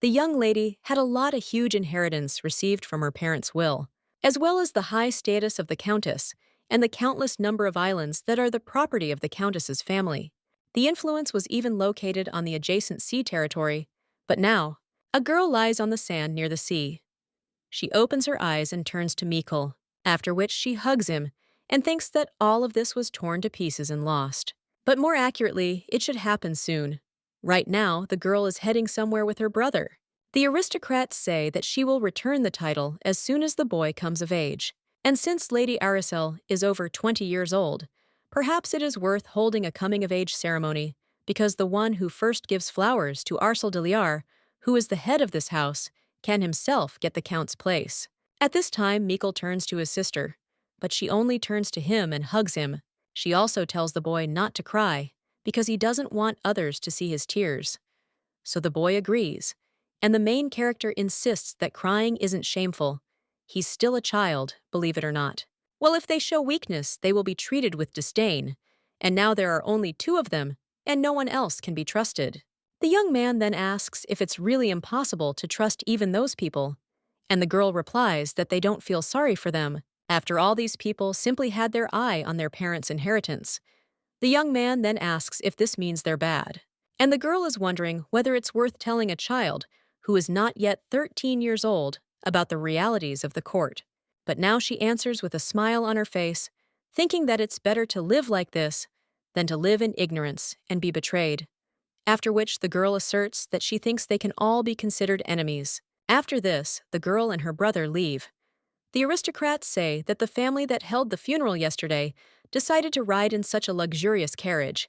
The young lady had a lot of huge inheritance received from her parents' will, as well as the high status of the countess and the countless number of islands that are the property of the countess's family. The influence was even located on the adjacent sea territory, but now, a girl lies on the sand near the sea. She opens her eyes and turns to Mikkel, after which she hugs him and thinks that all of this was torn to pieces and lost. But more accurately, it should happen soon. Right now, the girl is heading somewhere with her brother. The aristocrats say that she will return the title as soon as the boy comes of age. And since Lady Aracel is over 20 years old, perhaps it is worth holding a coming-of-age ceremony, because the one who first gives flowers to Arcel de Liar, who is the head of this house, can himself get the count's place. At this time, Mikkel turns to his sister, but she only turns to him and hugs him. She also tells the boy not to cry, because he doesn't want others to see his tears. So the boy agrees, and the main character insists that crying isn't shameful. He's still a child, believe it or not. Well, if they show weakness, they will be treated with disdain, and now there are only two of them, and no one else can be trusted. The young man then asks if it's really impossible to trust even those people, and the girl replies that they don't feel sorry for them. After all, these people simply had their eye on their parents' inheritance. The young man then asks if this means they're bad, and the girl is wondering whether it's worth telling a child, who is not yet 13 years old, about the realities of the court. But now she answers with a smile on her face, thinking that it's better to live like this than to live in ignorance and be betrayed. After which the girl asserts that she thinks they can all be considered enemies. After this, the girl and her brother leave. The aristocrats say that the family that held the funeral yesterday decided to ride in such a luxurious carriage.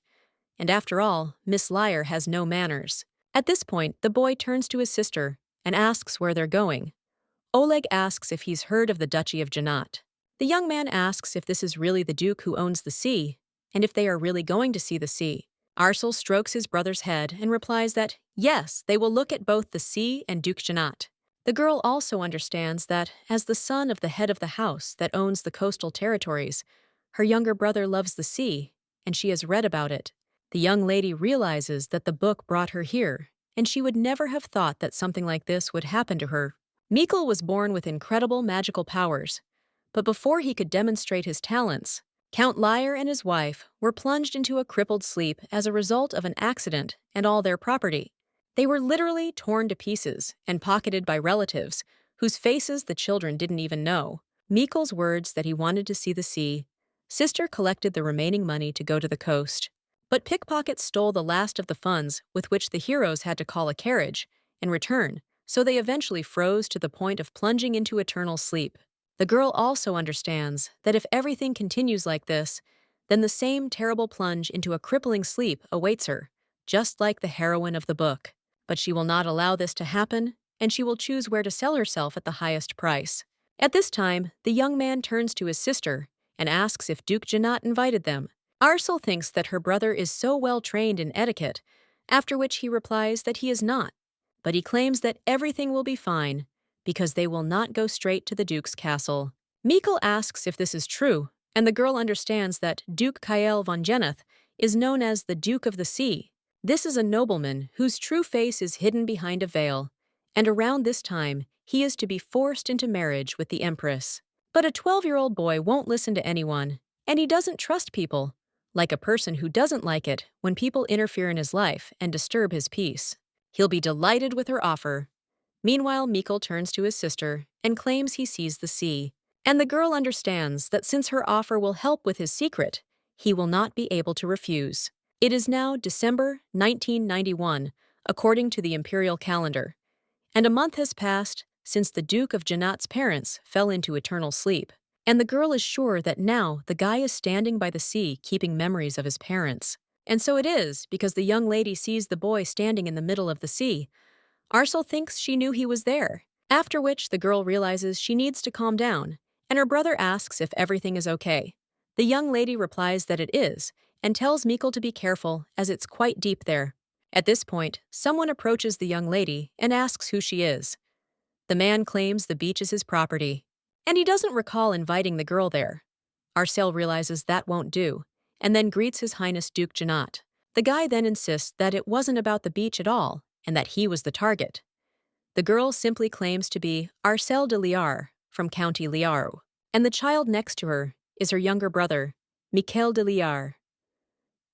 And after all, Miss Liar has no manners. At this point, the boy turns to his sister and asks where they're going. Oleg asks if he's heard of the Duchy of Janat. The young man asks if this is really the Duke who owns the sea, and if they are really going to see the sea. Arcel strokes his brother's head and replies that, yes, they will look at both the sea and Duke Janat. The girl also understands that, as the son of the head of the house that owns the coastal territories, her younger brother loves the sea, and she has read about it. The young lady realizes that the book brought her here, and she would never have thought that something like this would happen to her. Mikkel was born with incredible magical powers, but before he could demonstrate his talents, Count Liar and his wife were plunged into a crippled sleep as a result of an accident and all their property. They were literally torn to pieces and pocketed by relatives, whose faces the children didn't even know. Mikkel's words that he wanted to see the sea. Sister collected the remaining money to go to the coast. But pickpockets stole the last of the funds with which the heroes had to call a carriage and return, so they eventually froze to the point of plunging into eternal sleep. The girl also understands that if everything continues like this, then the same terrible plunge into a crippling sleep awaits her, just like the heroine of the book. But she will not allow this to happen, and she will choose where to sell herself at the highest price. At this time, the young man turns to his sister and asks if Duke Janat invited them. Arcel thinks that her brother is so well trained in etiquette, after which he replies that he is not, but he claims that everything will be fine because they will not go straight to the Duke's castle. Mikkel asks if this is true, and the girl understands that Duke Kael von Geneth is known as the Duke of the Sea. This is a nobleman whose true face is hidden behind a veil, and around this time, he is to be forced into marriage with the Empress. But a 12-year-old boy won't listen to anyone, and he doesn't trust people, like a person who doesn't like it when people interfere in his life and disturb his peace. He'll be delighted with her offer. Meanwhile, Mikkel turns to his sister and claims he sees the sea, and the girl understands that since her offer will help with his secret, he will not be able to refuse. It is now December 1991, according to the imperial calendar, and a month has passed since the Duke of Janat's parents fell into eternal sleep, and the girl is sure that now the guy is standing by the sea keeping memories of his parents. And so it is, because the young lady sees the boy standing in the middle of the sea. Arcel thinks she knew he was there, after which the girl realizes she needs to calm down, and her brother asks if everything is okay. The young lady replies that it is, and tells Mikkel to be careful as it's quite deep there. At this point, someone approaches the young lady and asks who she is. The man claims the beach is his property, and he doesn't recall inviting the girl there. Arcel realizes that won't do, and then greets His Highness Duke Janat. The guy then insists that it wasn't about the beach at all, and that he was the target. The girl simply claims to be Arcel de Liar from County Liaro, and the child next to her is her younger brother, Miquel de Liar.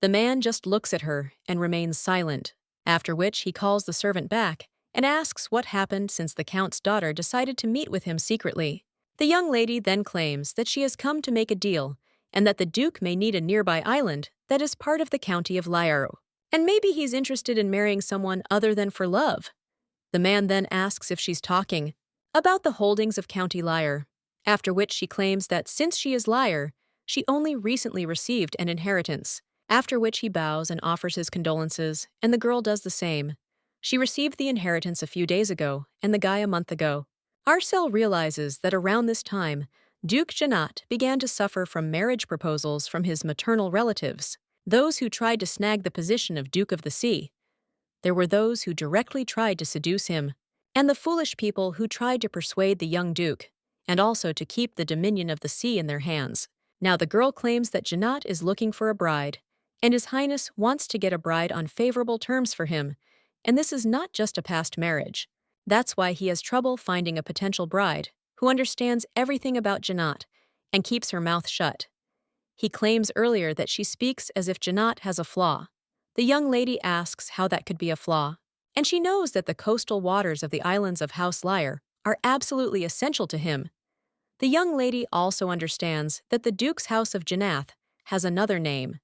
The man just looks at her and remains silent, after which he calls the servant back and asks what happened since the Count's daughter decided to meet with him secretly. The young lady then claims that she has come to make a deal and that the Duke may need a nearby island that is part of the County of Liaro. And maybe he's interested in marrying someone other than for love. The man then asks if she's talking about the holdings of County Liar, after which she claims that since she is Liar, she only recently received an inheritance, after which he bows and offers his condolences, and the girl does the same. She received the inheritance a few days ago, and the guy a month ago. Arcel realizes that around this time, Duke Janat began to suffer from marriage proposals from his maternal relatives, those who tried to snag the position of Duke of the Sea. There were those who directly tried to seduce him, and the foolish people who tried to persuade the young Duke, and also to keep the dominion of the sea in their hands. Now the girl claims that Janat is looking for a bride, and His Highness wants to get a bride on favorable terms for him, and this is not just a past marriage. That's why he has trouble finding a potential bride who understands everything about Janat and keeps her mouth shut. He claims earlier that she speaks as if Janat has a flaw. The young lady asks how that could be a flaw, and she knows that the coastal waters of the islands of House Liar are absolutely essential to him. The young lady also understands that the Duke's House of Janath has another name.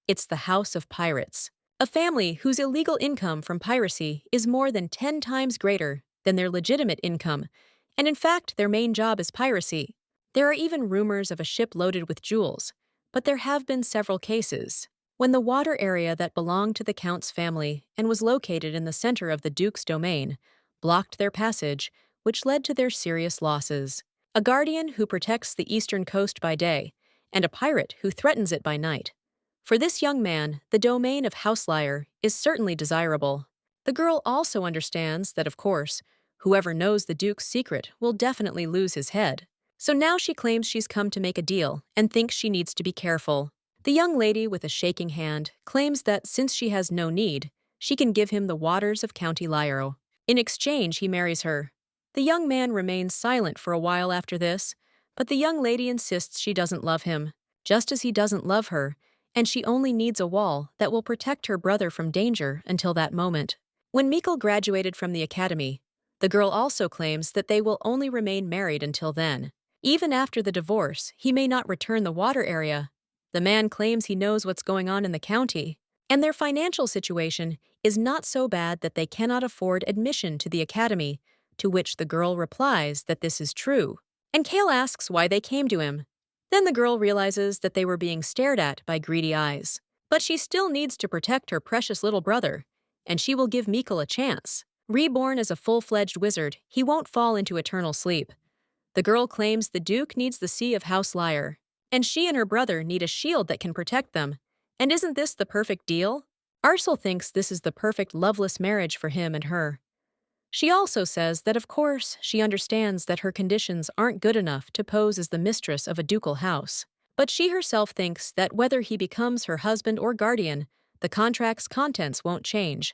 It's the House of Pirates, a family whose illegal income from piracy is more than 10 times greater than their legitimate income, and in fact their main job is piracy. There are even rumors of a ship loaded with jewels, but there have been several cases when the water area that belonged to the Count's family and was located in the center of the Duke's domain blocked their passage, which led to their serious losses. A guardian who protects the eastern coast by day, and a pirate who threatens it by night. For this young man, the domain of House Liar is certainly desirable. The girl also understands that, of course, whoever knows the Duke's secret will definitely lose his head. So now she claims she's come to make a deal and thinks she needs to be careful. The young lady with a shaking hand claims that since she has no need, she can give him the waters of County Liaro. In exchange, he marries her. The young man remains silent for a while after this, but the young lady insists she doesn't love him, just as he doesn't love her, and she only needs a wall that will protect her brother from danger until that moment. When Mikkel graduated from the academy, the girl also claims that they will only remain married until then. Even after the divorce, he may not return the water area. The man claims he knows what's going on in the county, and their financial situation is not so bad that they cannot afford admission to the academy, to which the girl replies that this is true. And Kale asks why they came to him. Then the girl realizes that they were being stared at by greedy eyes. But she still needs to protect her precious little brother, and she will give Mikkel a chance. Reborn as a full-fledged wizard, he won't fall into eternal sleep. The girl claims the Duke needs the Sea of House Liar, and she and her brother need a shield that can protect them. And isn't this the perfect deal? Arcel thinks this is the perfect loveless marriage for him and her. She also says that of course she understands that her conditions aren't good enough to pose as the mistress of a ducal house. But she herself thinks that whether he becomes her husband or guardian, the contract's contents won't change.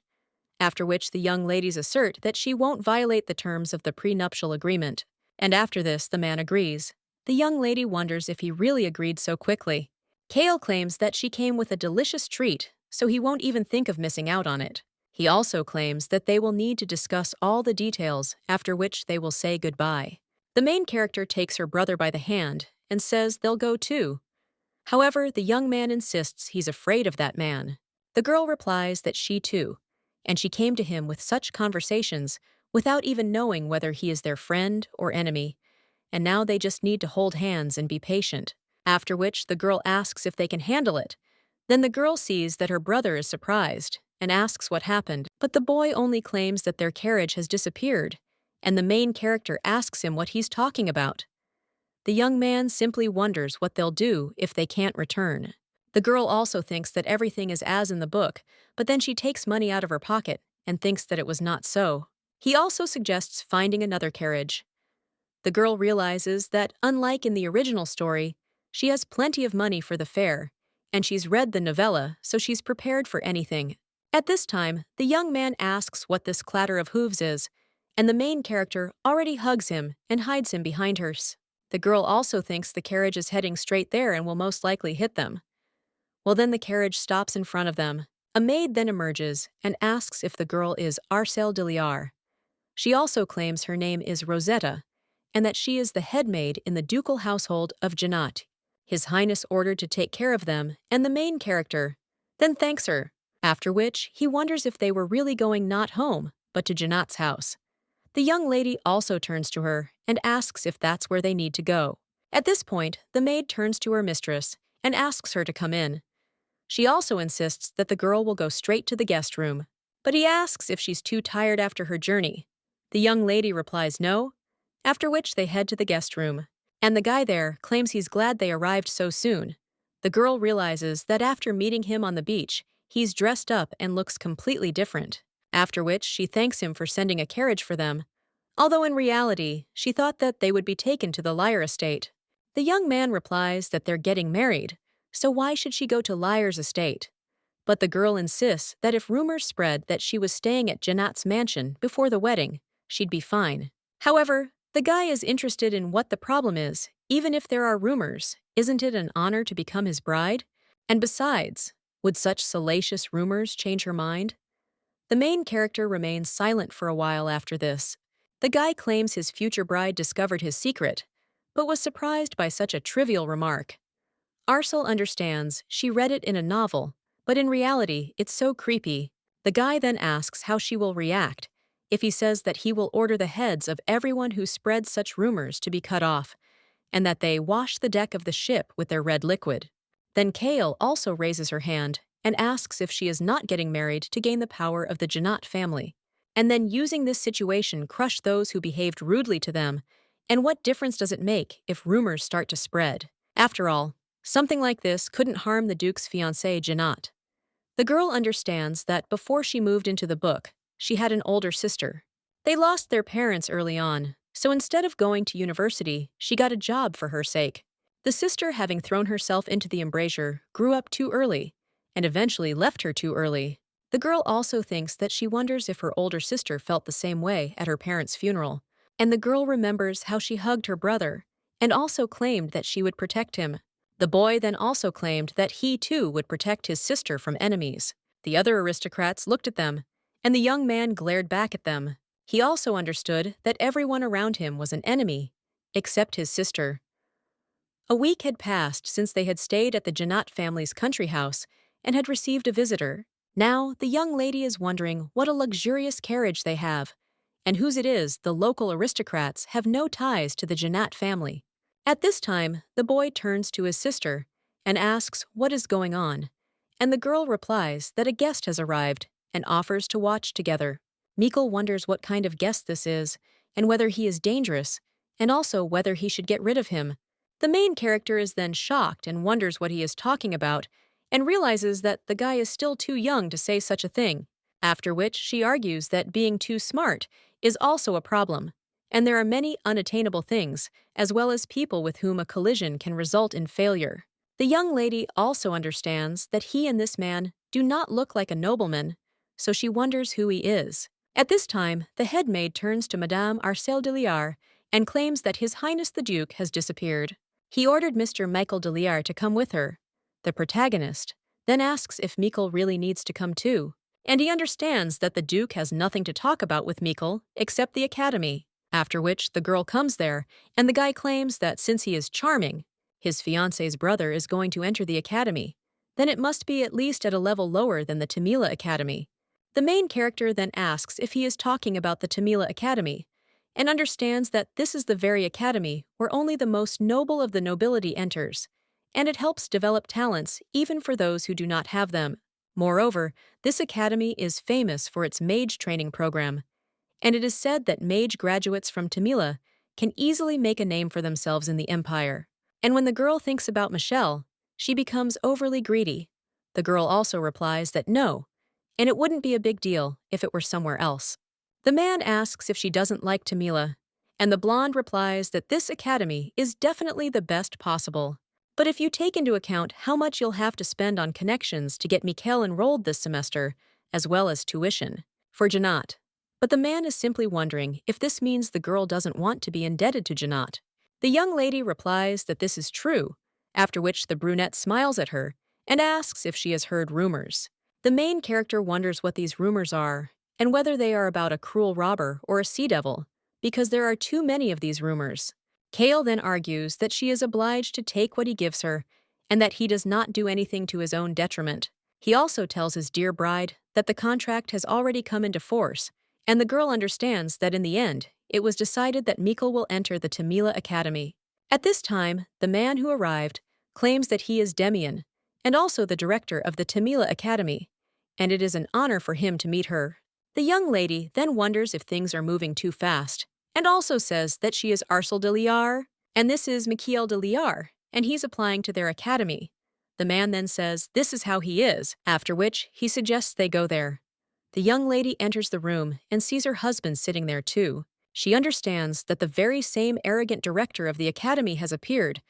After which the young ladies assert that she won't violate the terms of the prenuptial agreement. And after this, the man agrees. The young lady wonders if he really agreed so quickly. Kale claims that she came with a delicious treat, so he won't even think of missing out on it. He also claims that they will need to discuss all the details, after which they will say goodbye. The main character takes her brother by the hand and says they'll go too. However, the young man insists he's afraid of that man. The girl replies that she too, and she came to him with such conversations without even knowing whether he is their friend or enemy, and now they just need to hold hands and be patient. After which the girl asks if they can handle it. Then the girl sees that her brother is surprised and asks what happened, but the boy only claims that their carriage has disappeared, and the main character asks him what he's talking about. The young man simply wonders what they'll do if they can't return. The girl also thinks that everything is as in the book, but then she takes money out of her pocket and thinks that it was not so. He also suggests finding another carriage. The girl realizes that, unlike in the original story, she has plenty of money for the fare, and she's read the novella, so she's prepared for anything. At this time, the young man asks what this clatter of hooves is, and the main character already hugs him and hides him behind hers. The girl also thinks the carriage is heading straight there and will most likely hit them. Well, then the carriage stops in front of them. A maid then emerges and asks if the girl is Arcelle de Liar. She also claims her name is Rosetta, and that she is the head maid in the ducal household of Janat. His Highness ordered to take care of them, and the main character then thanks her, after which he wonders if they were really going not home, but to Janat's house. The young lady also turns to her and asks if that's where they need to go. At this point, the maid turns to her mistress and asks her to come in. She also insists that the girl will go straight to the guest room, but he asks if she's too tired after her journey. The young lady replies no, after which they head to the guest room, and the guy there claims he's glad they arrived so soon. The girl realizes that after meeting him on the beach, he's dressed up and looks completely different, after which she thanks him for sending a carriage for them, although in reality, she thought that they would be taken to the Liar estate. The young man replies that they're getting married, so why should she go to Liar's estate? But the girl insists that if rumors spread that she was staying at Janat's mansion before the wedding, she'd be fine. However, the guy is interested in what the problem is. Even if there are rumors, isn't it an honor to become his bride? And besides, would such salacious rumors change her mind? The main character remains silent for a while after this. The guy claims his future bride discovered his secret, but was surprised by such a trivial remark. Arcelle understands she read it in a novel, but in reality, it's so creepy. The guy then asks how she will react if he says that he will order the heads of everyone who spreads such rumors to be cut off, and that they wash the deck of the ship with their red liquid. Then Kale also raises her hand and asks if she is not getting married to gain the power of the Janat family, and then using this situation crush those who behaved rudely to them. And what difference does it make if rumors start to spread? After all, something like this couldn't harm the Duke's fiancée Janat. The girl understands that before she moved into the book, she had an older sister. They lost their parents early on, so instead of going to university, she got a job for her sake. The sister, having thrown herself into the embrasure, grew up too early, and eventually left her too early. The girl also thinks that she wonders if her older sister felt the same way at her parents' funeral, and the girl remembers how she hugged her brother, and also claimed that she would protect him. The boy then also claimed that he too would protect his sister from enemies. The other aristocrats looked at them, and the young man glared back at them. He also understood that everyone around him was an enemy, except his sister. A week had passed since they had stayed at the Janat family's country house and had received a visitor. Now, the young lady is wondering what a luxurious carriage they have, and whose it is. The local aristocrats have no ties to the Janat family. At this time, the boy turns to his sister and asks what is going on, and the girl replies that a guest has arrived and offers to watch together. Mikkel wonders what kind of guest this is, and whether he is dangerous, and also whether he should get rid of him. The main character is then shocked and wonders what he is talking about, and realizes that the guy is still too young to say such a thing, after which she argues that being too smart is also a problem, and there are many unattainable things, as well as people with whom a collision can result in failure. The young lady also understands that he and this man do not look like a nobleman, so she wonders who he is. At this time, the head maid turns to Madame Arcelle de Liar and claims that His Highness the Duke has disappeared. He ordered Mr. Michael de Liar to come with her. The protagonist then asks if Mikkel really needs to come too, and he understands that the Duke has nothing to talk about with Mikkel except the academy, after which the girl comes there, and the guy claims that since he is charming, his fiancée's brother is going to enter the academy, then it must be at least at a level lower than the Tamila Academy. The main character then asks if he is talking about the Tamila Academy, and understands that this is the very academy where only the most noble of the nobility enters, and it helps develop talents even for those who do not have them. Moreover, this academy is famous for its mage training program, and it is said that mage graduates from Tamila can easily make a name for themselves in the empire. And when the girl thinks about Michelle, she becomes overly greedy. The girl also replies that no, and it wouldn't be a big deal if it were somewhere else. The man asks if she doesn't like Tamila, and the blonde replies that this academy is definitely the best possible. But if you take into account how much you'll have to spend on connections to get Mikkel enrolled this semester, as well as tuition. For Janat, But the man is simply wondering if this means the girl doesn't want to be indebted to Janat. The young lady replies that this is true, after which the brunette smiles at her and asks if she has heard rumors. The main character wonders what these rumors are and whether they are about a cruel robber or a sea devil, because there are too many of these rumors. Kale then argues that she is obliged to take what he gives her and that he does not do anything to his own detriment. He also tells his dear bride that the contract has already come into force, and the girl understands that in the end, it was decided that Mikkel will enter the Tamila Academy. At this time, the man who arrived claims that he is Demian, and also the director of the Tamila Academy, and it is an honor for him to meet her. The young lady then wonders if things are moving too fast, and also says that she is Arcel de Liar, and this is Michiel de Liar, and he's applying to their academy. The man then says this is how he is, after which he suggests they go there. The young lady enters the room and sees her husband sitting there too. She understands that the very same arrogant director of the academy has appeared,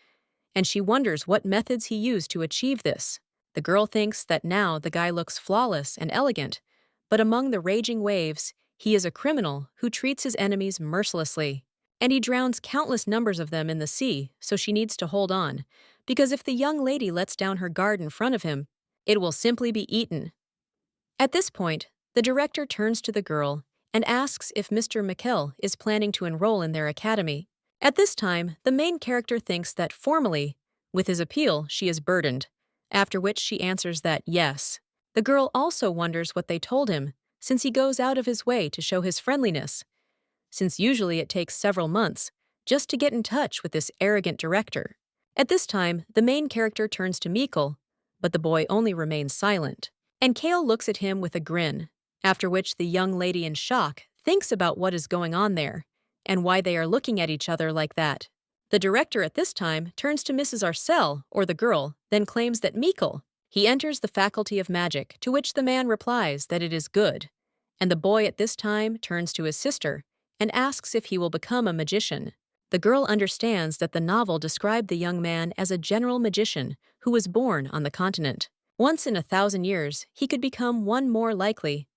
and she wonders what methods he used to achieve this. The girl thinks that now the guy looks flawless and elegant, but among the raging waves, he is a criminal who treats his enemies mercilessly. And he drowns countless numbers of them in the sea, so she needs to hold on, because if the young lady lets down her guard in front of him, it will simply be eaten. At this point, the director turns to the girl and asks if Mr. Mikel is planning to enroll in their academy. At this time, the main character thinks that formally, with his appeal, she is burdened, after which she answers that yes. The girl also wonders what they told him, since he goes out of his way to show his friendliness, since usually it takes several months just to get in touch with this arrogant director. At this time, the main character turns to Mikkel, but the boy only remains silent. And Kale looks at him with a grin, after which the young lady in shock thinks about what is going on there and why they are looking at each other like that. The director at this time turns to Mrs. Arcel, or the girl, then claims that Mikkel. He enters the Faculty of Magic, to which the man replies that it is good. And the boy at this time turns to his sister and asks if he will become a magician. The girl understands that the novel described the young man as a general magician who was born on the continent. Once in 1,000 years, he could become one more likely.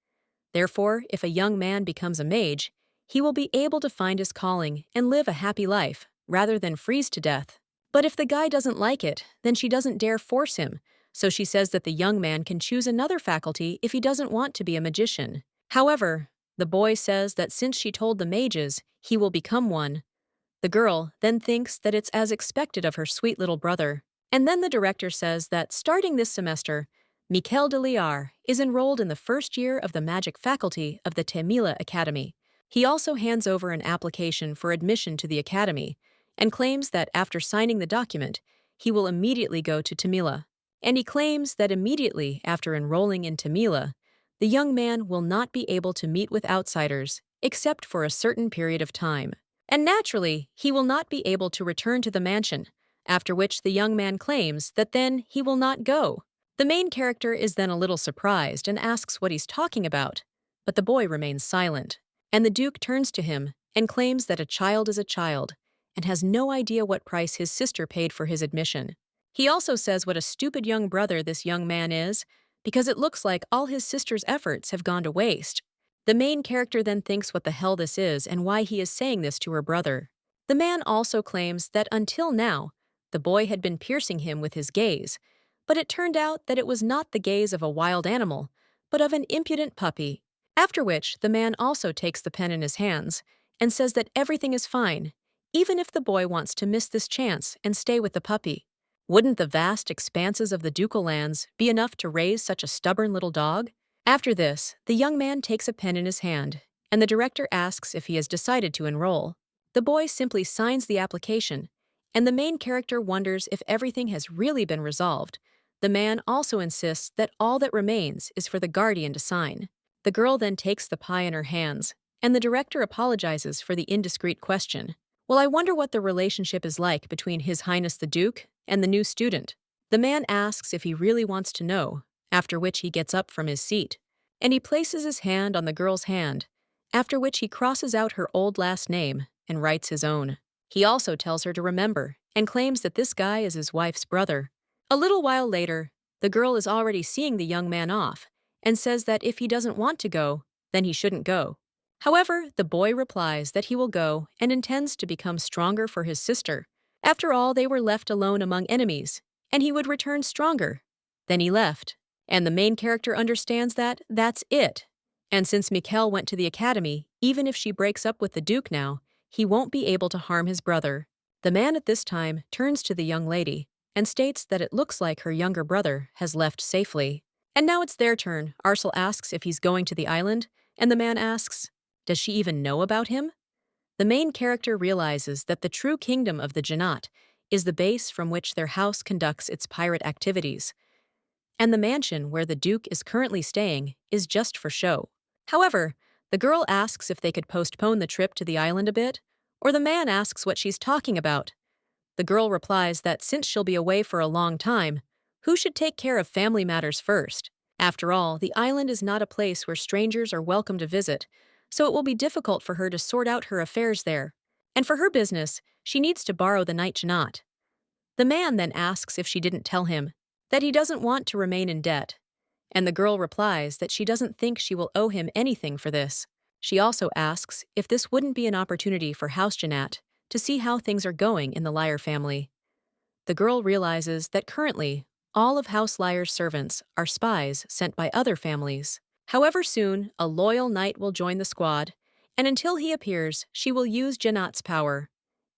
Therefore, if a young man becomes a mage, he will be able to find his calling and live a happy life, rather than freeze to death. But if the guy doesn't like it, then she doesn't dare force him, so she says that the young man can choose another faculty if he doesn't want to be a magician. However, the boy says that since she told the mages, he will become one. The girl then thinks that it's as expected of her sweet little brother. And then the director says that starting this semester, Michiel de Liar is enrolled in the first year of the magic faculty of the Tamila Academy. He also hands over an application for admission to the academy and claims that after signing the document, he will immediately go to Tamila. And he claims that immediately after enrolling in Tamila, the young man will not be able to meet with outsiders except for a certain period of time. And naturally, he will not be able to return to the mansion, after which the young man claims that then he will not go. The main character is then a little surprised and asks what he's talking about, but the boy remains silent, and the Duke turns to him and claims that a child is a child and has no idea what price his sister paid for his admission. He also says what a stupid young brother this young man is, because it looks like all his sister's efforts have gone to waste. The main character then thinks what the hell this is and why he is saying this to her brother. The man also claims that until now, the boy had been piercing him with his gaze, but it turned out that it was not the gaze of a wild animal, but of an impudent puppy. After which, the man also takes the pen in his hands and says that everything is fine, even if the boy wants to miss this chance and stay with the puppy. Wouldn't the vast expanses of the ducal lands be enough to raise such a stubborn little dog? After this, the young man takes a pen in his hand, and the director asks if he has decided to enroll. The boy simply signs the application, and the main character wonders if everything has really been resolved. The man also insists that all that remains is for the guardian to sign. The girl then takes the pie in her hands, and the director apologizes for the indiscreet question. Well, I wonder what the relationship is like between His Highness the Duke and the new student. The man asks if he really wants to know, after which he gets up from his seat, and he places his hand on the girl's hand, after which he crosses out her old last name and writes his own. He also tells her to remember and claims that this guy is his wife's brother. A little while later, the girl is already seeing the young man off and says that if he doesn't want to go, then he shouldn't go. However, the boy replies that he will go and intends to become stronger for his sister. After all, they were left alone among enemies, and he would return stronger. Then he left, and the main character understands that that's it. And since Mikkel went to the academy, even if she breaks up with the Duke now, he won't be able to harm his brother. The man at this time turns to the young lady and states that it looks like her younger brother has left safely. And now it's their turn. Arcel asks if he's going to the island, and the man asks, does she even know about him? The main character realizes that the true kingdom of the Jannat is the base from which their house conducts its pirate activities, and the mansion where the Duke is currently staying is just for show. However, the girl asks if they could postpone the trip to the island a bit, or the man asks what she's talking about. The girl replies that since she'll be away for a long time, who should take care of family matters first? After all, the island is not a place where strangers are welcome to visit, so it will be difficult for her to sort out her affairs there. And for her business, she needs to borrow the Night Jannat. The man then asks if she didn't tell him that he doesn't want to remain in debt, and the girl replies that she doesn't think she will owe him anything for this. She also asks if this wouldn't be an opportunity for House Jannat to see how things are going in the Liar family. The girl realizes that currently, all of House Liar's servants are spies sent by other families. However, soon, a loyal knight will join the squad, and until he appears, she will use Jannat's power.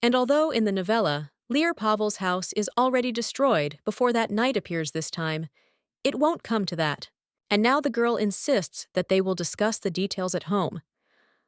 And although in the novella, Lear Pavel's house is already destroyed before that knight appears this time, it won't come to that. And now the girl insists that they will discuss the details at home.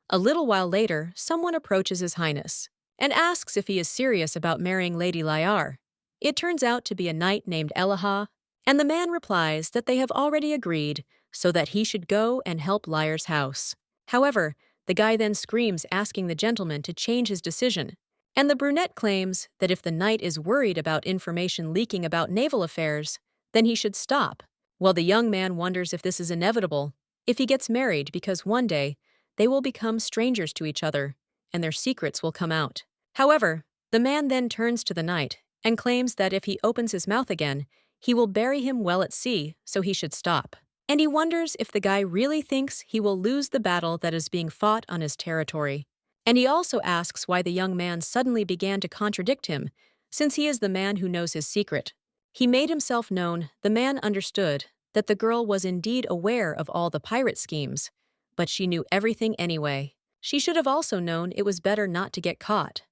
A little while later, someone approaches His Highness and asks if he is serious about marrying Lady Liar. It turns out to be a knight named Elaha, and the man replies that they have already agreed so that he should go and help Liar's house. However, the guy then screams asking the gentleman to change his decision, and the brunette claims that if the knight is worried about information leaking about naval affairs, then he should stop, while the young man wonders if this is inevitable, if he gets married, because one day they will become strangers to each other, and their secrets will come out. However, the man then turns to the knight and claims that if he opens his mouth again, he will bury him well at sea, so he should stop. And he wonders if the guy really thinks he will lose the battle that is being fought on his territory. And he also asks why the young man suddenly began to contradict him, since he is the man who knows his secret. He made himself known. The man understood that the girl was indeed aware of all the pirate schemes, but she knew everything anyway. She should have also known it was better not to get caught.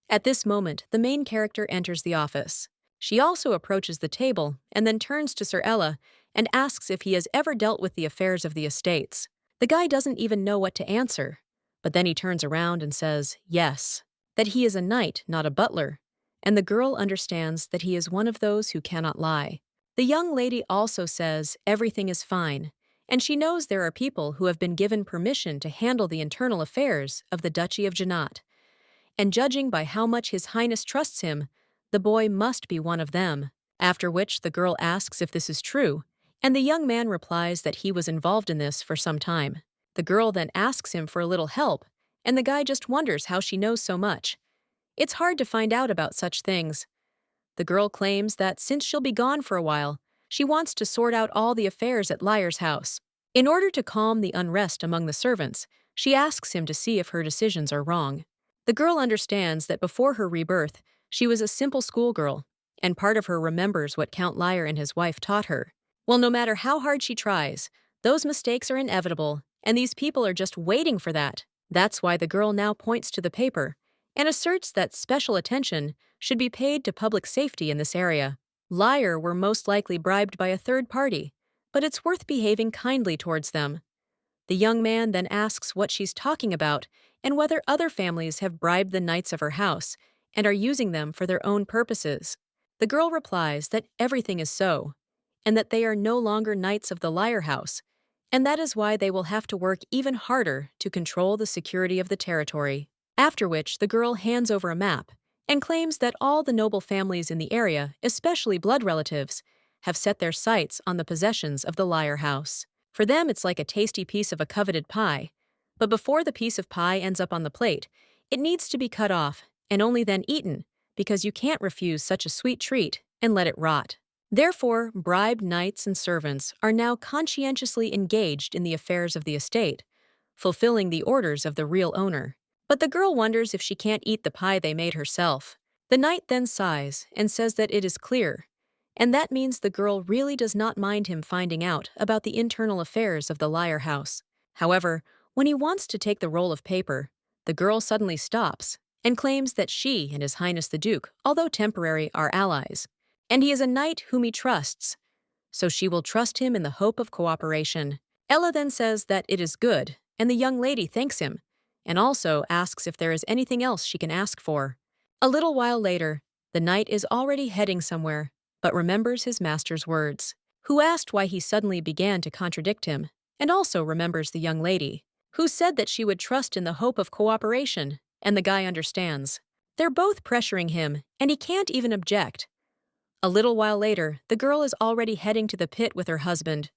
At this moment, the main character enters the office. She also approaches the table and then turns to Sir Ella and asks if he has ever dealt with the affairs of the estates. The guy doesn't even know what to answer, but then he turns around and says yes, that he is a knight, not a butler, and the girl understands that he is one of those who cannot lie. The young lady also says everything is fine, and she knows there are people who have been given permission to handle the internal affairs of the Duchy of Jannat. And judging by how much His Highness trusts him, the boy must be one of them. After which the girl asks if this is true, and the young man replies that he was involved in this for some time. The girl then asks him for a little help, and the guy just wonders how she knows so much. It's hard to find out about such things. The girl claims that since she'll be gone for a while, she wants to sort out all the affairs at Liar's house. In order to calm the unrest among the servants, she asks him to see if her decisions are wrong. The girl understands that before her rebirth, she was a simple schoolgirl, and part of her remembers what Count Liar and his wife taught her. Well, no matter how hard she tries, those mistakes are inevitable, and these people are just waiting for that. That's why the girl now points to the paper and asserts that special attention should be paid to public safety in this area. Liar were most likely bribed by a third party, but it's worth behaving kindly towards them. The young man then asks what she's talking about and whether other families have bribed the knights of her house and are using them for their own purposes. The girl replies that everything is so, and that they are no longer knights of the Liar house, and that is why they will have to work even harder to control the security of the territory. After which, the girl hands over a map and claims that all the noble families in the area, especially blood relatives, have set their sights on the possessions of the Liar house. For them, it's like a tasty piece of a coveted pie, but before the piece of pie ends up on the plate, it needs to be cut off and only then eaten, because you can't refuse such a sweet treat and let it rot. Therefore, bribed knights and servants are now conscientiously engaged in the affairs of the estate, fulfilling the orders of the real owner. But the girl wonders if she can't eat the pie they made herself. The knight then sighs and says that it is clear, and that means the girl really does not mind him finding out about the internal affairs of the Liar House. However, when he wants to take the roll of paper, the girl suddenly stops and claims that she and His Highness the Duke, although temporary, are allies, and he is a knight whom he trusts, so she will trust him in the hope of cooperation. Ella then says that it is good, and the young lady thanks him, and also asks if there is anything else she can ask for. A little while later, the knight is already heading somewhere, but remembers his master's words, who asked why he suddenly began to contradict him, and also remembers the young lady, who said that she would trust in the hope of cooperation, and the guy understands. They're both pressuring him, and he can't even object. A little while later, the girl is already heading to the pit with her husband.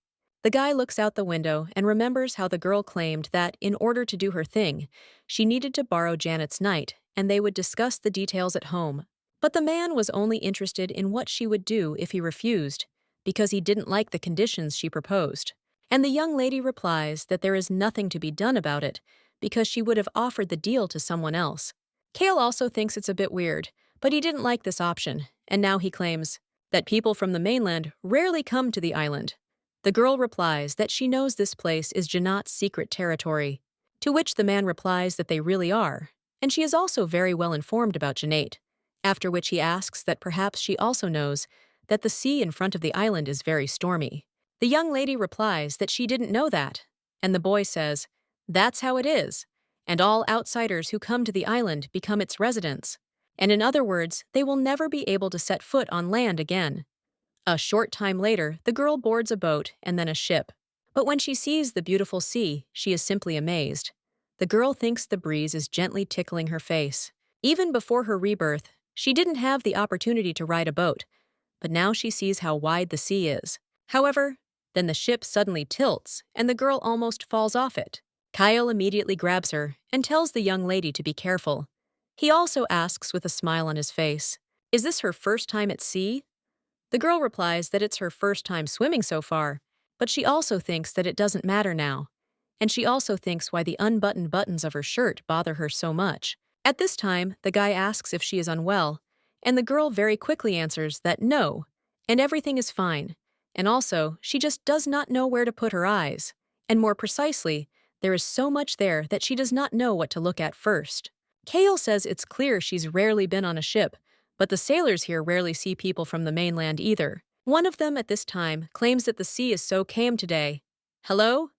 The guy looks out the window and remembers how the girl claimed that, in order to do her thing, she needed to borrow Janet's knight, and they would discuss the details at home. But the man was only interested in what she would do if he refused, because he didn't like the conditions she proposed. And the young lady replies that there is nothing to be done about it, because she would have offered the deal to someone else. Kale also thinks it's a bit weird, but he didn't like this option, and now he claims that people from the mainland rarely come to the island. The girl replies that she knows this place is Janat's secret territory, to which the man replies that they really are, and she is also very well informed about Janate, after which he asks that perhaps she also knows that the sea in front of the island is very stormy. The young lady replies that she didn't know that, and the boy says, "That's how it is, and all outsiders who come to the island become its residents, and in other words, they will never be able to set foot on land again." A short time later, the girl boards a boat and then a ship. But when she sees the beautiful sea, she is simply amazed. The girl thinks the breeze is gently tickling her face. Even before her rebirth, she didn't have the opportunity to ride a boat, but now she sees how wide the sea is. However, then the ship suddenly tilts, and the girl almost falls off it. Kyle immediately grabs her and tells the young lady to be careful. He also asks with a smile on his face, "Is this her first time at sea?" The girl replies that it's her first time swimming so far, but she also thinks that it doesn't matter now. And she also thinks why the unbuttoned buttons of her shirt bother her so much. At this time, the guy asks if she is unwell, and the girl very quickly answers that no, and everything is fine. And also, she just does not know where to put her eyes. And more precisely, there is so much there that she does not know what to look at first. Kale says it's clear she's rarely been on a ship, but the sailors here rarely see people from the mainland either. One of them at this time claims that the sea is so calm today. "Hello?"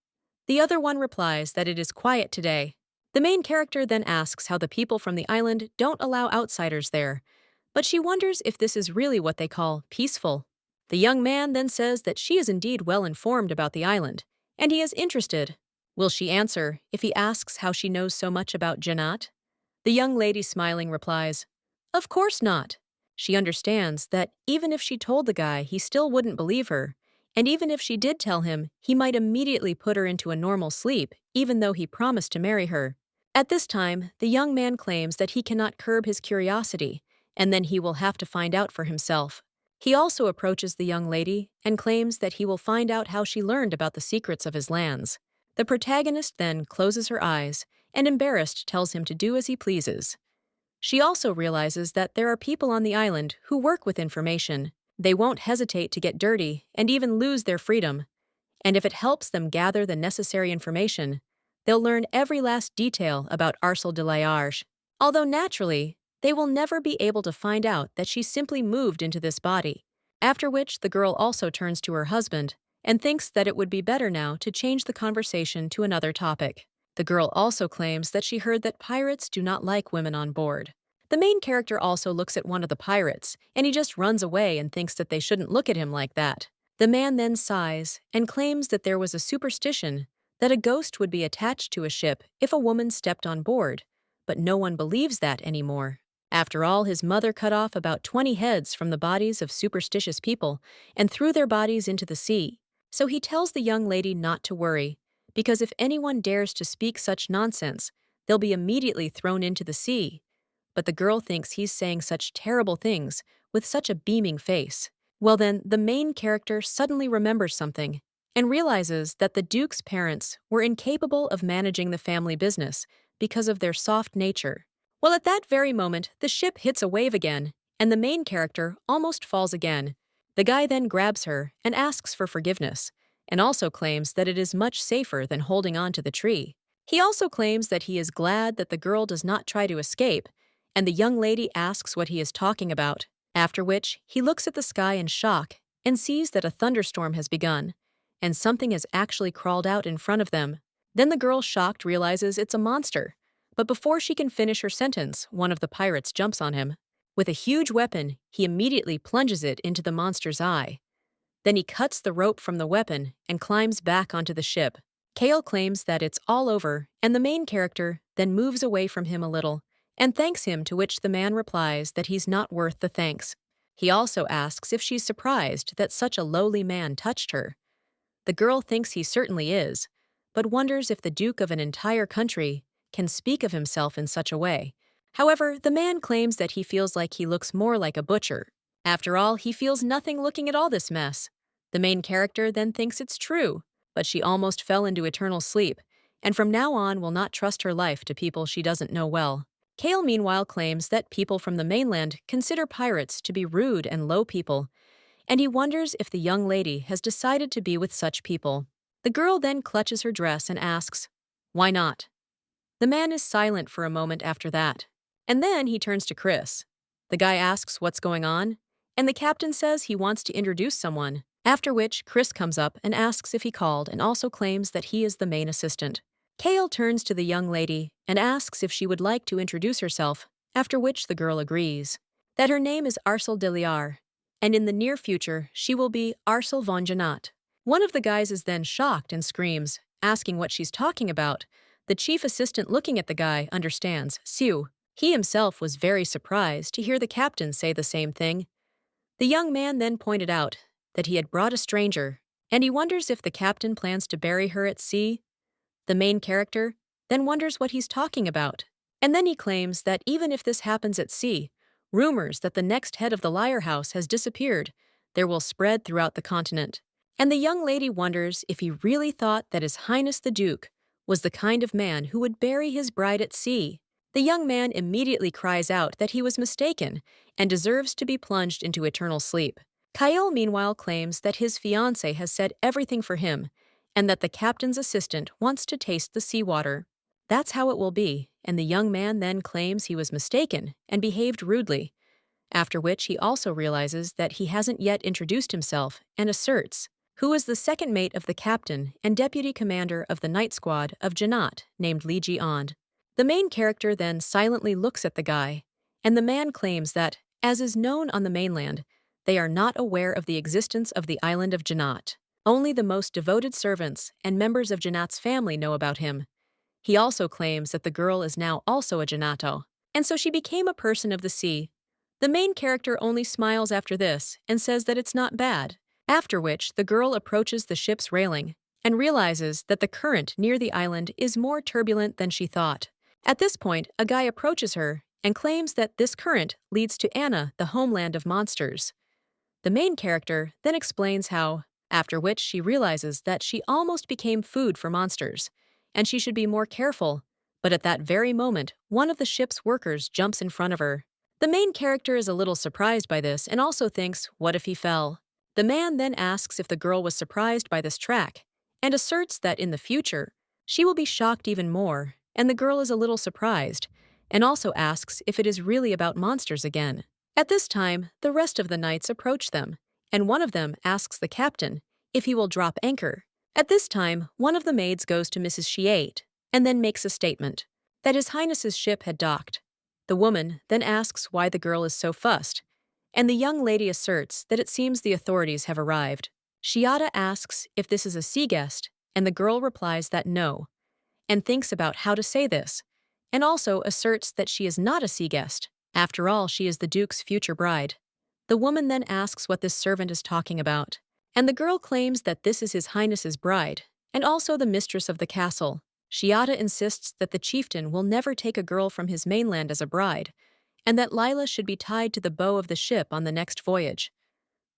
The other one replies that it is quiet today. The main character then asks how the people from the island don't allow outsiders there, but she wonders if this is really what they call peaceful. The young man then says that she is indeed well informed about the island, and he is interested. Will she answer if he asks how she knows so much about Janat? The young lady smiling replies, "Of course not." She understands that even if she told the guy, he still wouldn't believe her, and even if she did tell him, he might immediately put her into a normal sleep, even though he promised to marry her. At this time, the young man claims that he cannot curb his curiosity, and then he will have to find out for himself. He also approaches the young lady and claims that he will find out how she learned about the secrets of his lands. The protagonist then closes her eyes and, embarrassed, tells him to do as he pleases. She also realizes that there are people on the island who work with information. They won't hesitate to get dirty and even lose their freedom. And if it helps them gather the necessary information, they'll learn every last detail about Arcel de Liarge. Although naturally, they will never be able to find out that she simply moved into this body. After which, the girl also turns to her husband and thinks that it would be better now to change the conversation to another topic. The girl also claims that she heard that pirates do not like women on board. The main character also looks at one of the pirates, and he just runs away and thinks that they shouldn't look at him like that. The man then sighs and claims that there was a superstition that a ghost would be attached to a ship if a woman stepped on board, but no one believes that anymore. After all, his mother cut off about 20 heads from the bodies of superstitious people and threw their bodies into the sea. So he tells the young lady not to worry, because if anyone dares to speak such nonsense, they'll be immediately thrown into the sea. But the girl thinks he's saying such terrible things with such a beaming face. Well then, the main character suddenly remembers something, and realizes that the Duke's parents were incapable of managing the family business because of their soft nature. Well, at that very moment, the ship hits a wave again, and the main character almost falls again. The guy then grabs her and asks for forgiveness, and also claims that it is much safer than holding on to the tree. He also claims that he is glad that the girl does not try to escape, and the young lady asks what he is talking about, after which he looks at the sky in shock and sees that a thunderstorm has begun, and something has actually crawled out in front of them. Then the girl, shocked, realizes it's a monster. But before she can finish her sentence, one of the pirates jumps on him. With a huge weapon, he immediately plunges it into the monster's eye. Then he cuts the rope from the weapon and climbs back onto the ship. Kale claims that it's all over, and the main character then moves away from him a little and thanks him, to which the man replies that he's not worth the thanks. He also asks if she's surprised that such a lowly man touched her. The girl thinks he certainly is, but wonders if the Duke of an entire country can speak of himself in such a way. However, the man claims that he feels like he looks more like a butcher. After all, he feels nothing looking at all this mess. The main character then thinks it's true, but she almost fell into eternal sleep, and from now on will not trust her life to people she doesn't know well. Kale, meanwhile, claims that people from the mainland consider pirates to be rude and low people, and he wonders if the young lady has decided to be with such people. The girl then clutches her dress and asks, "Why not?" The man is silent for a moment after that, and then he turns to Chris. The guy asks what's going on, and the captain says he wants to introduce someone, after which Chris comes up and asks if he called and also claims that he is the main assistant. Kale turns to the young lady and asks if she would like to introduce herself, after which the girl agrees. That her name is Arsel Deliar, and in the near future she will be Arsel von Janat. One of the guys is then shocked and screams, asking what she's talking about. The chief assistant, looking at the guy, understands Siu. He himself was very surprised to hear the captain say the same thing. The young man then pointed out that he had brought a stranger, and he wonders if the captain plans to bury her at sea. The main character then wonders what he's talking about, and then he claims that even if this happens at sea, rumors that the next head of the Lyre House has disappeared there will spread throughout the continent. And the young lady wonders if he really thought that His Highness the Duke was the kind of man who would bury his bride at sea. The young man immediately cries out that he was mistaken and deserves to be plunged into eternal sleep. Kyle, meanwhile, claims that his fiancée has said everything for him and that the captain's assistant wants to taste the seawater. That's how it will be, and the young man then claims he was mistaken and behaved rudely, after which he also realizes that he hasn't yet introduced himself and asserts who is the second mate of the captain and deputy commander of the night squad of Janat, named Li Ji-ond. The main character then silently looks at the guy, and the man claims that, as is known on the mainland, they are not aware of the existence of the island of Janat. Only the most devoted servants and members of Janat's family know about him. He also claims that the girl is now also a Janato, and so she became a person of the sea. The main character only smiles after this and says that it's not bad, after which the girl approaches the ship's railing and realizes that the current near the island is more turbulent than she thought. At this point, a guy approaches her and claims that this current leads to Anna, the homeland of monsters. The main character then explains how, after which she realizes that she almost became food for monsters, and she should be more careful, but at that very moment, one of the ship's workers jumps in front of her. The main character is a little surprised by this and also thinks, what if he fell? The man then asks if the girl was surprised by this track, and asserts that in the future, she will be shocked even more, and the girl is a little surprised, and also asks if it is really about monsters again. At this time, the rest of the knights approach them, and one of them asks the captain if he will drop anchor. At this time, one of the maids goes to Mrs. Shiate, and then makes a statement that His Highness's ship had docked. The woman then asks why the girl is so fussed, and the young lady asserts that it seems the authorities have arrived. Shiata asks if this is a sea guest, and the girl replies that no, and thinks about how to say this, and also asserts that she is not a sea guest. After all, she is the Duke's future bride. The woman then asks what this servant is talking about, and the girl claims that this is His Highness's bride, and also the mistress of the castle. Shiata insists that the chieftain will never take a girl from his mainland as a bride, and that Lila should be tied to the bow of the ship on the next voyage.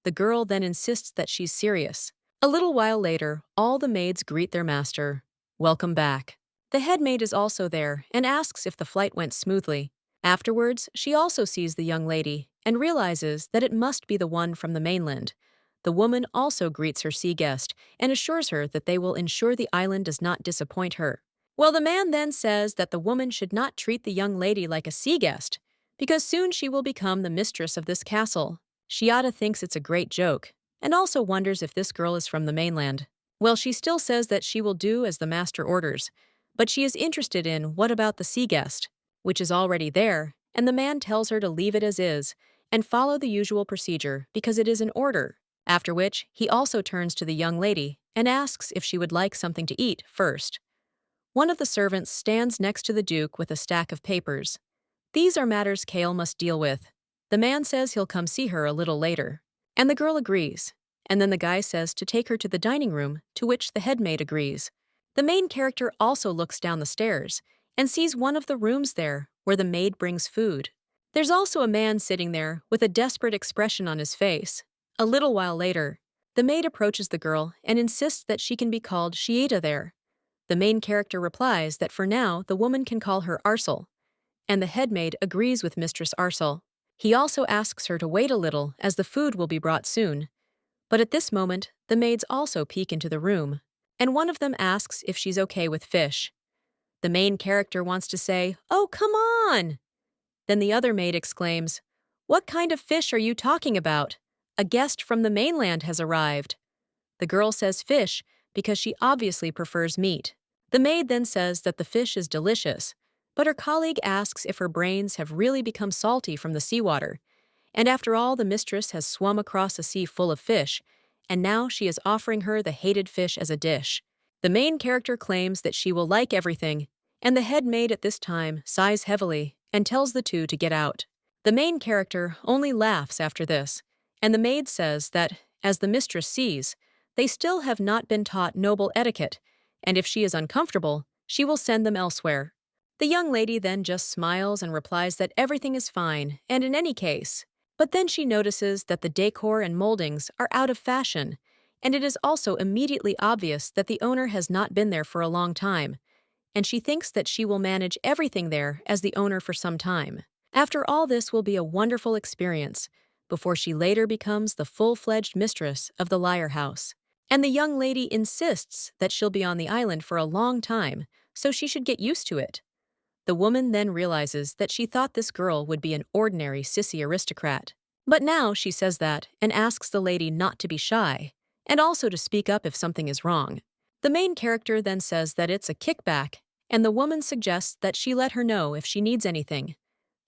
The girl then insists that she's serious, A little while later, all the maids greet their master. Welcome back. The head maid is also there and asks if the flight went smoothly. Afterwards, she also sees the young lady and realizes that it must be the one from the mainland. The woman also greets her sea guest and assures her that they will ensure the island does not disappoint her. Well, the man then says that the woman should not treat the young lady like a sea guest, because soon she will become the mistress of this castle. Shiata thinks it's a great joke, and also wonders if this girl is from the mainland. Well, she still says that she will do as the master orders, but she is interested in what about the sea guest, which is already there, and the man tells her to leave it as is and follow the usual procedure because it is an order. After which, he also turns to the young lady and asks if she would like something to eat first. One of the servants stands next to the Duke with a stack of papers. These are matters Kale must deal with. The man says he'll come see her a little later, and the girl agrees. And then the guy says to take her to the dining room, to which the head maid agrees. The main character also looks down the stairs and sees one of the rooms there where the maid brings food. There's also a man sitting there with a desperate expression on his face. A little while later, the maid approaches the girl and insists that she can be called Shieta there. The main character replies that for now the woman can call her Arsel, and the head maid agrees with Mistress Arsel. He also asks her to wait a little as the food will be brought soon. But at this moment, the maids also peek into the room, and one of them asks if she's okay with fish. The main character wants to say, "Oh, come on!" Then the other maid exclaims, "What kind of fish are you talking about? A guest from the mainland has arrived." The girl says fish because she obviously prefers meat. The maid then says that the fish is delicious, but her colleague asks if her brains have really become salty from the seawater. And after all, the mistress has swum across a sea full of fish, and now she is offering her the hated fish as a dish. The main character claims that she will like everything, and the head maid at this time sighs heavily and tells the two to get out. The main character only laughs after this, and the maid says that, as the mistress sees, they still have not been taught noble etiquette, and if she is uncomfortable, she will send them elsewhere. The young lady then just smiles and replies that everything is fine, and in any case. But then she notices that the decor and moldings are out of fashion, and it is also immediately obvious that the owner has not been there for a long time, and she thinks that she will manage everything there as the owner for some time. After all, this will be a wonderful experience, before she later becomes the full-fledged mistress of the Lyre House. And the young lady insists that she'll be on the island for a long time, so she should get used to it. The woman then realizes that she thought this girl would be an ordinary sissy aristocrat. But now she says that and asks the lady not to be shy, and also to speak up if something is wrong. The main character then says that it's a kickback, and the woman suggests that she let her know if she needs anything.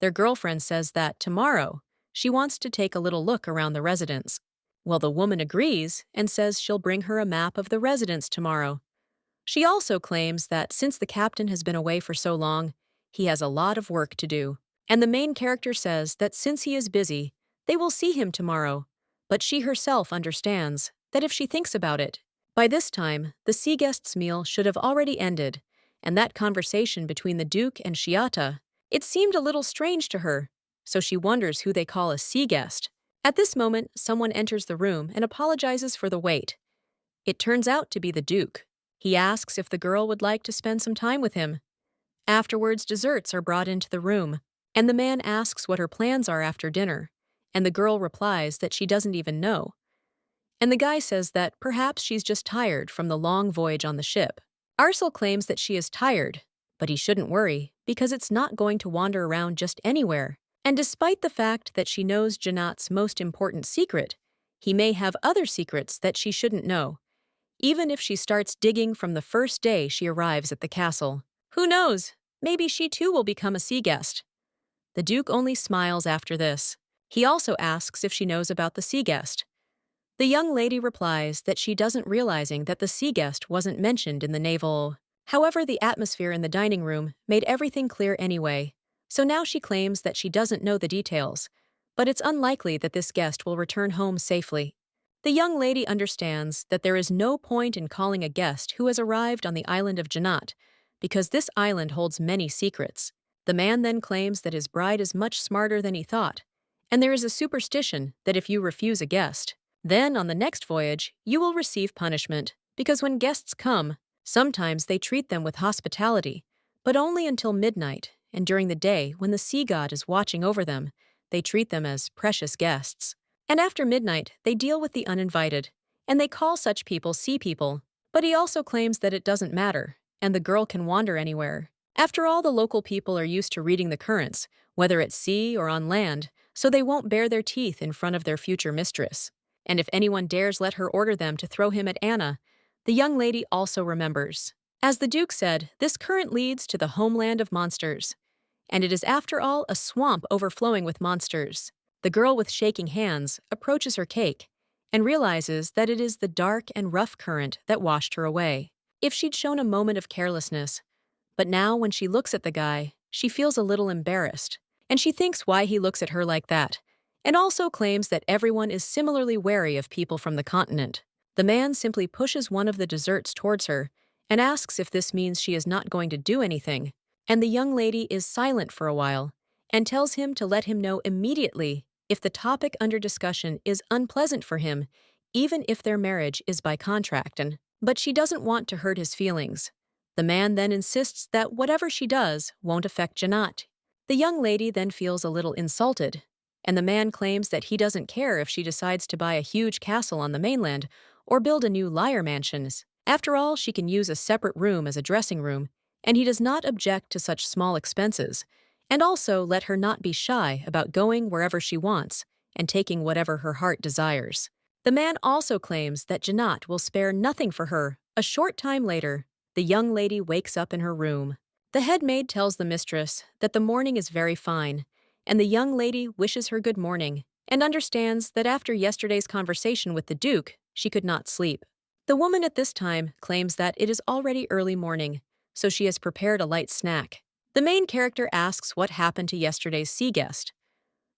Their girlfriend says that tomorrow she wants to take a little look around the residence. Well, the woman agrees and says she'll bring her a map of the residence tomorrow. She also claims that since the captain has been away for so long, he has a lot of work to do. And the main character says that since he is busy, they will see him tomorrow. But she herself understands that if she thinks about it, by this time, the sea guest's meal should have already ended, and that conversation between the Duke and Shiata, it seemed a little strange to her, so she wonders who they call a sea guest. At this moment, someone enters the room and apologizes for the wait. It turns out to be the Duke. He asks if the girl would like to spend some time with him. Afterwards, desserts are brought into the room, and the man asks what her plans are after dinner, and the girl replies that she doesn't even know. And the guy says that perhaps she's just tired from the long voyage on the ship. Arsel claims that she is tired, but he shouldn't worry, because it's not going to wander around just anywhere. And despite the fact that she knows Janat's most important secret, he may have other secrets that she shouldn't know, even if she starts digging from the first day she arrives at the castle. Who knows? Maybe she too will become a sea guest. The Duke only smiles after this. He also asks if she knows about the sea guest. The young lady replies that she doesn't realizing that the sea guest wasn't mentioned in the naval. However, the atmosphere in the dining room made everything clear anyway, so now she claims that she doesn't know the details, but it's unlikely that this guest will return home safely. The young lady understands that there is no point in calling a guest who has arrived on the island of Janat, because this island holds many secrets. The man then claims that his bride is much smarter than he thought, and there is a superstition that if you refuse a guest, Then, on the next voyage, you will receive punishment, because when guests come, sometimes they treat them with hospitality, but only until midnight, and during the day, when the sea god is watching over them, they treat them as precious guests. And after midnight, they deal with the uninvited, and they call such people sea people. But he also claims that it doesn't matter, and the girl can wander anywhere. After all, the local people are used to reading the currents, whether at sea or on land, so they won't bare their teeth in front of their future mistress. And if anyone dares let her order them to throw him at Anna, the young lady also remembers. As the Duke said, this current leads to the homeland of monsters. And it is after all a swamp overflowing with monsters. The girl with shaking hands approaches her cake and realizes that it is the dark and rough current that washed her away. If she'd shown a moment of carelessness, but now when she looks at the guy, she feels a little embarrassed, and she thinks why he looks at her like that, and also claims that everyone is similarly wary of people from the continent. The man simply pushes one of the desserts towards her and asks if this means she is not going to do anything, and the young lady is silent for a while and tells him to let him know immediately if the topic under discussion is unpleasant for him, even if their marriage is by contract. But she doesn't want to hurt his feelings. The man then insists that whatever she does won't affect Janat. The young lady then feels a little insulted, and the man claims that he doesn't care if she decides to buy a huge castle on the mainland or build a new Lyre mansions. After all, she can use a separate room as a dressing room, and he does not object to such small expenses, and also let her not be shy about going wherever she wants and taking whatever her heart desires. The man also claims that Janat will spare nothing for her. A short time later, the young lady wakes up in her room. The head maid tells the mistress that the morning is very fine, and the young lady wishes her good morning and understands that after yesterday's conversation with the Duke, she could not sleep. The woman at this time claims that it is already early morning, so she has prepared a light snack. The main character asks what happened to yesterday's sea guest.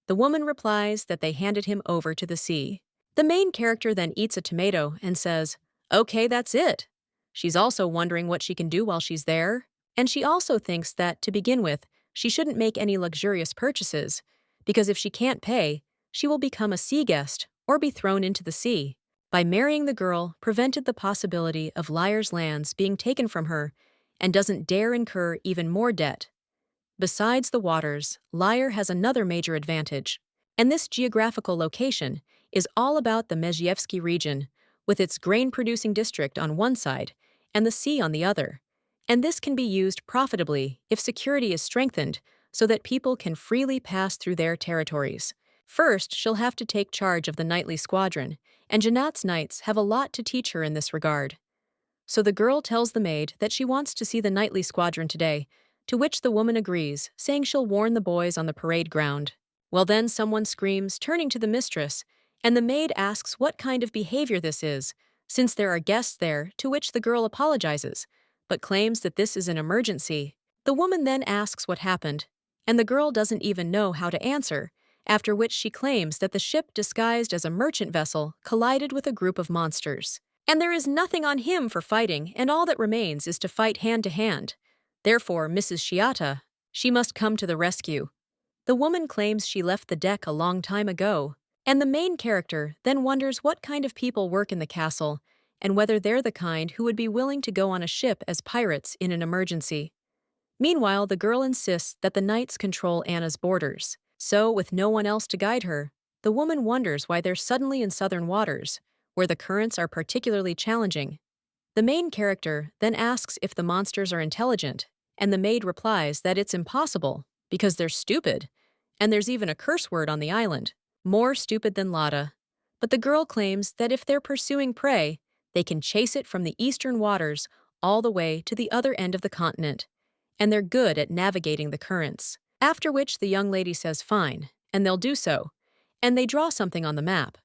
The woman replies that they handed him over to the sea. The main character then eats a tomato and says, "Okay, that's it." She's also wondering what she can do while she's there, and she also thinks that, to begin with, she shouldn't make any luxurious purchases, because if she can't pay, she will become a sea guest or be thrown into the sea. By marrying the girl prevented the possibility of Lyre's lands being taken from her and doesn't dare incur even more debt. Besides the waters, Lyre has another major advantage, and this geographical location is all about the Mezhievsky region, with its grain-producing district on one side and the sea on the other. And this can be used profitably if security is strengthened so that people can freely pass through their territories. First, she'll have to take charge of the nightly squadron, and Janat's knights have a lot to teach her in this regard. So the girl tells the maid that she wants to see the nightly squadron today, to which the woman agrees, saying she'll warn the boys on the parade ground. Well, then someone screams, turning to the mistress, and the maid asks what kind of behavior this is, since there are guests there, to which the girl apologizes, but claims that this is an emergency. The woman then asks what happened, and the girl doesn't even know how to answer, after which she claims that the ship disguised as a merchant vessel collided with a group of monsters. And there is nothing on him for fighting, and all that remains is to fight hand to hand. Therefore, Mrs. Shiata, she must come to the rescue. The woman claims she left the deck a long time ago, and the main character then wonders what kind of people work in the castle and whether they're the kind who would be willing to go on a ship as pirates in an emergency. Meanwhile, the girl insists that the knights control Anna's borders. So, with no one else to guide her, the woman wonders why they're suddenly in southern waters, where the currents are particularly challenging. The main character then asks if the monsters are intelligent, and the maid replies that it's impossible, because they're stupid, and there's even a curse word on the island, more stupid than Lada. But the girl claims that if they're pursuing prey, they can chase it from the eastern waters all the way to the other end of the continent, and they're good at navigating the currents. After which the young lady says fine, and they'll do so, and they draw something on the map.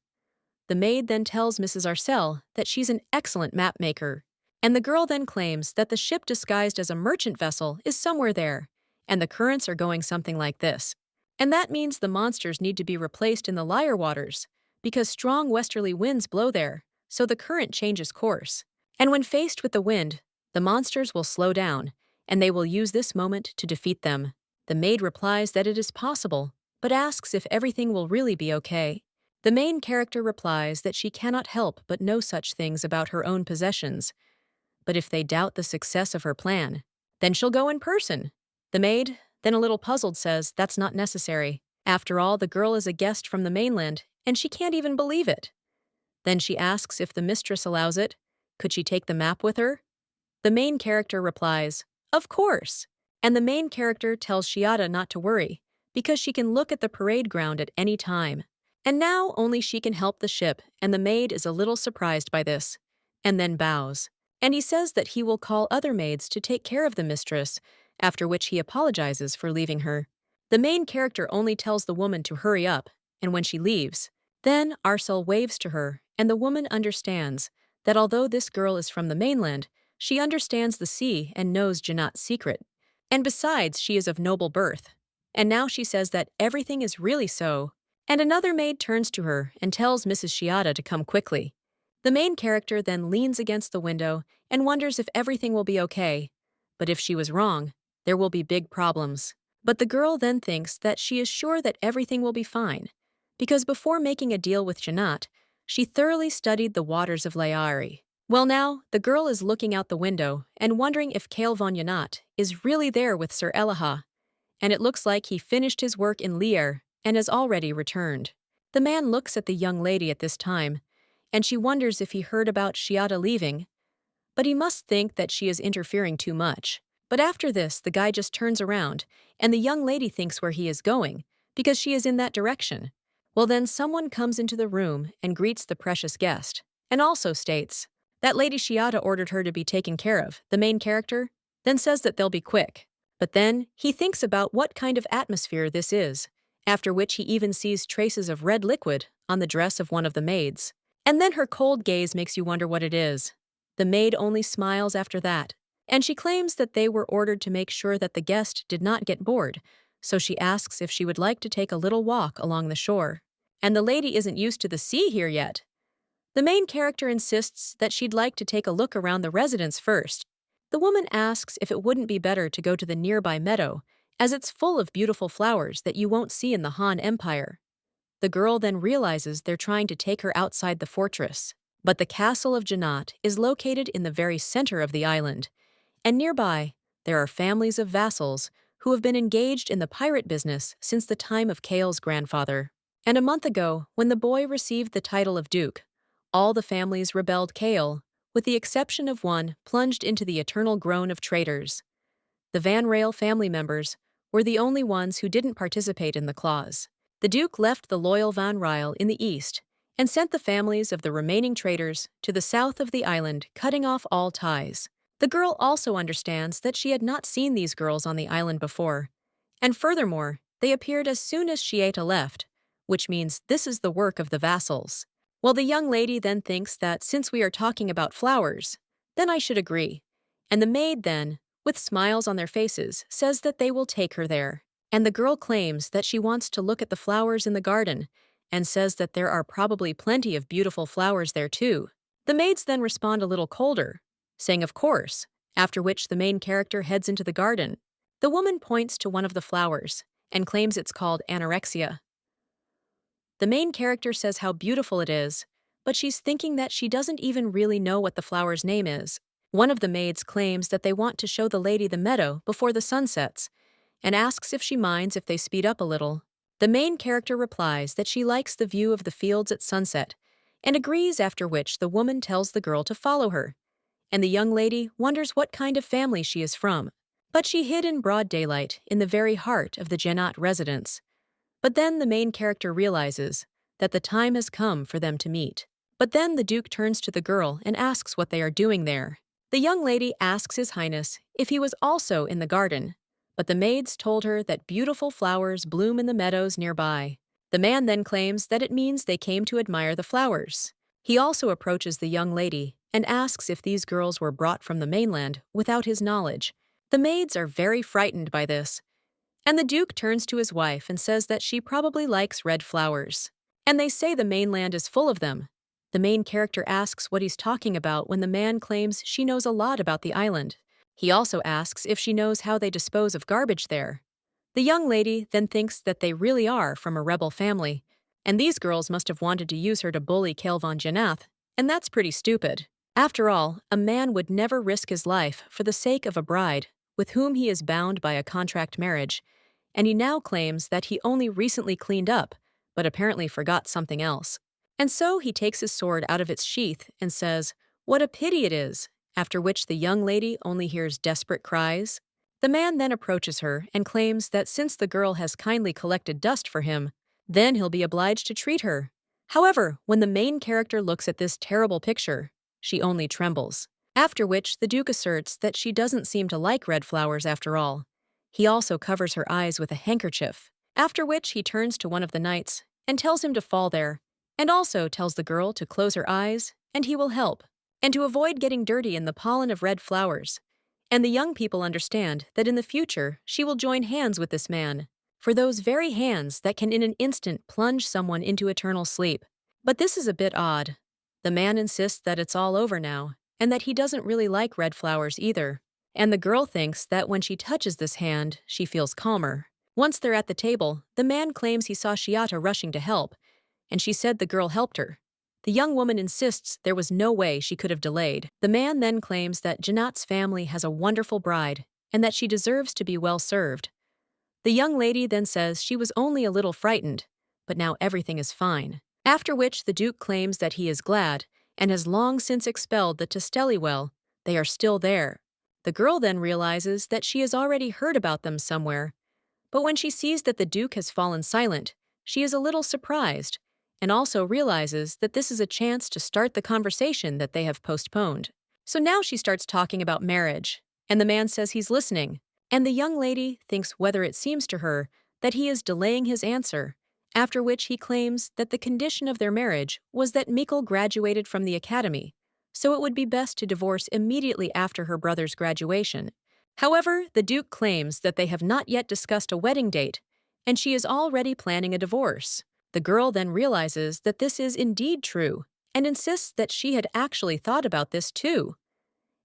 The maid then tells Mrs. Arcel that she's an excellent map maker, and the girl then claims that the ship disguised as a merchant vessel is somewhere there, and the currents are going something like this. And that means the monsters need to be replaced in the Lyre waters, because strong westerly winds blow there, so the current changes course. And when faced with the wind, the monsters will slow down, and they will use this moment to defeat them. The maid replies that it is possible, but asks if everything will really be okay. The main character replies that she cannot help but know such things about her own possessions, but if they doubt the success of her plan, then she'll go in person. The maid, then a little puzzled, says that's not necessary. After all, the girl is a guest from the mainland, and she can't even believe it. Then she asks if the mistress allows it. Could she take the map with her? The main character replies, of course. And the main character tells Shiata not to worry, because she can look at the parade ground at any time. And now only she can help the ship, and the maid is a little surprised by this, and then bows. And he says that he will call other maids to take care of the mistress, after which he apologizes for leaving her. The main character only tells the woman to hurry up, and when she leaves, then Arcel waves to her, and the woman understands that although this girl is from the mainland, she understands the sea and knows Janat's secret. And besides, she is of noble birth. And now she says that everything is really so. And another maid turns to her and tells Mrs. Shiata to come quickly. The main character then leans against the window and wonders if everything will be okay. But if she was wrong, there will be big problems. But the girl then thinks that she is sure that everything will be fine, because before making a deal with Janat, she thoroughly studied the waters of Laari. Well, now, the girl is looking out the window and wondering if Cale von Janat is really there with Sir Elaha, and it looks like he finished his work in Lier and has already returned. The man looks at the young lady at this time, and she wonders if he heard about Shiata leaving, but he must think that she is interfering too much. But after this, the guy just turns around, and the young lady thinks where he is going, because she is in that direction. Well, then someone comes into the room and greets the precious guest, and also states that Lady Shiata ordered her to be taken care of. The main character then says that they'll be quick. But then he thinks about what kind of atmosphere this is, after which he even sees traces of red liquid on the dress of one of the maids. And then her cold gaze makes you wonder what it is. The maid only smiles after that, and she claims that they were ordered to make sure that the guest did not get bored, so she asks if she would like to take a little walk along the shore. And the lady isn't used to the sea here yet. The main character insists that she'd like to take a look around the residence first. The woman asks if it wouldn't be better to go to the nearby meadow, as it's full of beautiful flowers that you won't see in the Han Empire. The girl then realizes they're trying to take her outside the fortress. But the castle of Janat is located in the very center of the island, and nearby, there are families of vassals who have been engaged in the pirate business since the time of Cale's grandfather. And a month ago, when the boy received the title of Duke, all the families rebelled. Cale, with the exception of one, plunged into the eternal groan of traitors. The Van Rail family members were the only ones who didn't participate in the clause. The Duke left the loyal Van Rail in the east and sent the families of the remaining traitors to the south of the island, cutting off all ties. The girl also understands that she had not seen these girls on the island before, and furthermore, they appeared as soon as Shiata left, which means this is the work of the vassals. Well, the young lady then thinks that since we are talking about flowers, then I should agree. And the maid then, with smiles on their faces, says that they will take her there. And the girl claims that she wants to look at the flowers in the garden, and says that there are probably plenty of beautiful flowers there too. The maids then respond a little colder, saying of course, after which the main character heads into the garden. The woman points to one of the flowers, and claims it's called anorexia. The main character says how beautiful it is, but she's thinking that she doesn't even really know what the flower's name is. One of the maids claims that they want to show the lady the meadow before the sun sets, and asks if she minds if they speed up a little. The main character replies that she likes the view of the fields at sunset, and agrees, after which the woman tells the girl to follow her, and the young lady wonders what kind of family she is from. But she hid in broad daylight in the very heart of the Janat residence. But then the main character realizes that the time has come for them to meet. But then the Duke turns to the girl and asks what they are doing there. The young lady asks His Highness if he was also in the garden, but the maids told her that beautiful flowers bloom in the meadows nearby. The man then claims that it means they came to admire the flowers. He also approaches the young lady and asks if these girls were brought from the mainland without his knowledge. The maids are very frightened by this, and the Duke turns to his wife and says that she probably likes red flowers. And they say the mainland is full of them. The main character asks what he's talking about when the man claims she knows a lot about the island. He also asks if she knows how they dispose of garbage there. The young lady then thinks that they really are from a rebel family, And these girls must have wanted to use her to bully Kale von Janath, and that's pretty stupid. After all, a man would never risk his life for the sake of a bride with whom he is bound by a contract marriage, and he now claims that he only recently cleaned up, but apparently forgot something else. And so he takes his sword out of its sheath and says, "What a pity it is," after which the young lady only hears desperate cries. The man then approaches her and claims that since the girl has kindly collected dust for him, then he'll be obliged to treat her. However, when the main character looks at this terrible picture, she only trembles. After which, the Duke asserts that she doesn't seem to like red flowers after all. He also covers her eyes with a handkerchief, after which he turns to one of the knights and tells him to fall there, and also tells the girl to close her eyes and he will help, and to avoid getting dirty in the pollen of red flowers. And the young people understand that in the future she will join hands with this man, for those very hands that can in an instant plunge someone into eternal sleep. But this is a bit odd. The man insists that it's all over now, and that he doesn't really like red flowers either. And the girl thinks that when she touches this hand, she feels calmer. Once they're at the table, the man claims he saw Shiata rushing to help, and she said the girl helped her. The young woman insists there was no way she could have delayed. The man then claims that Janat's family has a wonderful bride, and that she deserves to be well served. The young lady then says she was only a little frightened, but now everything is fine. After which the Duke claims that he is glad, and has long since expelled the Testelli well. They are still there. The girl then realizes that she has already heard about them somewhere, but when she sees that the Duke has fallen silent, she is a little surprised, and also realizes that this is a chance to start the conversation that they have postponed. So now she starts talking about marriage, and the man says he's listening, and the young lady thinks whether it seems to her that he is delaying his answer, after which he claims that the condition of their marriage was that Mikkel graduated from the academy, so it would be best to divorce immediately after her brother's graduation. However, the Duke claims that they have not yet discussed a wedding date, and she is already planning a divorce. The girl then realizes that this is indeed true, and insists that she had actually thought about this too.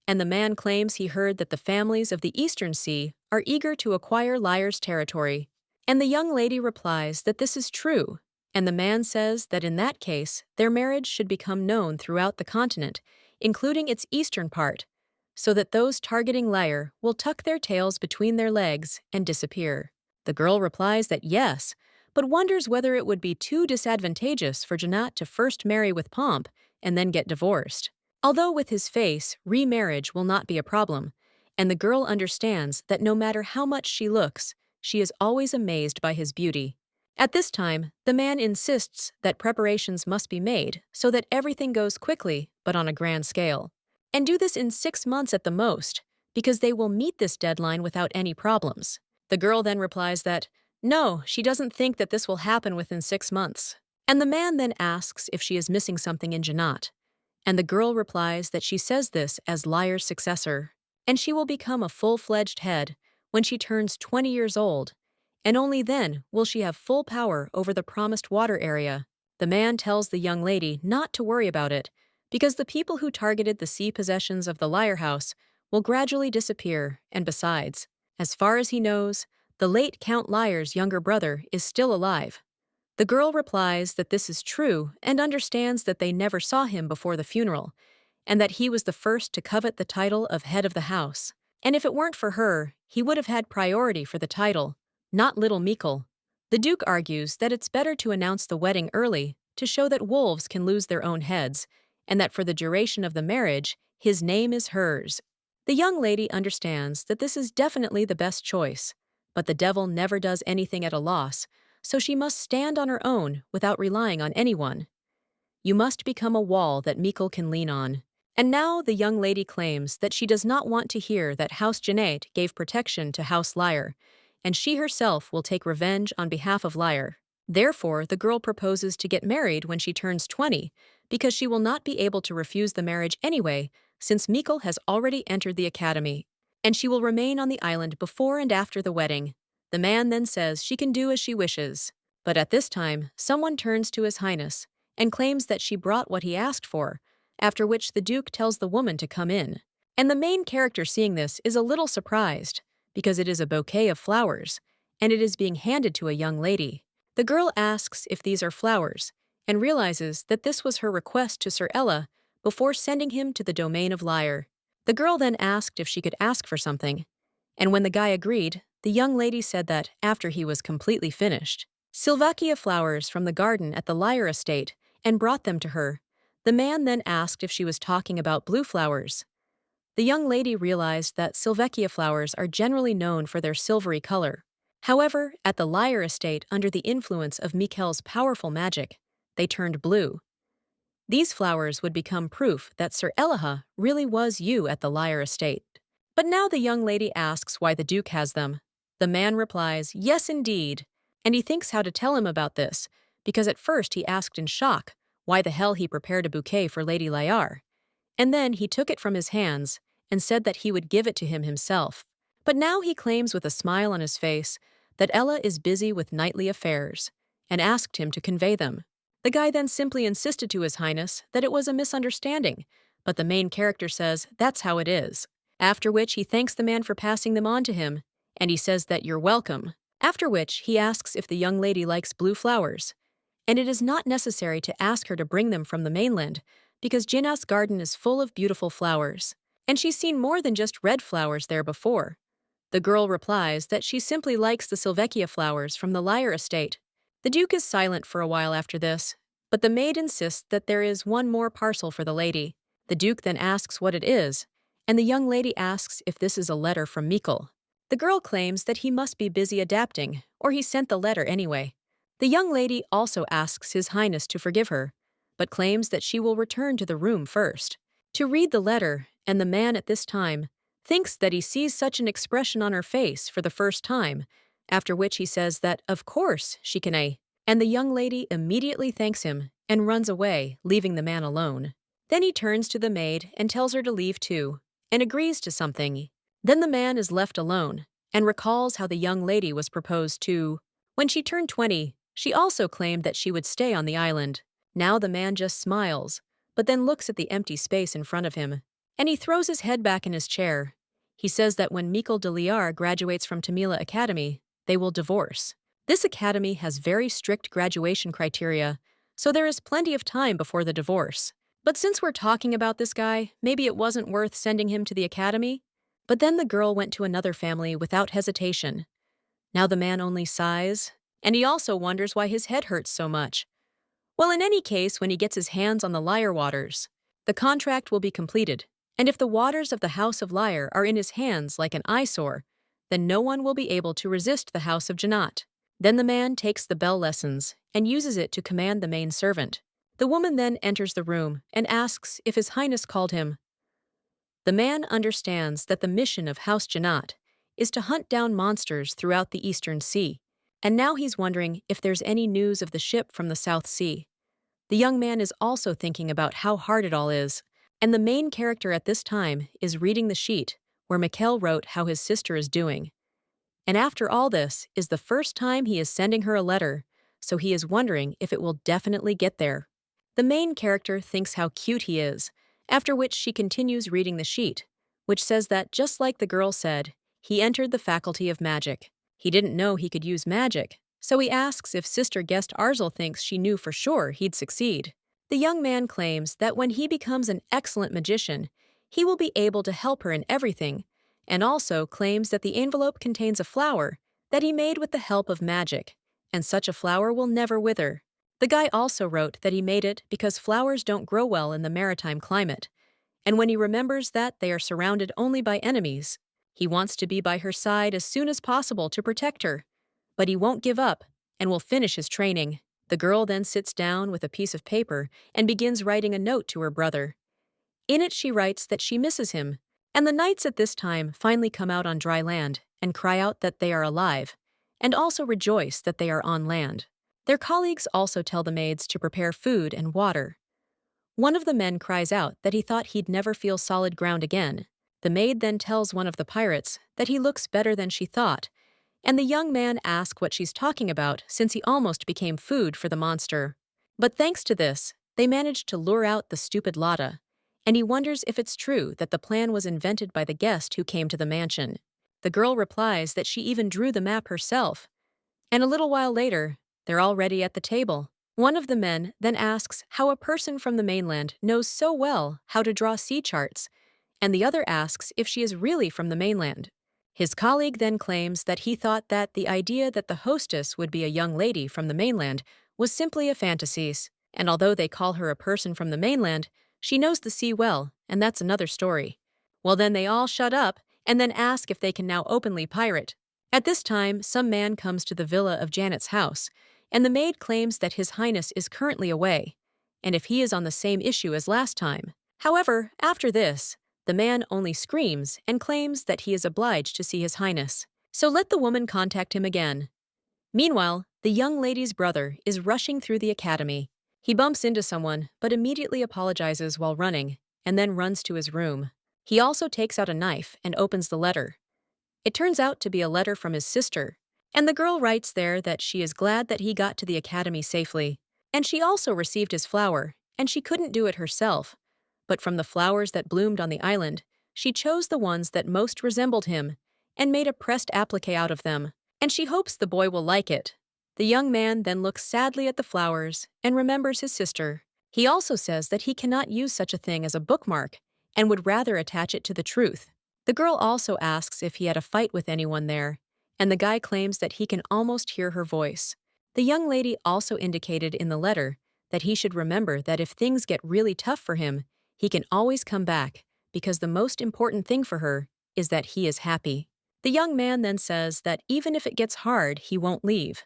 And the man claims he heard that the families of the Eastern Sea are eager to acquire Lyre's territory. And the young lady replies that this is true, and the man says that in that case, their marriage should become known throughout the continent, including its eastern part, so that those targeting Lyre will tuck their tails between their legs and disappear. The girl replies that yes, but wonders whether it would be too disadvantageous for Janat to first marry with pomp and then get divorced. Although with his face, remarriage will not be a problem, and the girl understands that no matter how much she looks, she is always amazed by his beauty. At this time, the man insists that preparations must be made so that everything goes quickly but on a grand scale. And do this in 6 months at the most, because they will meet this deadline without any problems. The girl then replies that, no, she doesn't think that this will happen within 6 months. And the man then asks if she is missing something in Janat. And the girl replies that she says this as Lyre's successor, and she will become a full-fledged head when she turns 20 years old, and only then will she have full power over the promised water area. The man tells the young lady not to worry about it, because the people who targeted the sea possessions of the Lyre House will gradually disappear, and besides, as far as he knows, the late Count Lyre's younger brother is still alive. The girl replies that this is true and understands that they never saw him before the funeral, and that he was the first to covet the title of head of the house. And if it weren't for her, he would have had priority for the title, not little Mikkel. The Duke argues that it's better to announce the wedding early to show that wolves can lose their own heads, and that for the duration of the marriage, his name is hers. The young lady understands that this is definitely the best choice, but the devil never does anything at a loss, so she must stand on her own without relying on anyone. You must become a wall that Mikkel can lean on. And now the young lady claims that she does not want to hear that House Janate gave protection to House Lyre, and she herself will take revenge on behalf of Lyre. Therefore, the girl proposes to get married when she turns 20, because she will not be able to refuse the marriage anyway, since Mikkel has already entered the academy, and she will remain on the island before and after the wedding. The man then says she can do as she wishes, but at this time, someone turns to His Highness and claims that she brought what he asked for, after which the Duke tells the woman to come in. And the main character seeing this is a little surprised, because it is a bouquet of flowers, and it is being handed to a young lady. The girl asks if these are flowers and realizes that this was her request to Sir Ella before sending him to the domain of Lyre. The girl then asked if she could ask for something, and when the guy agreed, the young lady said that after he was completely finished, Sylvakia flowers from the garden at the Lyre estate and brought them to her. The man then asked if she was talking about blue flowers. The young lady realized that Sylvakia flowers are generally known for their silvery color. However, at the Lyre estate, under the influence of Mikel's powerful magic, they turned blue. These flowers would become proof that Sir Elaha really was you at the Lyre estate. But now the young lady asks why the Duke has them. The man replies, yes indeed, and he thinks how to tell him about this, because at first he asked in shock why the hell he prepared a bouquet for Lady Lyre. And then he took it from his hands and said that he would give it to him himself. But now he claims with a smile on his face that Ella is busy with knightly affairs, and asked him to convey them. The guy then simply insisted to His Highness that it was a misunderstanding, but the main character says that's how it is. After which he thanks the man for passing them on to him, and he says that you're welcome. After which he asks if the young lady likes blue flowers, and it is not necessary to ask her to bring them from the mainland, because Jinna's garden is full of beautiful flowers, and she's seen more than just red flowers there before. The girl replies that she simply likes the Sylvakia flowers from the Lyre estate. The Duke is silent for a while after this, but the maid insists that there is one more parcel for the lady. The Duke then asks what it is, and the young lady asks if this is a letter from Mikel. The girl claims that he must be busy adapting, or he sent the letter anyway. The young lady also asks His Highness to forgive her, but claims that she will return to the room first to read the letter, and the man at this time thinks that he sees such an expression on her face for the first time, after which he says that, of course, she can and the young lady immediately thanks him and runs away, leaving the man alone. Then he turns to the maid and tells her to leave too, and agrees to something. Then the man is left alone, and recalls how the young lady was proposed to. When she turned 20, she also claimed that she would stay on the island. Now the man just smiles, but then looks at the empty space in front of him, and he throws his head back in his chair. He says that when Mikel de Liar graduates from Tamila Academy, they will divorce. This academy has very strict graduation criteria, so there is plenty of time before the divorce. But since we're talking about this guy, maybe it wasn't worth sending him to the academy? But then the girl went to another family without hesitation. Now the man only sighs, and he also wonders why his head hurts so much. Well, in any case, when he gets his hands on the Lyre waters, the contract will be completed, and if the waters of the House of Lyre are in his hands like an eyesore, then no one will be able to resist the House of Jannat. Then the man takes the bell lessons and uses it to command the main servant. The woman then enters the room and asks if His Highness called him. The man understands that the mission of House Jannat is to hunt down monsters throughout the Eastern Sea, and now he's wondering if there's any news of the ship from the South Sea. The young man is also thinking about how hard it all is, and the main character at this time is reading the sheet where Mikel wrote how his sister is doing. And after all this is the first time he is sending her a letter, so he is wondering if it will definitely get there. The main character thinks how cute he is, after which she continues reading the sheet, which says that just like the girl said, he entered the Faculty of Magic. He didn't know he could use magic, so he asks if Sister Guest Arzel thinks she knew for sure he'd succeed. The young man claims that when he becomes an excellent magician, he will be able to help her in everything, and also claims that the envelope contains a flower that he made with the help of magic, and such a flower will never wither. The guy also wrote that he made it because flowers don't grow well in the maritime climate, and when he remembers that they are surrounded only by enemies, he wants to be by her side as soon as possible to protect her. But he won't give up and will finish his training. The girl then sits down with a piece of paper and begins writing a note to her brother. In it she writes that she misses him, and the knights at this time finally come out on dry land and cry out that they are alive, and also rejoice that they are on land. Their colleagues also tell the maids to prepare food and water. One of the men cries out that he thought he'd never feel solid ground again. The maid then tells one of the pirates that he looks better than she thought, and the young man asks what she's talking about since he almost became food for the monster. But thanks to this, they managed to lure out the stupid Lotta, and he wonders if it's true that the plan was invented by the guest who came to the mansion. The girl replies that she even drew the map herself, and a little while later, They're already at the table. One of the men then asks how a person from the mainland knows so well how to draw sea charts, and the other asks if she is really from the mainland. His colleague then claims that he thought that the idea that the hostess would be a young lady from the mainland was simply a fantasy, and although they call her a person from the mainland, she knows the sea well, and that's another story. Well, then they all shut up and then ask if they can now openly pirate. At this time, some man comes to the villa of Janet's house, and the maid claims that His Highness is currently away, and if he is on the same issue as last time. However, after this, the man only screams and claims that he is obliged to see His Highness. So let the woman contact him again. Meanwhile, the young lady's brother is rushing through the academy. He bumps into someone, but immediately apologizes while running, and then runs to his room. He also takes out a knife and opens the letter. It turns out to be a letter from his sister, and the girl writes there that she is glad that he got to the academy safely, and she also received his flower, and she couldn't do it herself. But from the flowers that bloomed on the island, she chose the ones that most resembled him and made a pressed applique out of them, and she hopes the boy will like it. The young man then looks sadly at the flowers and remembers his sister. He also says that he cannot use such a thing as a bookmark and would rather attach it to the truth. The girl also asks if he had a fight with anyone there, and the guy claims that he can almost hear her voice. The young lady also indicated in the letter that he should remember that if things get really tough for him, he can always come back, because the most important thing for her is that he is happy. The young man then says that even if it gets hard, he won't leave.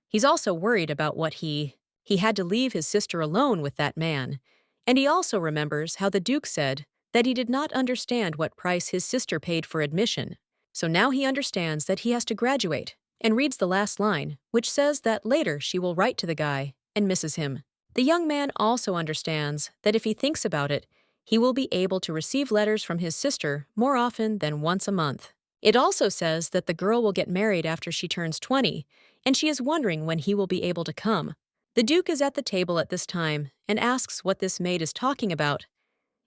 He's also worried about what he had to leave his sister alone with that man, and he also remembers how the Duke said that he did not understand what price his sister paid for admission. So now he understands that he has to graduate, and reads the last line, which says that later she will write to the guy and misses him. The young man also understands that if he thinks about it, he will be able to receive letters from his sister more often than once a month. It also says that the girl will get married after she turns 20, and she is wondering when he will be able to come. The Duke is at the table at this time and asks what this maid is talking about,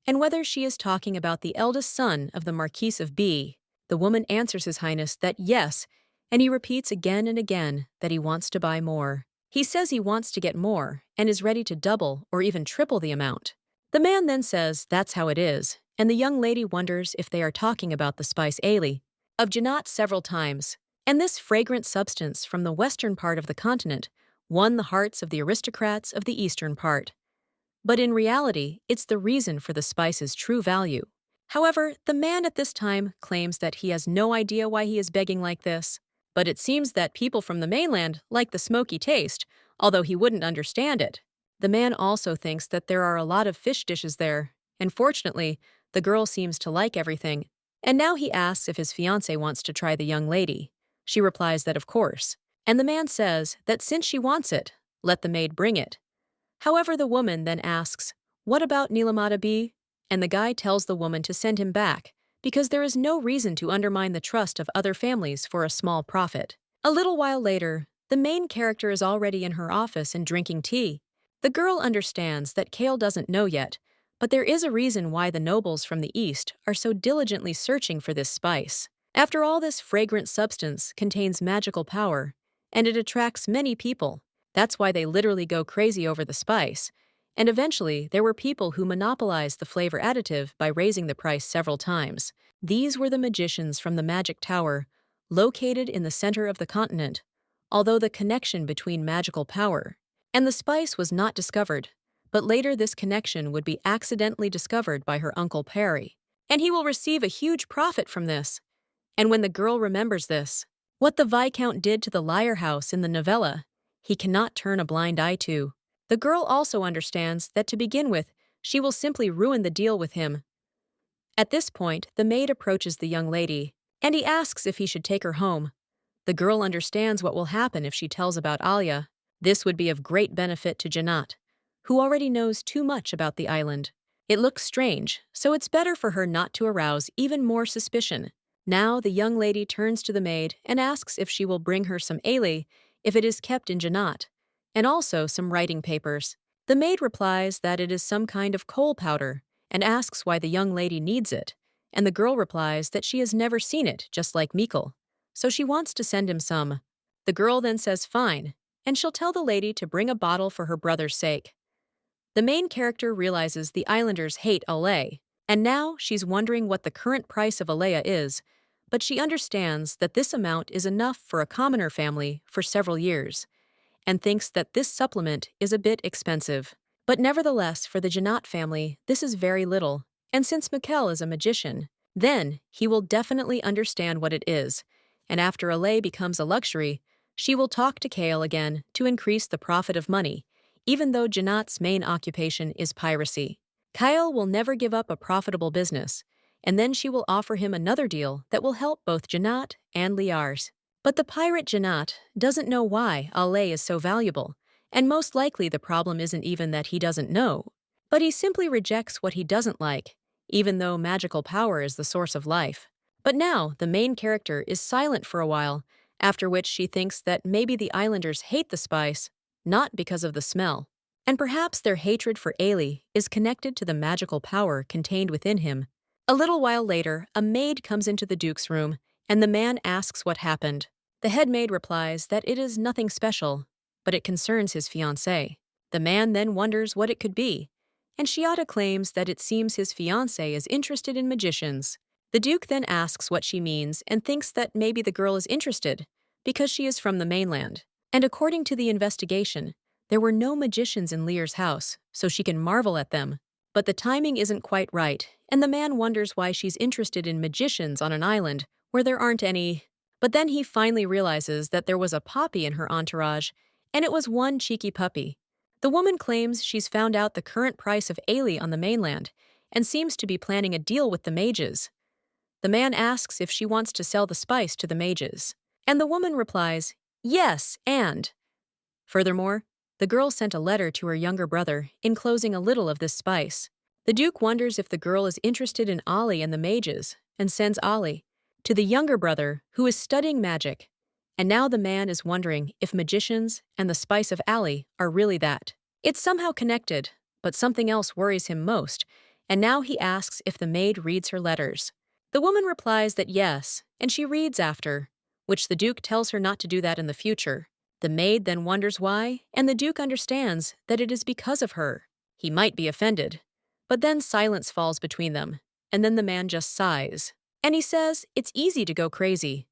and whether she is talking about the eldest son of the Marquis of B. The woman answers His Highness that yes, and he repeats again and again that he wants to buy more. He says he wants to get more and is ready to double or even triple the amount. The man then says that's how it is, and the young lady wonders if they are talking about the spice aioli of Janat several times, and this fragrant substance from the western part of the continent won the hearts of the aristocrats of the eastern part. But in reality, it's the reason for the spice's true value. However, the man at this time claims that he has no idea why he is begging like this, but it seems that people from the mainland like the smoky taste, although he wouldn't understand it. The man also thinks that there are a lot of fish dishes there, and fortunately, the girl seems to like everything. And now he asks if his fiancé wants to try the young lady. She replies that of course, and the man says that since she wants it, let the maid bring it. However, the woman then asks, "What about Nilamata B?" And the guy tells the woman to send him back, because there is no reason to undermine the trust of other families for a small profit. A little while later, the main character is already in her office and drinking tea. The girl understands that Kale doesn't know yet, but there is a reason why the nobles from the east are so diligently searching for this spice. After all, this fragrant substance contains magical power, and it attracts many people. That's why they literally go crazy over the spice. And eventually, there were people who monopolized the flavor additive by raising the price several times. These were the magicians from the Magic Tower, located in the center of the continent, although the connection between magical power and the spice was not discovered. But later this connection would be accidentally discovered by her uncle Perry, and he will receive a huge profit from this. And when the girl remembers this, what the Viscount did to the Lyre House in the novella, he cannot turn a blind eye to. The girl also understands that to begin with, she will simply ruin the deal with him. At this point, the maid approaches the young lady, and he asks if he should take her home. The girl understands what will happen if she tells about Alia. This would be of great benefit to Janat, who already knows too much about the island. It looks strange, so it's better for her not to arouse even more suspicion. Now the young lady turns to the maid and asks if she will bring her some aioli if it is kept in Janat, and also some writing papers. The maid replies that it is some kind of coal powder and asks why the young lady needs it, and the girl replies that she has never seen it, just like Mikkel, so she wants to send him some. The girl then says fine, and she'll tell the lady to bring a bottle for her brother's sake. The main character realizes the islanders hate Alea, and now she's wondering what the current price of Alea is, but she understands that this amount is enough for a commoner family for several years, and thinks that this supplement is a bit expensive. But nevertheless, for the Janat family, this is very little, and since Mikkel is a magician, then he will definitely understand what it is, and after Alea becomes a luxury, she will talk to Kale again to increase the profit of money, even though Janat's main occupation is piracy. Kyle will never give up a profitable business, and then she will offer him another deal that will help both Janat and Liars. But the pirate Janat doesn't know why Alea is so valuable, and most likely the problem isn't even that he doesn't know, but he simply rejects what he doesn't like, even though magical power is the source of life. But now, the main character is silent for a while, after which she thinks that maybe the islanders hate the spice, not because of the smell. And perhaps their hatred for Ailey is connected to the magical power contained within him. A little while later, a maid comes into the Duke's room, and the man asks what happened. The head maid replies that it is nothing special, but it concerns his fiancée. The man then wonders what it could be, and Shiata claims that it seems his fiancé is interested in magicians. The Duke then asks what she means and thinks that maybe the girl is interested, because she is from the mainland. And according to the investigation, there were no magicians in Lear's house, so she can marvel at them. But the timing isn't quite right, and the man wonders why she's interested in magicians on an island where there aren't any. But then he finally realizes that there was a poppy in her entourage, and it was one cheeky puppy. The woman claims she's found out the current price of Ailey on the mainland, and seems to be planning a deal with the mages. The man asks if she wants to sell the spice to the mages, and the woman replies, yes, and. Furthermore, the girl sent a letter to her younger brother, enclosing a little of this spice. The Duke wonders if the girl is interested in Ollie and the mages, and sends Ollie to the younger brother, who is studying magic. And now the man is wondering if magicians and the spice of Allie are really that. It's somehow connected, but something else worries him most, and now he asks if the maid reads her letters. The woman replies that yes, and she reads after, which the Duke tells her not to do that in the future. The maid then wonders why, and the Duke understands that it is because of her. He might be offended, but then silence falls between them, and then the man just sighs. And he says it's easy to go crazy.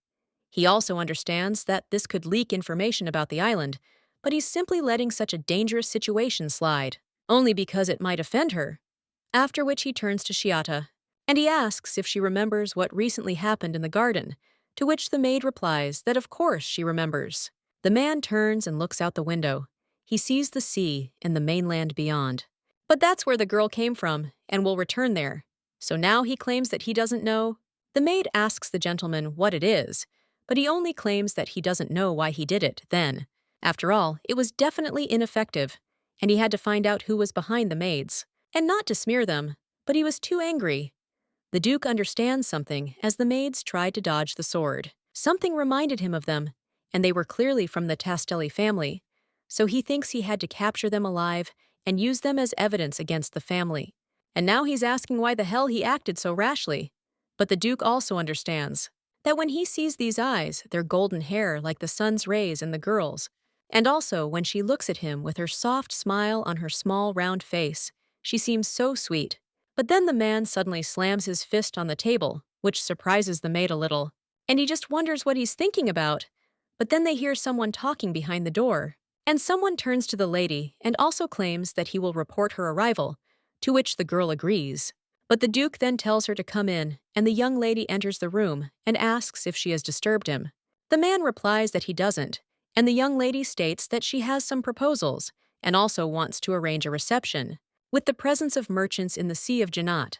He also understands that this could leak information about the island, but he's simply letting such a dangerous situation slide, only because it might offend her. After which he turns to Shiata, and he asks if she remembers what recently happened in the garden, to which the maid replies that of course she remembers. The man turns and looks out the window. He sees the sea and the mainland beyond. But that's where the girl came from, and will return there. So now he claims that he doesn't know. The maid asks the gentleman what it is, but he only claims that he doesn't know why he did it then. After all, it was definitely ineffective, and he had to find out who was behind the maids. And not to smear them, but he was too angry. The Duke understands something as the maids tried to dodge the sword. Something reminded him of them, and they were clearly from the Tastelli family, so he thinks he had to capture them alive and use them as evidence against the family. And now he's asking why the hell he acted so rashly. But the Duke also understands that when he sees these eyes, their golden hair like the sun's rays in the girl's, and also when she looks at him with her soft smile on her small round face, she seems so sweet. But then the man suddenly slams his fist on the table, which surprises the maid a little, and he just wonders what he's thinking about. But then they hear someone talking behind the door, and someone turns to the lady and also claims that he will report her arrival, to which the girl agrees. But the Duke then tells her to come in, and the young lady enters the room and asks if she has disturbed him. The man replies that he doesn't, and the young lady states that she has some proposals and also wants to arrange a reception, with the presence of merchants in the Sea of Janat.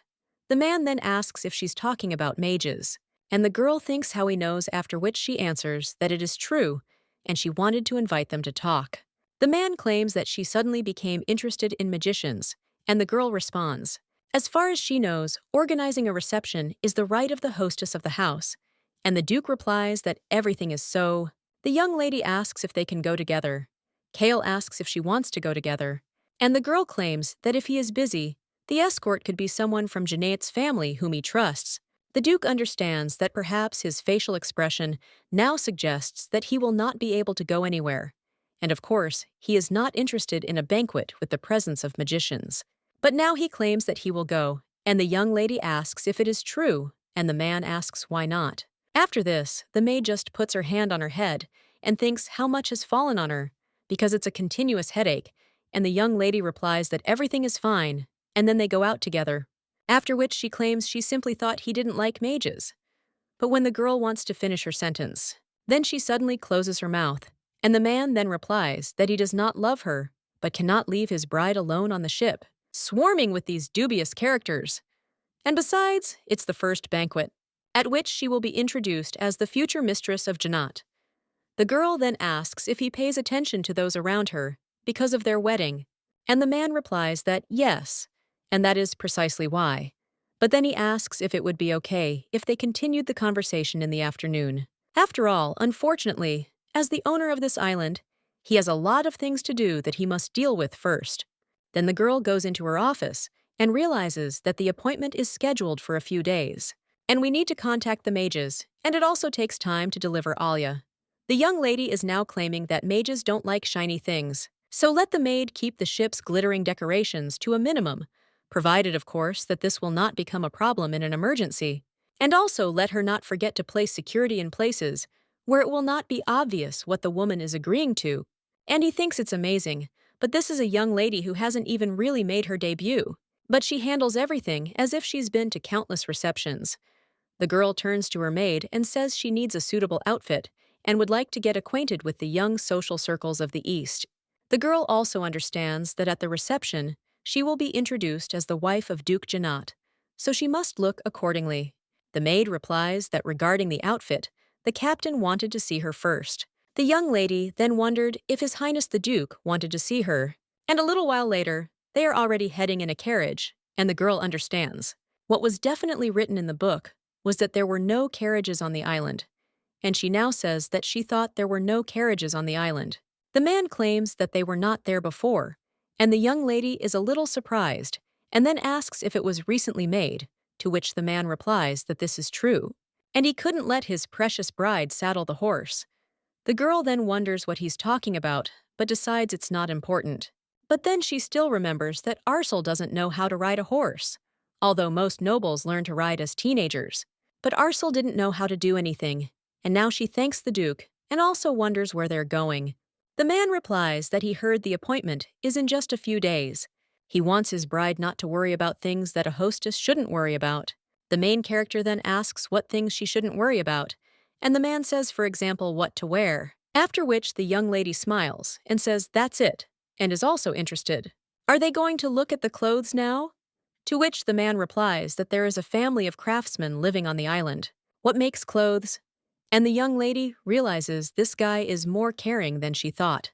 The man then asks if she's talking about mages, and the girl thinks how he knows, after which she answers that it is true, and she wanted to invite them to talk. The man claims that she suddenly became interested in magicians, and the girl responds, as far as she knows, organizing a reception is the right of the hostess of the house, and the Duke replies that everything is so. The young lady asks if they can go together. Kale asks if she wants to go together, and the girl claims that if he is busy, the escort could be someone from Janate's family whom he trusts. The Duke understands that perhaps his facial expression now suggests that he will not be able to go anywhere, And of course, he is not interested in a banquet with the presence of magicians. But now he claims that he will go, and the young lady asks if it is true, and the man asks why not. After this, the maid just puts her hand on her head and thinks how much has fallen on her, because it's a continuous headache, and the young lady replies that everything is fine, and then they go out together. After which she claims she simply thought he didn't like mages. But when the girl wants to finish her sentence, then she suddenly closes her mouth, and the man then replies that he does not love her, but cannot leave his bride alone on the ship, swarming with these dubious characters. And besides, it's the first banquet, at which she will be introduced as the future mistress of Jannat. The girl then asks if he pays attention to those around her because of their wedding, and the man replies that yes, and that is precisely why. But then he asks if it would be okay if they continued the conversation in the afternoon. After all, unfortunately, as the owner of this island, he has a lot of things to do that he must deal with first. Then the girl goes into her office and realizes that the appointment is scheduled for a few days, and we need to contact the mages, and it also takes time to deliver Alia. The young lady is now claiming that mages don't like shiny things, so let the maid keep the ship's glittering decorations to a minimum, provided, of course, that this will not become a problem in an emergency. And also let her not forget to place security in places where it will not be obvious what the woman is agreeing to. And he thinks it's amazing, but this is a young lady who hasn't even really made her debut. But she handles everything as if she's been to countless receptions. The girl turns to her maid and says she needs a suitable outfit and would like to get acquainted with the young social circles of the East. The girl also understands that at the reception, she will be introduced as the wife of Duke Jannat, so she must look accordingly. The maid replies that regarding the outfit, the captain wanted to see her first. The young lady then wondered if His Highness the Duke wanted to see her, and a little while later, they are already heading in a carriage, and the girl understands. What was definitely written in the book was that there were no carriages on the island, and she now says that she thought there were no carriages on the island. The man claims that they were not there before, and the young lady is a little surprised, and then asks if it was recently made, to which the man replies that this is true, and he couldn't let his precious bride saddle the horse. The girl then wonders what he's talking about, but decides it's not important. But then she still remembers that Arcel doesn't know how to ride a horse, although most nobles learn to ride as teenagers. But Arcel didn't know how to do anything, and now she thanks the Duke and also wonders where they're going. The man replies that he heard the appointment is in just a few days. He wants his bride not to worry about things that a hostess shouldn't worry about. The main character then asks what things she shouldn't worry about, and the man says, for example, what to wear. After which the young lady smiles and says that's it, and is also interested. Are they going to look at the clothes now? To which the man replies that there is a family of craftsmen living on the island. What makes clothes? And the young lady realizes this guy is more caring than she thought.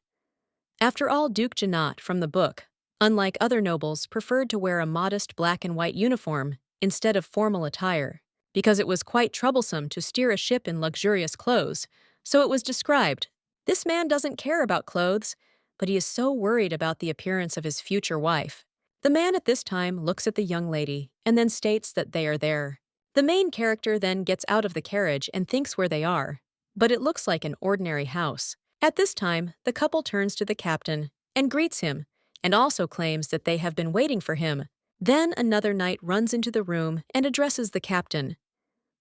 After all, Duke Jannat from the book, unlike other nobles, preferred to wear a modest black and white uniform instead of formal attire, because it was quite troublesome to steer a ship in luxurious clothes, so it was described. This man doesn't care about clothes, but he is so worried about the appearance of his future wife. The man at this time looks at the young lady and then states that they are there. The main character then gets out of the carriage and thinks where they are, but it looks like an ordinary house. At this time, the couple turns to the captain and greets him, and also claims that they have been waiting for him. Then another knight runs into the room and addresses the captain.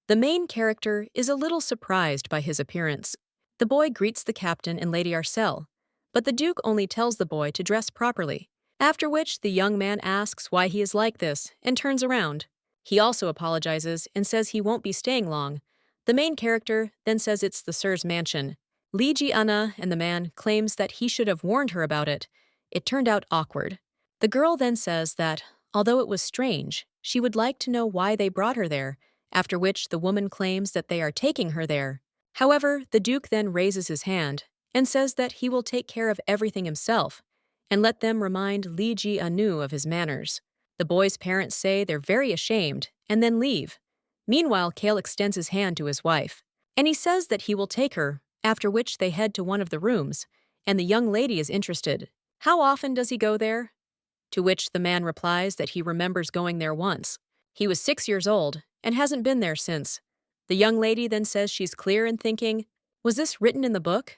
The main character is a little surprised by his appearance. The boy greets the captain and Lady Arcel, but the Duke only tells the boy to dress properly, after which the young man asks why he is like this and turns around. He also apologizes and says he won't be staying long. The main character then says it's the Sir's mansion. Liji Anna and the man claims that he should have warned her about it. It turned out awkward. The girl then says that, although it was strange, she would like to know why they brought her there, after which the woman claims that they are taking her there. However, the Duke then raises his hand and says that he will take care of everything himself, and let them remind Li Ji Anu of his manners. The boy's parents say they're very ashamed and then leave. Meanwhile, Kale extends his hand to his wife, and he says that he will take her, after which they head to one of the rooms, and the young lady is interested. How often does he go there? To which the man replies that he remembers going there once. He was 6 years old and hasn't been there since. The young lady then says she's clear in thinking, was this written in the book?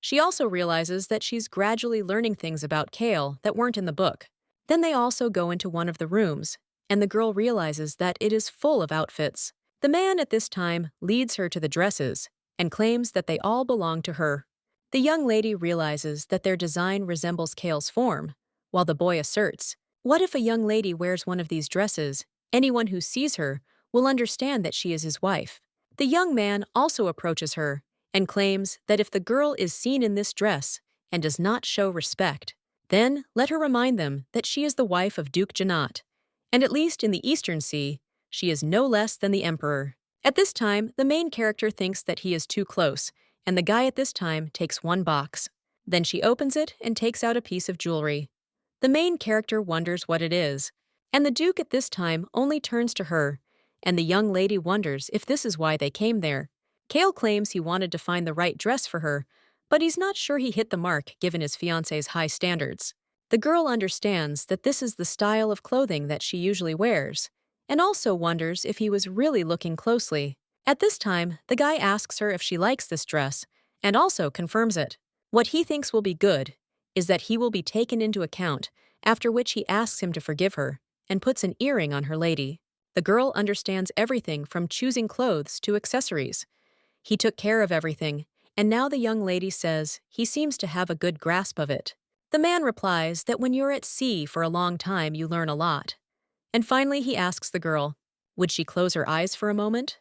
She also realizes that she's gradually learning things about Kale that weren't in the book. Then they also go into one of the rooms, and the girl realizes that it is full of outfits. The man at this time leads her to the dresses and claims that they all belong to her. The young lady realizes that their design resembles Kale's form, while the boy asserts, "What if a young lady wears one of these dresses? Anyone who sees her will understand that she is his wife." The young man also approaches her and claims that if the girl is seen in this dress and does not show respect, then let her remind them that she is the wife of Duke Janat, and at least in the Eastern Sea, she is no less than the emperor. At this time, the main character thinks that he is too close, and the guy at this time takes one box. Then she opens it and takes out a piece of jewelry. The main character wonders what it is, and the Duke at this time only turns to her, and the young lady wonders if this is why they came there. Kale claims he wanted to find the right dress for her, but he's not sure he hit the mark given his fiancé's high standards. The girl understands that this is the style of clothing that she usually wears, and also wonders if he was really looking closely. At this time, the guy asks her if she likes this dress, and also confirms it. What he thinks will be good is that he will be taken into account, after which he asks him to forgive her, and puts an earring on her lady. The girl understands everything from choosing clothes to accessories. He took care of everything, and now the young lady says he seems to have a good grasp of it. The man replies that when you're at sea for a long time, you learn a lot. And finally, he asks the girl, would she close her eyes for a moment?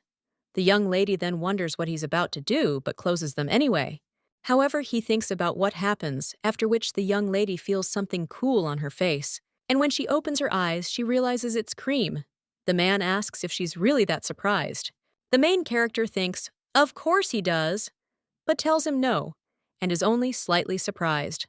The young lady then wonders what he's about to do, but closes them anyway. However, he thinks about what happens, after which the young lady feels something cool on her face. And when she opens her eyes, she realizes it's cream. The man asks if she's really that surprised. The main character thinks, of course he does, but tells him no, and is only slightly surprised.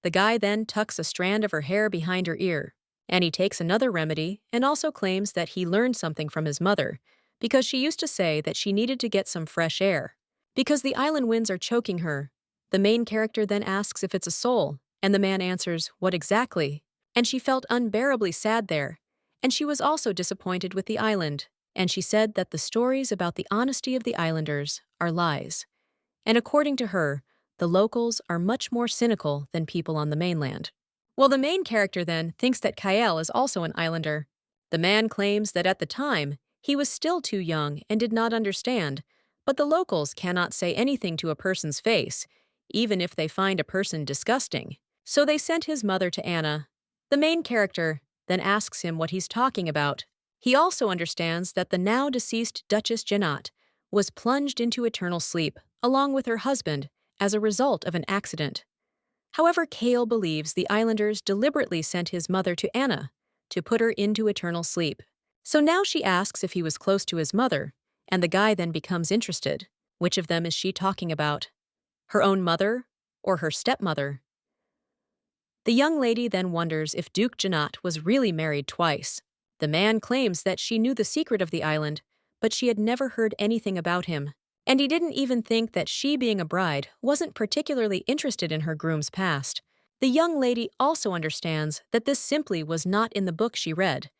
The guy then tucks a strand of her hair behind her ear, and he takes another remedy and also claims that he learned something from his mother, because she used to say that she needed to get some fresh air, because the island winds are choking her. The main character then asks if it's a soul, and the man answers, what exactly? And she felt unbearably sad there, and she was also disappointed with the island, and she said that the stories about the honesty of the islanders are lies. And according to her, the locals are much more cynical than people on the mainland. Well, the main character then thinks that Kyle is also an islander. The man claims that at the time, he was still too young and did not understand, but the locals cannot say anything to a person's face, even if they find a person disgusting. So they sent his mother to Anna. The main character then asks him what he's talking about. He also understands that the now deceased Duchess Janat was plunged into eternal sleep, along with her husband, as a result of an accident. However, Kale believes the islanders deliberately sent his mother to Anna to put her into eternal sleep. So now she asks if he was close to his mother, and the guy then becomes interested. Which of them is she talking about? Her own mother or her stepmother? The young lady then wonders if Duke Janat was really married twice. The man claims that she knew the secret of the island, but she had never heard anything about him. And he didn't even think that she, being a bride, wasn't particularly interested in her groom's past. The young lady also understands that this simply was not in the book she read,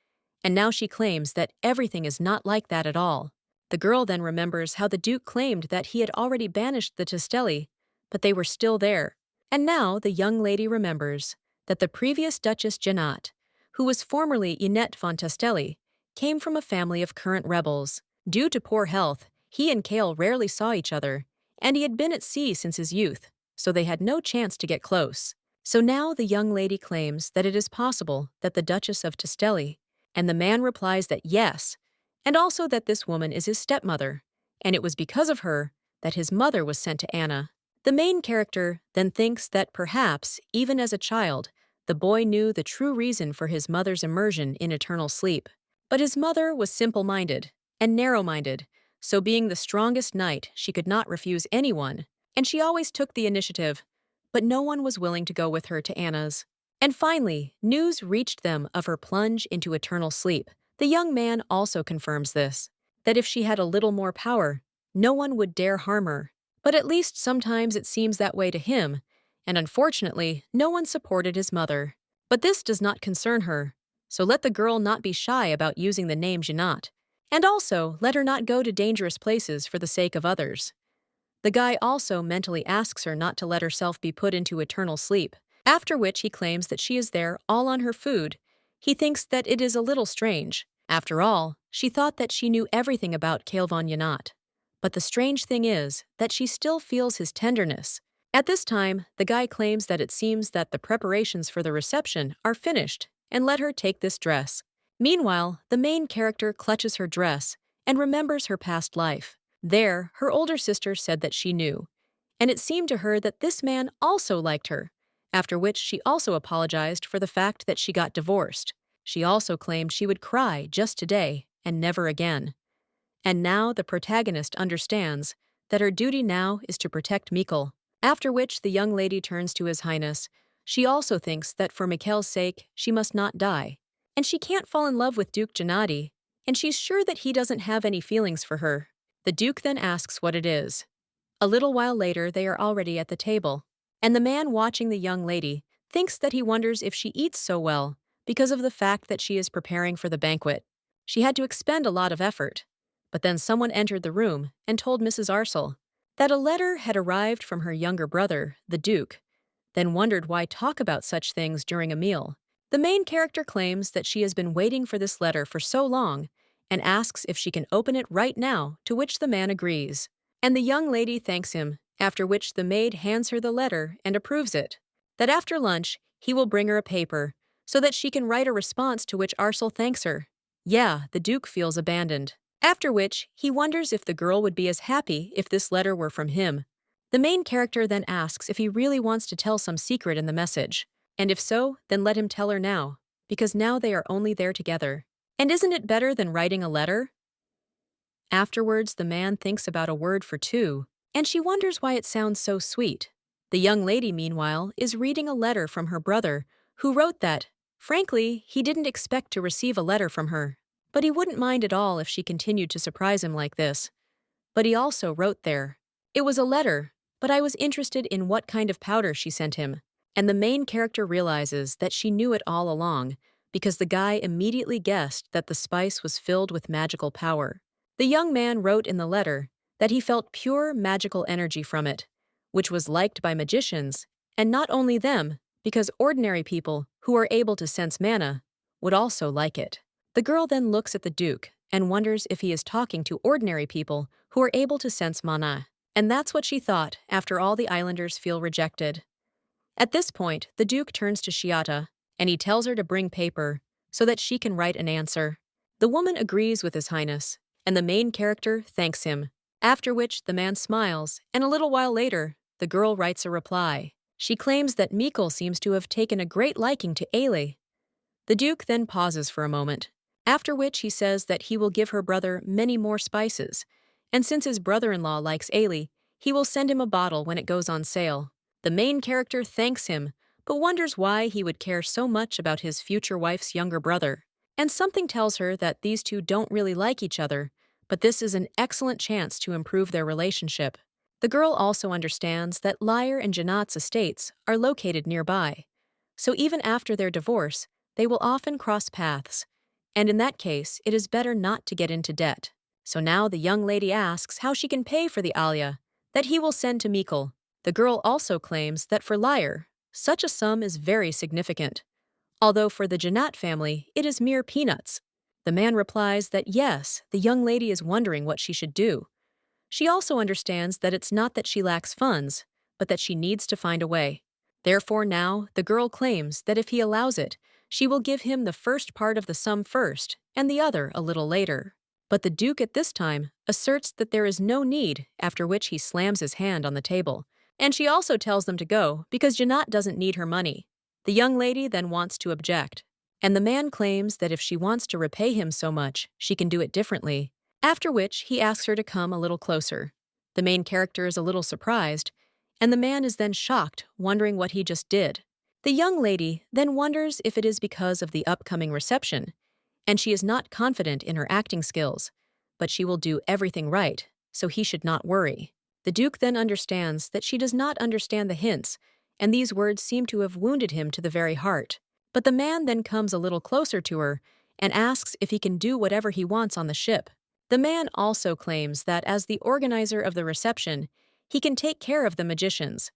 and now she claims that everything is not like that at all. The girl then remembers how the Duke claimed that he had already banished the Testelli, but they were still there. And now the young lady remembers that the previous Duchess Janat, who was formerly Inette von Testelli, came from a family of current rebels. Due to poor health, he and Kale rarely saw each other, and he had been at sea since his youth, so they had no chance to get close. So now the young lady claims that it is possible that the Duchess of Testelli, and the man replies that yes, and also that this woman is his stepmother, and it was because of her that his mother was sent to Anna. The main character then thinks that perhaps, even as a child, the boy knew the true reason for his mother's immersion in eternal sleep. But his mother was simple-minded and narrow-minded, so being the strongest knight, she could not refuse anyone, and she always took the initiative, but no one was willing to go with her to Anna's. And finally, news reached them of her plunge into eternal sleep. The young man also confirms this, that if she had a little more power, no one would dare harm her. But at least sometimes it seems that way to him, and unfortunately, no one supported his mother. But this does not concern her, so let the girl not be shy about using the name Janat. And also, let her not go to dangerous places for the sake of others. The guy also mentally asks her not to let herself be put into eternal sleep, after which he claims that she is there all on her food. He thinks that it is a little strange. After all, she thought that she knew everything about Kale von Yanat. But the strange thing is that she still feels his tenderness. At this time, the guy claims that it seems that the preparations for the reception are finished and let her take this dress. Meanwhile, the main character clutches her dress and remembers her past life. There, her older sister said that she knew, and it seemed to her that this man also liked her, after which she also apologized for the fact that she got divorced. She also claimed she would cry just today and never again. And now the protagonist understands that her duty now is to protect Mikkel, after which the young lady turns to His Highness. She also thinks that for Mikkel's sake, she must not die. And she can't fall in love with Duke Gennady, and she's sure that he doesn't have any feelings for her. The Duke then asks what it is. A little while later, they are already at the table, and the man watching the young lady thinks that he wonders if she eats so well because of the fact that she is preparing for the banquet. She had to expend a lot of effort. But then someone entered the room and told Mrs. Arsel that a letter had arrived from her younger brother, the Duke, then wondered why talk about such things during a meal. The main character claims that she has been waiting for this letter for so long and asks if she can open it right now, to which the man agrees. And the young lady thanks him, after which the maid hands her the letter and approves it. That after lunch, he will bring her a paper so that she can write a response, to which Arsel thanks her. Yeah, the Duke feels abandoned. After which, he wonders if the girl would be as happy if this letter were from him. The main character then asks if he really wants to tell some secret in the message, and if so, then let him tell her now, because now they are only there together. And isn't it better than writing a letter? Afterwards, the man thinks about a word for two, and she wonders why it sounds so sweet. The young lady, meanwhile, is reading a letter from her brother, who wrote that, frankly, he didn't expect to receive a letter from her. But he wouldn't mind at all if she continued to surprise him like this. But he also wrote there, "It was a letter, but I was interested in what kind of powder she sent him." And the main character realizes that she knew it all along, because the guy immediately guessed that the spice was filled with magical power. The young man wrote in the letter that he felt pure magical energy from it, which was liked by magicians, and not only them, because ordinary people who are able to sense mana would also like it. The girl then looks at the Duke and wonders if he is talking to ordinary people who are able to sense mana. And that's what she thought after all the islanders feel rejected. At this point, the Duke turns to Shiata, and he tells her to bring paper so that she can write an answer. The woman agrees with His Highness, and the main character thanks him, after which the man smiles, and a little while later, the girl writes a reply. She claims that Mikkel seems to have taken a great liking to Aile. The Duke then pauses for a moment, after which he says that he will give her brother many more spices, and since his brother-in-law likes Aile, he will send him a bottle when it goes on sale. The main character thanks him, but wonders why he would care so much about his future wife's younger brother. And something tells her that these two don't really like each other, but this is an excellent chance to improve their relationship. The girl also understands that Lyre and Janat's estates are located nearby, so even after their divorce, they will often cross paths, and in that case, it is better not to get into debt. So now the young lady asks how she can pay for the Alia that he will send to Mikkel. The girl also claims that for Lyre, such a sum is very significant, although for the Janat family, it is mere peanuts. The man replies that yes, the young lady is wondering what she should do. She also understands that it's not that she lacks funds, but that she needs to find a way. Therefore now, the girl claims that if he allows it, she will give him the first part of the sum first and the other a little later. But the Duke at this time asserts that there is no need, after which he slams his hand on the table. And she also tells them to go because Janat doesn't need her money. The young lady then wants to object, and the man claims that if she wants to repay him so much, she can do it differently, after which he asks her to come a little closer. The main character is a little surprised, and the man is then shocked, wondering what he just did. The young lady then wonders if it is because of the upcoming reception, and she is not confident in her acting skills, but she will do everything right, so he should not worry. The Duke then understands that she does not understand the hints, and these words seem to have wounded him to the very heart. But the man then comes a little closer to her and asks if he can do whatever he wants on the ship. The man also claims that as the organizer of the reception, He can take care of the magicians,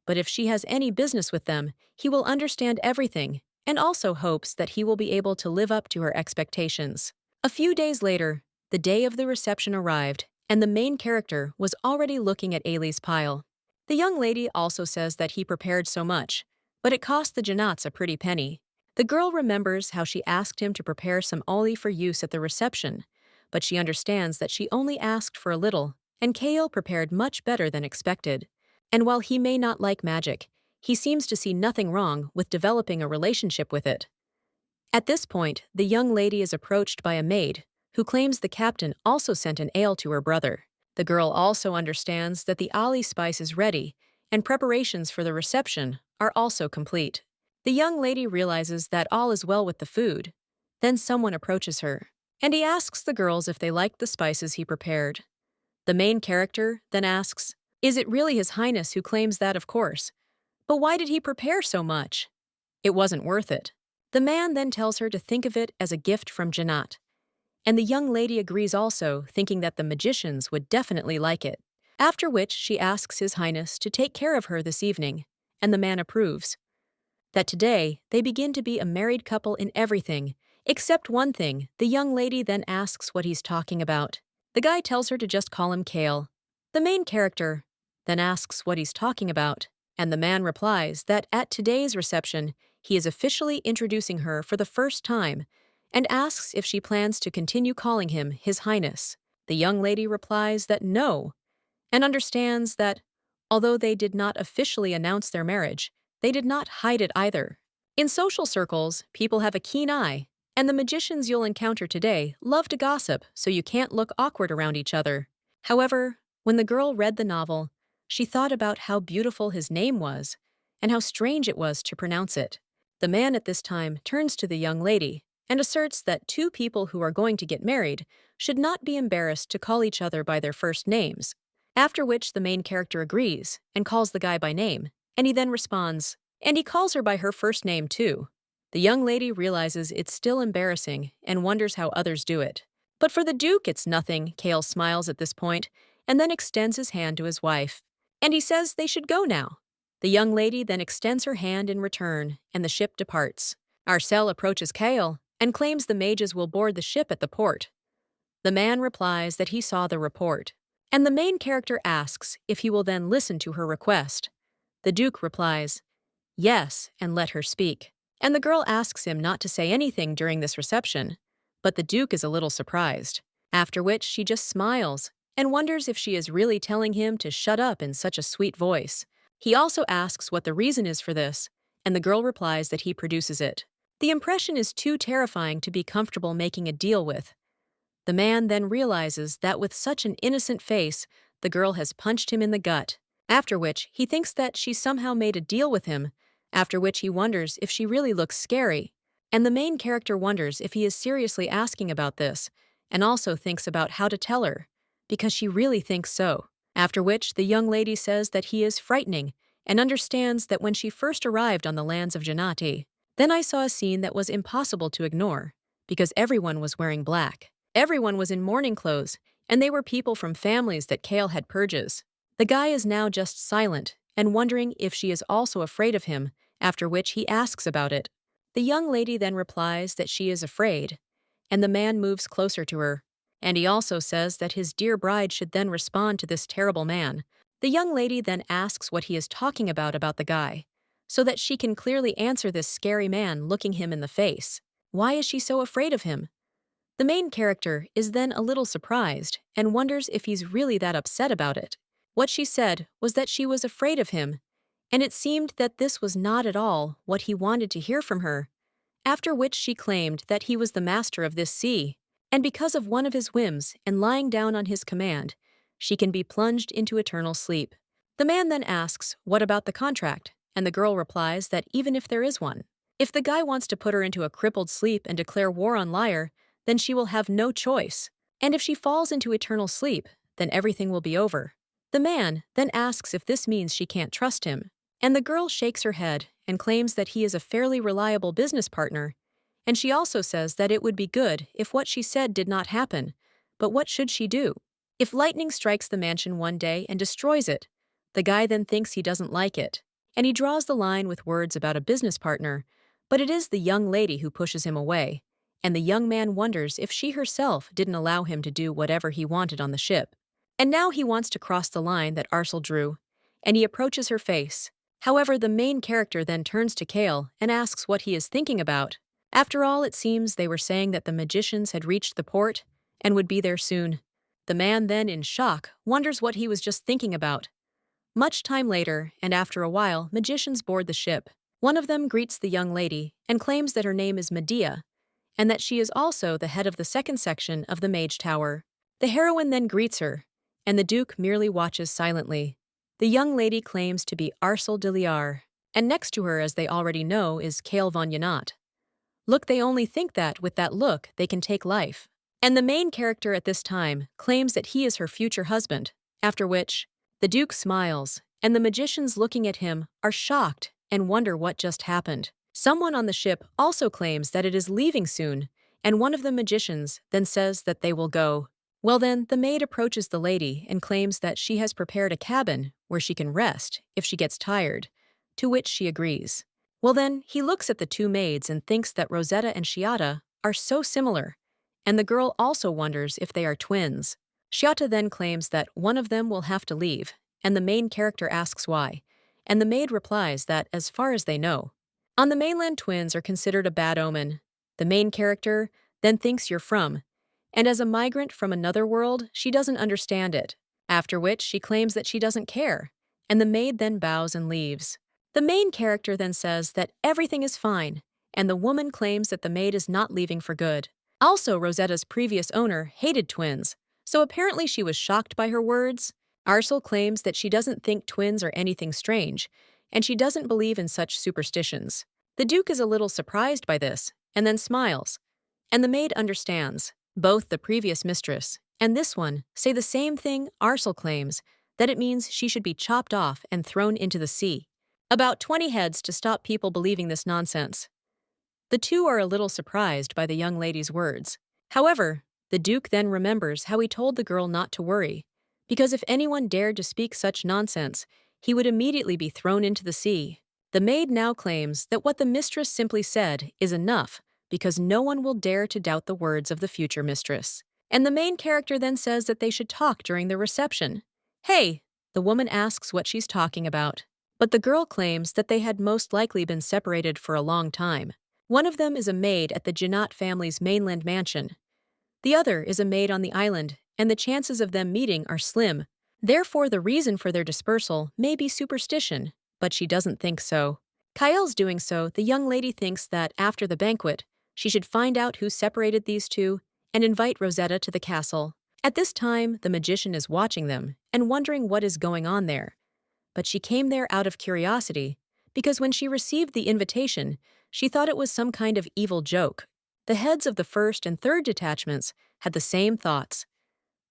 but if she has any business with them, he will understand everything and also hopes that he will be able to live up to her expectations. A few days later, the day of the reception arrived, and the main character was already looking at Ailey's pile. The young lady also says that he prepared so much, but it cost the Janats a pretty penny. The girl remembers how she asked him to prepare some oli for use at the reception, but she understands that she only asked for a little, and Kale prepared much better than expected. And while he may not like magic, he seems to see nothing wrong with developing a relationship with it. At this point, the young lady is approached by a maid, who claims the captain also sent an ale to her brother. The girl also understands that the Ali spice is ready, and preparations for the reception are also complete. The young lady realizes that all is well with the food. Then someone approaches her, and he asks the girls if they liked the spices he prepared. The main character then asks, "Is it really His Highness who claims that, of course? But why did he prepare so much? It wasn't worth it." The man then tells her to think of it as a gift from Janat, and the young lady agrees also, thinking that the magicians would definitely like it. After which she asks His Highness to take care of her this evening, and the man approves. That today they begin to be a married couple in everything, except one thing. The young lady then asks what he's talking about. The guy tells her to just call him Kale. The main character then asks what he's talking about, and the man replies that at today's reception, he is officially introducing her for the first time and asks if she plans to continue calling him His Highness. The young lady replies that no, and understands that, although they did not officially announce their marriage, they did not hide it either. In social circles, people have a keen eye, and the magicians you'll encounter today love to gossip, so you can't look awkward around each other. However, when the girl read the novel, she thought about how beautiful his name was and how strange it was to pronounce it. The man at this time turns to the young lady and asserts that two people who are going to get married should not be embarrassed to call each other by their first names, after which the main character agrees and calls the guy by name, and he then responds, and he calls her by her first name too. The young lady realizes it's still embarrassing and wonders how others do it. But for the Duke, it's nothing. Kale smiles at this point and then extends his hand to his wife, and he says they should go now. The young lady then extends her hand in return, and the ship departs. Arcel approaches Kale and claims the mages will board the ship at the port. The man replies that he saw the report, and the main character asks if he will then listen to her request. The Duke replies, "Yes, and let her speak." And the girl asks him not to say anything during this reception, but the Duke is a little surprised, after which she just smiles and wonders if she is really telling him to shut up in such a sweet voice. He also asks what the reason is for this, and the girl replies that he produces it. The impression is too terrifying to be comfortable making a deal with. The man then realizes that with such an innocent face, the girl has punched him in the gut, after which he thinks that she somehow made a deal with him, after which he wonders if she really looks scary, and the main character wonders if he is seriously asking about this, and also thinks about how to tell her, because she really thinks so. After which the young lady says that he is frightening and understands that when she first arrived on the lands of Janati, then I saw a scene that was impossible to ignore, because everyone was wearing black. Everyone was in mourning clothes, and they were people from families that Kale had purges. The guy is now just silent and wondering if she is also afraid of him, after which he asks about it. The young lady then replies that she is afraid, and the man moves closer to her, and he also says that his dear bride should then respond to this terrible man. The young lady then asks what he is talking about the guy, so that she can clearly answer this scary man looking him in the face. Why is she so afraid of him? The main character is then a little surprised and wonders if he's really that upset about it. What she said was that she was afraid of him, and it seemed that this was not at all what he wanted to hear from her, after which she claimed that he was the master of this sea, and because of one of his whims and lying down on his command, she can be plunged into eternal sleep. The man then asks, what about the contract? And the girl replies that even if there is one, if the guy wants to put her into a crippled sleep and declare war on Lyre, then she will have no choice. And if she falls into eternal sleep, then everything will be over. The man then asks if this means she can't trust him, and the girl shakes her head and claims that he is a fairly reliable business partner, and she also says that it would be good if what she said did not happen, but what should she do? If lightning strikes the mansion one day and destroys it, The guy then thinks he doesn't like it, and he draws the line with words about a business partner, but it is the young lady who pushes him away, and the young man wonders if she herself didn't allow him to do whatever he wanted on the ship. And now he wants to cross the line that Arcel drew, and he approaches her face. However, the main character then turns to Kale and asks what he is thinking about. After all, it seems they were saying that the magicians had reached the port and would be there soon. The man then, in shock, wonders what he was just thinking about. Much time later, and after a while, magicians board the ship. One of them greets the young lady and claims that her name is Medea, and that she is also the head of the second section of the Mage Tower. The heroine then greets her, and the Duke merely watches silently. The young lady claims to be Arcel de Liar, and next to her, as they already know, is Kale von Yanat. Look, they only think that with that look they can take life. And the main character at this time claims that he is her future husband, after which the Duke smiles, and the magicians looking at him are shocked and wonder what just happened. Someone on the ship also claims that it is leaving soon, and one of the magicians then says that they will go. Well then, the maid approaches the lady and claims that she has prepared a cabin where she can rest if she gets tired, to which she agrees. Well then, he looks at the two maids and thinks that Rosetta and Chiata are so similar, and the girl also wonders if they are twins. Chiata then claims that one of them will have to leave, and the main character asks why, and the maid replies that as far as they know. On the mainland, twins are considered a bad omen. The main character then thinks you're from, and as a migrant from another world, she doesn't understand it, after which she claims that she doesn't care, and the maid then bows and leaves. The main character then says that everything is fine, and the woman claims that the maid is not leaving for good. Also, Rosetta's previous owner hated twins, so apparently she was shocked by her words. Arcel claims that she doesn't think twins are anything strange, and she doesn't believe in such superstitions. The Duke is a little surprised by this, and then smiles. And the maid understands. Both the previous mistress and this one say the same thing. Arcel claims that it means she should be chopped off and thrown into the sea. About 20 heads to stop people believing this nonsense. The two are a little surprised by the young lady's words. However, the Duke then remembers how he told the girl not to worry, because if anyone dared to speak such nonsense, he would immediately be thrown into the sea. The maid now claims that what the mistress simply said is enough, because no one will dare to doubt the words of the future mistress. And the main character then says that they should talk during the reception. Hey, the woman asks what she's talking about. But the girl claims that they had most likely been separated for a long time. One of them is a maid at the Janat family's mainland mansion. The other is a maid on the island, and the chances of them meeting are slim. Therefore, the reason for their dispersal may be superstition, but she doesn't think so. Kael's doing so, the young lady thinks that after the banquet, she should find out who separated these two and invite Rosetta to the castle. At this time, the magician is watching them and wondering what is going on there. But she came there out of curiosity, because when she received the invitation, she thought it was some kind of evil joke. The heads of the first and third detachments had the same thoughts.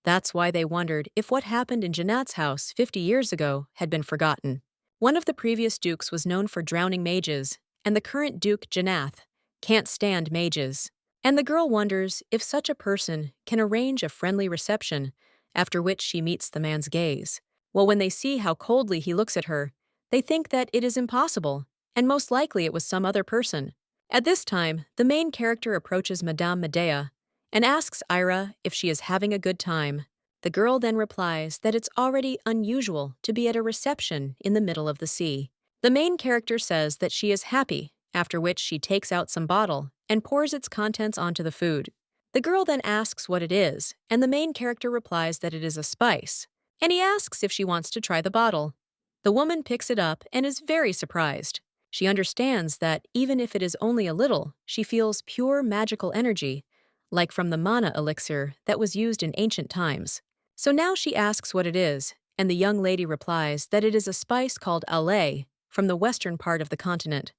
That's why they wondered if what happened in Janat's house 50 years ago had been forgotten. One of the previous dukes was known for drowning mages, and the current Duke, Janath, can't stand mages. And the girl wonders if such a person can arrange a friendly reception, after which she meets the man's gaze. Well, when they see how coldly he looks at her, they think that it is impossible, and most likely it was some other person. At this time, the main character approaches Madame Medea and asks Ira if she is having a good time. The girl then replies that it's already unusual to be at a reception in the middle of the sea. The main character says that she is happy, after which she takes out some bottle and pours its contents onto the food. The girl then asks what it is, and the main character replies that it is a spice, and he asks if she wants to try the bottle. The woman picks it up and is very surprised. She understands that even if it is only a little, she feels pure magical energy, like from the mana elixir that was used in ancient times. So now she asks what it is, and the young lady replies that it is a spice called alay from the western part of the continent.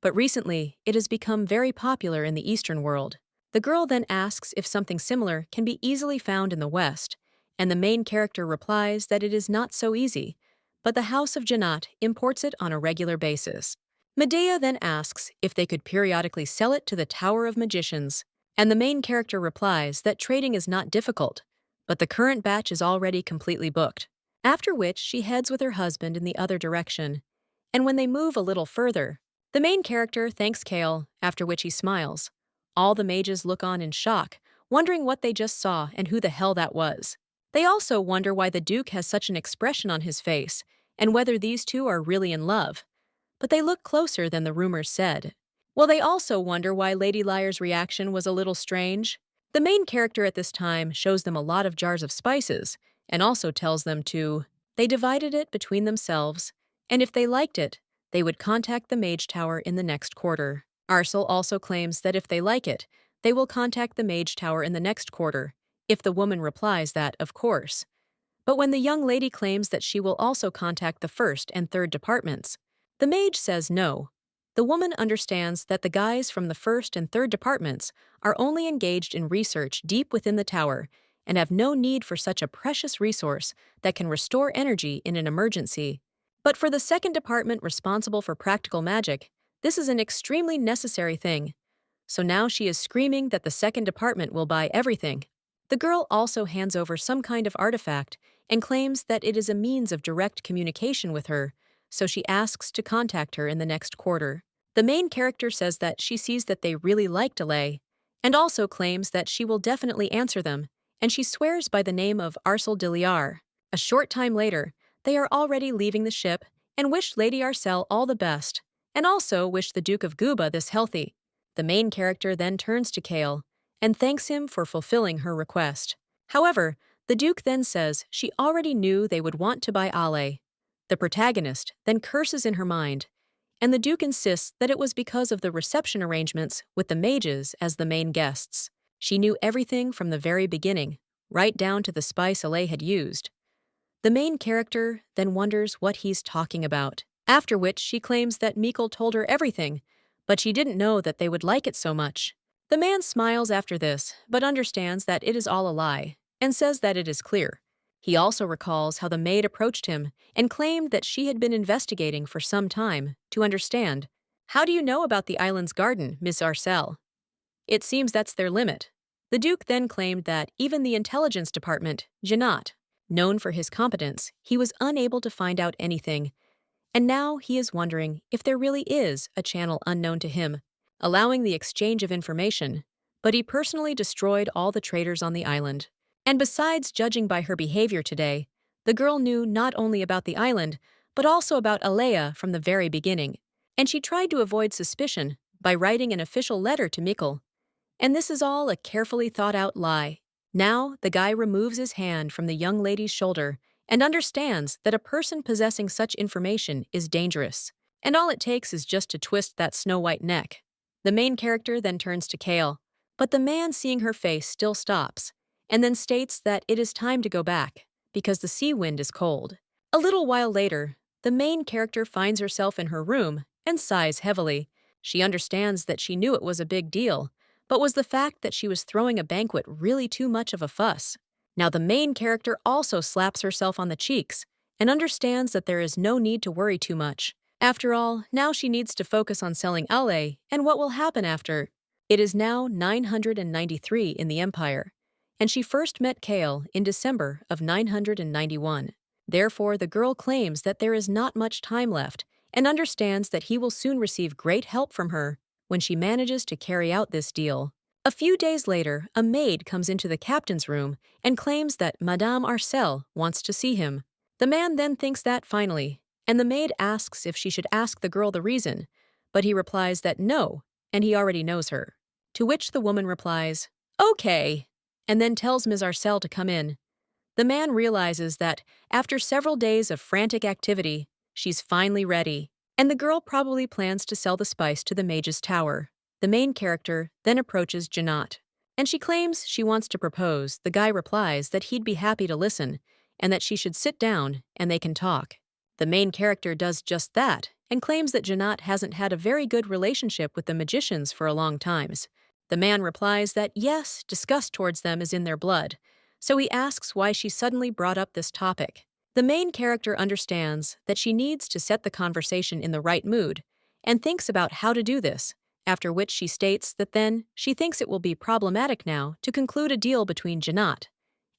But recently, it has become very popular in the Eastern world. The girl then asks if something similar can be easily found in the West, and the main character replies that it is not so easy, but the House of Janat imports it on a regular basis. Medea then asks if they could periodically sell it to the Tower of Magicians, and the main character replies that trading is not difficult, but the current batch is already completely booked. after which she heads with her husband in the other direction. And when they move a little further, the main character thanks Kale, after which he smiles. All the mages look on in shock, wondering what they just saw and who the hell that was. They also wonder why the Duke has such an expression on his face, and whether these two are really in love. But they look closer than the rumors said. Well, they also wonder why Lady Liar's reaction was a little strange. The main character at this time shows them a lot of jars of spices, and also tells them to. They divided it between themselves, and if they liked it, they would contact the Mage Tower in the next quarter. Arcel also claims that if they like it, they will contact the Mage Tower in the next quarter, if the woman replies that, of course. But when the young lady claims that she will also contact the first and third departments, the mage says no. The woman understands that the guys from the first and third departments are only engaged in research deep within the tower and have no need for such a precious resource that can restore energy in an emergency. But for the second department responsible for practical magic, this is an extremely necessary thing. So now she is screaming that the second department will buy everything. The girl also hands over some kind of artifact and claims that it is a means of direct communication with her, so she asks to contact her in the next quarter. The main character says that she sees that they really like Delay, and also claims that she will definitely answer them, and she swears by the name of Arcel de Liar. A short time later, they are already leaving the ship and wish Lady Arcel all the best, and also wish the Duke of Guba this healthy. The main character then turns to Kale and thanks him for fulfilling her request. However, the Duke then says she already knew they would want to buy Ale. The protagonist then curses in her mind, and the Duke insists that it was because of the reception arrangements with the mages as the main guests. She knew everything from the very beginning, right down to the spice Ale had used. The main character then wonders what he's talking about, after which she claims that Mikkel told her everything, but she didn't know that they would like it so much. The man smiles after this, but understands that it is all a lie, and says that it is clear. He also recalls how the maid approached him and claimed that she had been investigating for some time to understand. How do you know about the island's garden, Miss Arcel? It seems that's their limit. The Duke then claimed that even the intelligence department, Janat, known for his competence, he was unable to find out anything, and now he is wondering if there really is a channel unknown to him, allowing the exchange of information, but he personally destroyed all the traders on the island. And besides judging by her behavior today, the girl knew not only about the island, but also about Alea from the very beginning, and she tried to avoid suspicion by writing an official letter to Mikkel. And this is all a carefully thought-out lie. Now, the guy removes his hand from the young lady's shoulder and understands that a person possessing such information is dangerous, and all it takes is just to twist that snow-white neck. The main character then turns to Kale, but the man seeing her face still stops, and then states that it is time to go back, because the sea wind is cold. A little while later, the main character finds herself in her room and sighs heavily. She understands that she knew it was a big deal, but was the fact that she was throwing a banquet really too much of a fuss? Now the main character also slaps herself on the cheeks and understands that there is no need to worry too much. After all, now she needs to focus on selling Ale and what will happen after. It is now 993 in the Empire, and she first met Kale in December of 991. Therefore, the girl claims that there is not much time left and understands that he will soon receive great help from her when she manages to carry out this deal. A few days later, a maid comes into the captain's room and claims that Madame Arcel wants to see him. The man then thinks that finally, and the maid asks if she should ask the girl the reason, but he replies that no, and he already knows her. To which the woman replies, "Okay," and then tells Ms. Arcel to come in. The man realizes that, after several days of frantic activity, she's finally ready, and the girl probably plans to sell the spice to the mage's tower. The main character then approaches Janat, and she claims she wants to propose. The guy replies that he'd be happy to listen, and that she should sit down and they can talk. The main character does just that, and claims that Janat hasn't had a very good relationship with the magicians for a long time. The man replies that yes, disgust towards them is in their blood, so he asks why she suddenly brought up this topic. The main character understands that she needs to set the conversation in the right mood, and thinks about how to do this, after which she states that then she thinks it will be problematic now to conclude a deal between Janat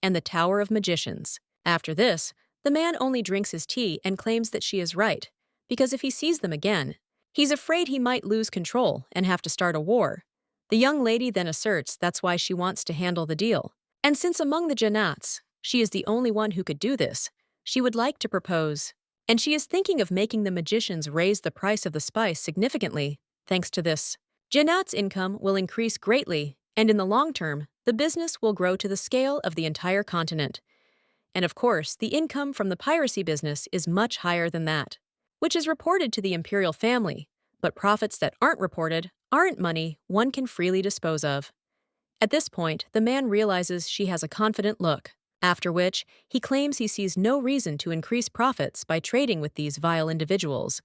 and the Tower of Magicians. After this, The man only drinks his tea and claims that she is right, because if he sees them again, he's afraid he might lose control and have to start a war. The young lady then asserts that's why she wants to handle the deal. And since among the Jannats, she is the only one who could do this, she would like to propose. And she is thinking of making the magicians raise the price of the spice significantly. Thanks to this, Jannat's income will increase greatly, and in the long term, the business will grow to the scale of the entire continent. And of course, the income from the piracy business is much higher than that, which is reported to the imperial family, but profits that aren't reported aren't money one can freely dispose of. At this point, the man realizes she has a confident look, after which he claims he sees no reason to increase profits by trading with these vile individuals.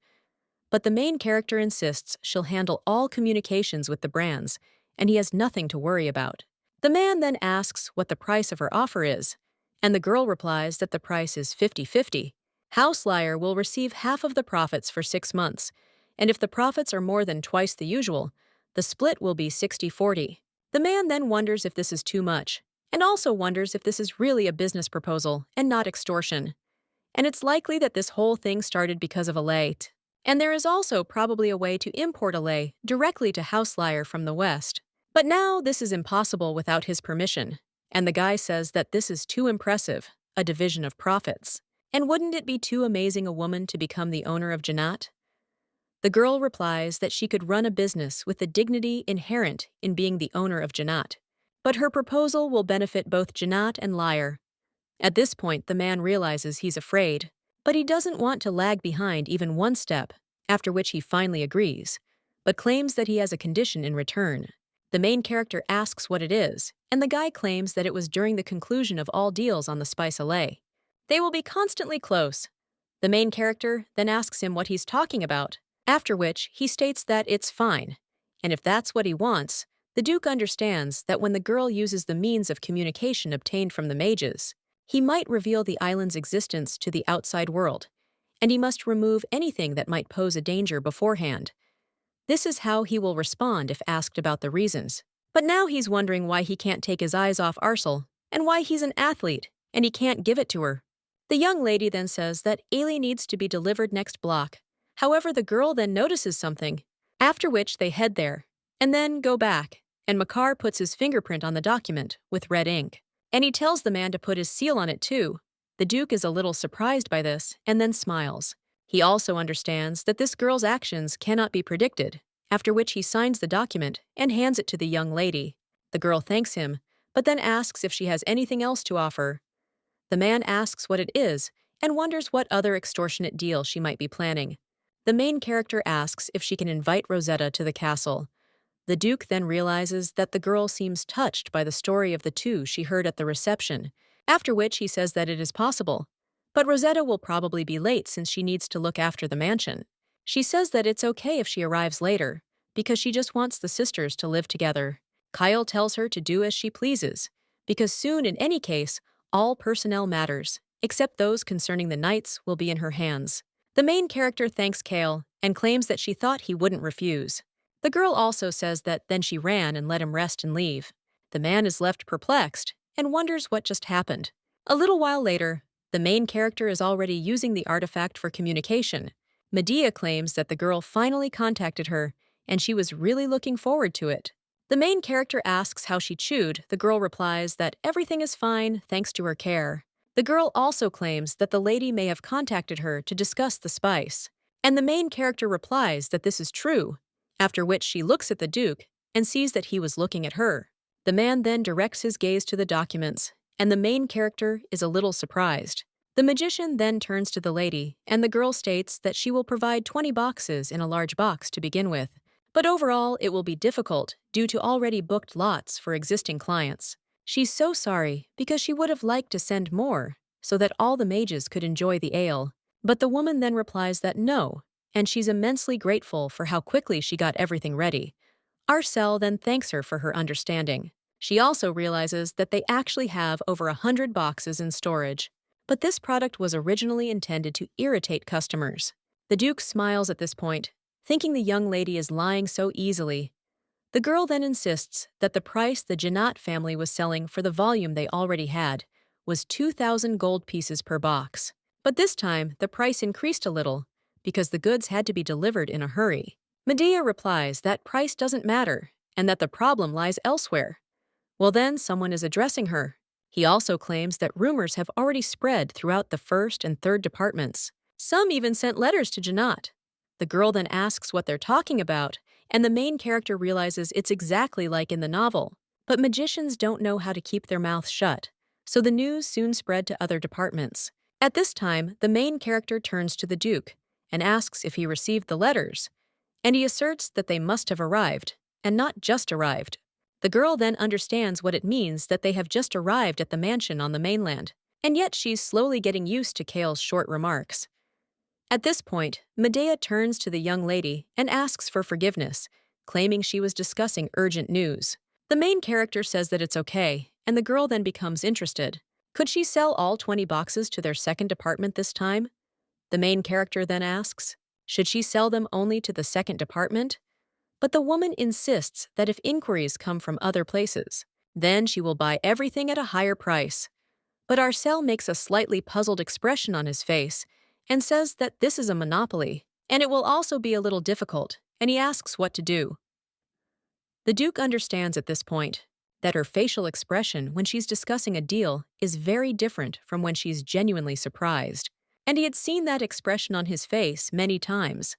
But the main character insists she'll handle all communications with the brands, and he has nothing to worry about. The man then asks what the price of her offer is, and the girl replies that the price is 50-50. House Liar will receive half of the profits for 6 months, and if the profits are more than twice the usual, the split will be 60-40. The man then wonders if this is too much, and also wonders if this is really a business proposal and not extortion. And it's likely that this whole thing started because of a lei. And there is also probably a way to import a lei directly to House Liar from the West. But now this is impossible without his permission, and the guy says that this is too impressive, a division of profits. And wouldn't it be too amazing a woman to become the owner of Jannat? The girl replies that she could run a business with the dignity inherent in being the owner of Jannat, but her proposal will benefit both Jannat and Liar. At this point, the man realizes he's afraid, but he doesn't want to lag behind even one step, after which he finally agrees, but claims that he has a condition in return. The main character asks what it is, and the guy claims that it was during the conclusion of all deals on the Spice Alley. They will be constantly close. The main character then asks him what he's talking about, after which he states that it's fine, and if that's what he wants, the Duke understands that when the girl uses the means of communication obtained from the mages, he might reveal the island's existence to the outside world, and he must remove anything that might pose a danger beforehand. This is how he will respond if asked about the reasons. But now he's wondering why he can't take his eyes off Arsel, and why he's an athlete, and he can't give it to her. The young lady then says that Ailey needs to be delivered next block. However, the girl then notices something, after which they head there, and then go back, and Makar puts his fingerprint on the document with red ink. And he tells the man to put his seal on it too. The Duke is a little surprised by this, and then smiles. He also understands that this girl's actions cannot be predicted, after which he signs the document and hands it to the young lady. The girl thanks him, but then asks if she has anything else to offer. The man asks what it is, and wonders what other extortionate deal she might be planning. The main character asks if she can invite Rosetta to the castle. The Duke then realizes that the girl seems touched by the story of the two she heard at the reception, after which he says that it is possible. But Rosetta will probably be late since she needs to look after the mansion. She says that it's okay if she arrives later, because she just wants the sisters to live together. Kyle tells her to do as she pleases, because soon in any case, all personnel matters, except those concerning the knights will be in her hands. The main character thanks Kale and claims that she thought he wouldn't refuse. The girl also says that then she ran and let him rest and leave. The man is left perplexed and wonders what just happened. A little while later, the main character is already using the artifact for communication. Medea claims that the girl finally contacted her, and she was really looking forward to it. The main character asks how she chewed. The girl replies that everything is fine thanks to her care. The girl also claims that the lady may have contacted her to discuss the spice, and the main character replies that this is true, after which she looks at the Duke and sees that he was looking at her. The man then directs his gaze to the documents, and the main character is a little surprised. The magician then turns to the lady, and the girl states that she will provide 20 boxes in a large box to begin with, but overall it will be difficult due to already booked lots for existing clients. She's so sorry because she would have liked to send more so that all the mages could enjoy the ale, but the woman then replies that no, and she's immensely grateful for how quickly she got everything ready. Arcel then thanks her for her understanding. She also realizes that they actually have over 100 boxes in storage, but this product was originally intended to irritate customers. The Duke smiles at this point, thinking the young lady is lying so easily. The girl then insists that the price the Jannat family was selling for the volume they already had was 2,000 gold pieces per box. But this time, the price increased a little because the goods had to be delivered in a hurry. Medea replies that price doesn't matter and that the problem lies elsewhere. Well, then someone is addressing her. He also claims that rumors have already spread throughout the first and third departments. Some even sent letters to Janat. The girl then asks what they're talking about, and the main character realizes it's exactly like in the novel. But magicians don't know how to keep their mouths shut, so the news soon spread to other departments. At this time, the main character turns to the Duke and asks if he received the letters, and he asserts that they must have arrived, and not just arrived. The girl then understands what it means that they have just arrived at the mansion on the mainland, and yet she's slowly getting used to Kale's short remarks. At this point, Medea turns to the young lady and asks for forgiveness, claiming she was discussing urgent news. The main character says that it's okay, and the girl then becomes interested. Could she sell all 20 boxes to their second department this time? The main character then asks, should she sell them only to the second department? But the woman insists that if inquiries come from other places, then she will buy everything at a higher price. But Arcel makes a slightly puzzled expression on his face and says that this is a monopoly, and it will also be a little difficult, and he asks what to do. The Duke understands at this point that her facial expression when she's discussing a deal is very different from when she's genuinely surprised, and he had seen that expression on his face many times.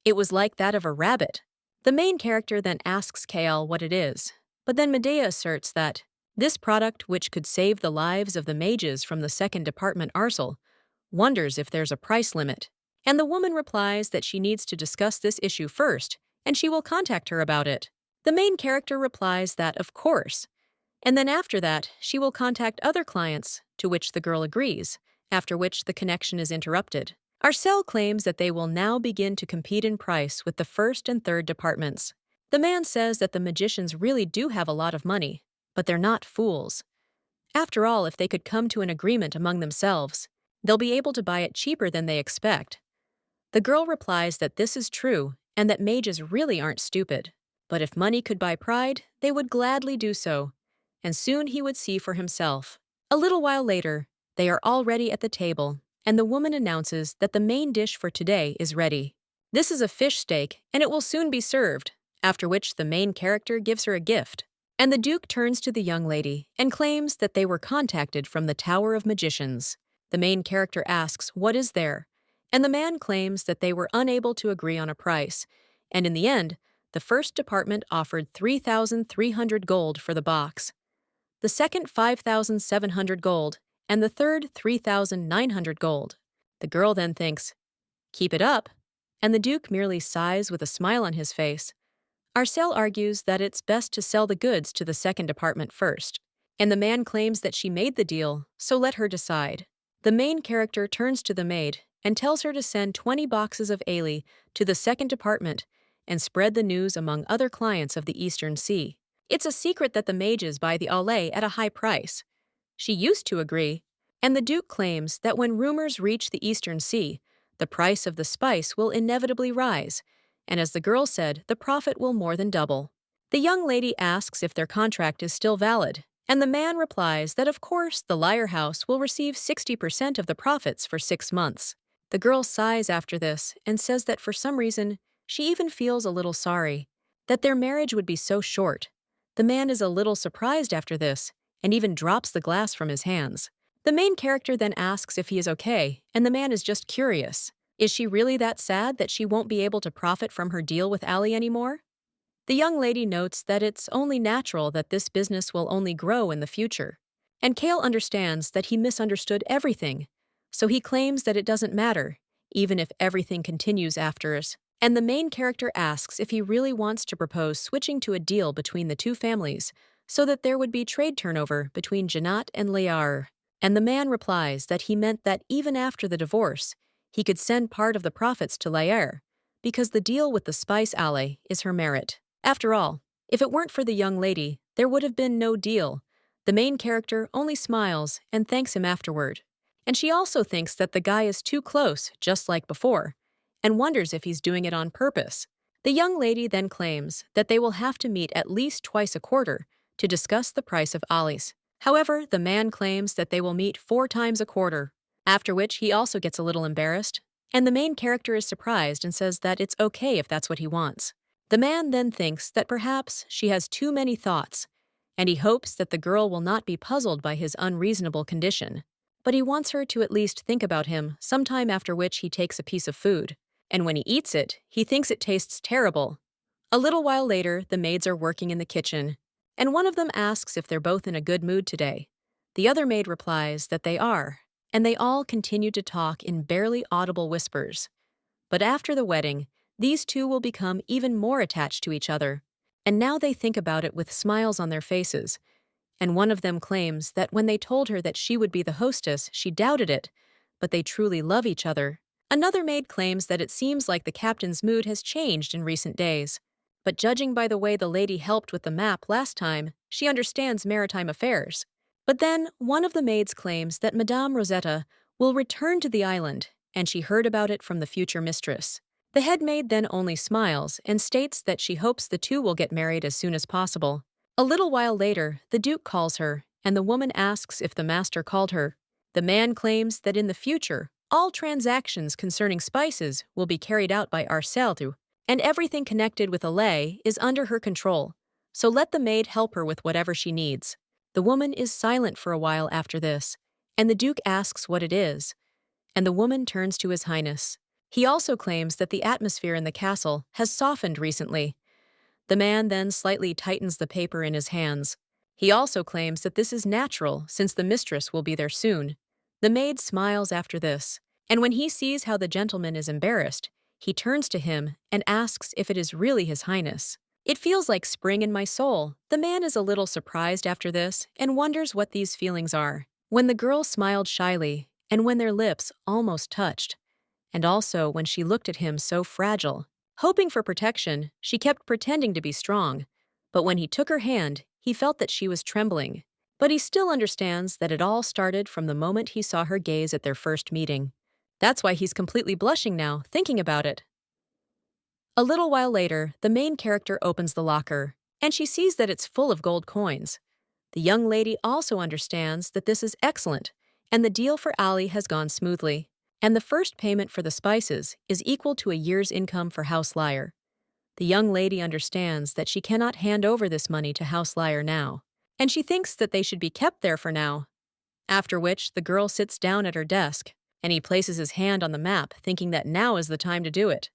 It was like that of a rabbit. The main character then asks Kale what it is, but then Medea asserts that this product, which could save the lives of the mages from the second department Arcel, wonders if there's a price limit. And the woman replies that she needs to discuss this issue first, and she will contact her about it. The main character replies that, of course, and then after that, she will contact other clients, to which the girl agrees, after which the connection is interrupted. Arcel claims that they will now begin to compete in price with the first and third departments. The man says that the magicians really do have a lot of money, but they're not fools. After all, if they could come to an agreement among themselves, they'll be able to buy it cheaper than they expect. The girl replies that this is true and that mages really aren't stupid. But if money could buy pride, they would gladly do so, and soon he would see for himself. A little while later, they are already at the table, and the woman announces that the main dish for today is ready. This is a fish steak, and it will soon be served, after which the main character gives her a gift. And the Duke turns to the young lady and claims that they were contacted from the Tower of Magicians. The main character asks what is there, and the man claims that they were unable to agree on a price, and in the end, the first department offered 3,300 gold for the box, the second 5,700 gold, and the third 3,900 gold. The girl then thinks, keep it up, and the Duke merely sighs with a smile on his face. Arcel argues that it's best to sell the goods to the second department first, and the man claims that she made the deal, so let her decide. The main character turns to the maid and tells her to send 20 boxes of ale to the second department and spread the news among other clients of the Eastern Sea. It's a secret that the mages buy the ale at a high price. She used to agree, and the Duke claims that when rumors reach the Eastern Sea, the price of the spice will inevitably rise, and as the girl said, the profit will more than double. The young lady asks if their contract is still valid, and the man replies that of course the Lyre House will receive 60% of the profits for 6 months. The girl sighs after this and says that for some reason, she even feels a little sorry that their marriage would be so short. The man is a little surprised after this and even drops the glass from his hands. The main character then asks if he is okay, and the man is just curious. Is she really that sad that she won't be able to profit from her deal with Ali anymore? The young lady notes that it's only natural that this business will only grow in the future. And Kale understands that he misunderstood everything, so he claims that it doesn't matter, even if everything continues after it. And the main character asks if he really wants to propose switching to a deal between the two families so that there would be trade turnover between Janat and Lyre. And the man replies that he meant that even after the divorce, he could send part of the profits to Lyre, because the deal with the spice alley is her merit. After all, if it weren't for the young lady, there would have been no deal. The main character only smiles and thanks him afterward. And she also thinks that the guy is too close, just like before, and wonders if he's doing it on purpose. The young lady then claims that they will have to meet at least twice a quarter to discuss the price of Ali's. However, the man claims that they will meet 4 times a quarter. after which he also gets a little embarrassed, and the main character is surprised and says that it's okay if that's what he wants. The man then thinks that perhaps she has too many thoughts, and he hopes that the girl will not be puzzled by his unreasonable condition. But he wants her to at least think about him, sometime after which he takes a piece of food. And when he eats it, he thinks it tastes terrible. A little while later, the maids are working in the kitchen, and one of them asks if they're both in a good mood today. The other maid replies that they are, and they all continue to talk in barely audible whispers. But after the wedding, these two will become even more attached to each other, and now they think about it with smiles on their faces. And one of them claims that when they told her that she would be the hostess, she doubted it, but they truly love each other. Another maid claims that it seems like the captain's mood has changed in recent days. But judging by the way the lady helped with the map last time, she understands maritime affairs. But then, one of the maids claims that Madame Rosetta will return to the island, and she heard about it from the future mistress. The head maid then only smiles and states that she hopes the two will get married as soon as possible. A little while later, the Duke calls her, and the woman asks if the master called her. The man claims that in the future, all transactions concerning spices will be carried out by Arceltu, and everything connected with Alay is under her control, so let the maid help her with whatever she needs. The woman is silent for a while after this, and the Duke asks what it is, and the woman turns to His Highness. He also claims that the atmosphere in the castle has softened recently. The man then slightly tightens the paper in his hands. He also claims that this is natural since the mistress will be there soon. The maid smiles after this, and when he sees how the gentleman is embarrassed, he turns to him and asks if it is really His Highness. It feels like spring in my soul. The man is a little surprised after this and wonders what these feelings are. When the girl smiled shyly, and when their lips almost touched, and also when she looked at him so fragile. Hoping for protection, she kept pretending to be strong, but when he took her hand, he felt that she was trembling. But he still understands that it all started from the moment he saw her gaze at their first meeting. That's why he's completely blushing now, thinking about it. A little while later, the main character opens the locker, and she sees that it's full of gold coins. The young lady also understands that this is excellent, and the deal for Ali has gone smoothly. And the first payment for the spices is equal to a year's income for House Liar. The young lady understands that she cannot hand over this money to House Liar now, and she thinks that they should be kept there for now. After which, the girl sits down at her desk, and he places his hand on the map, thinking that now is the time to do it.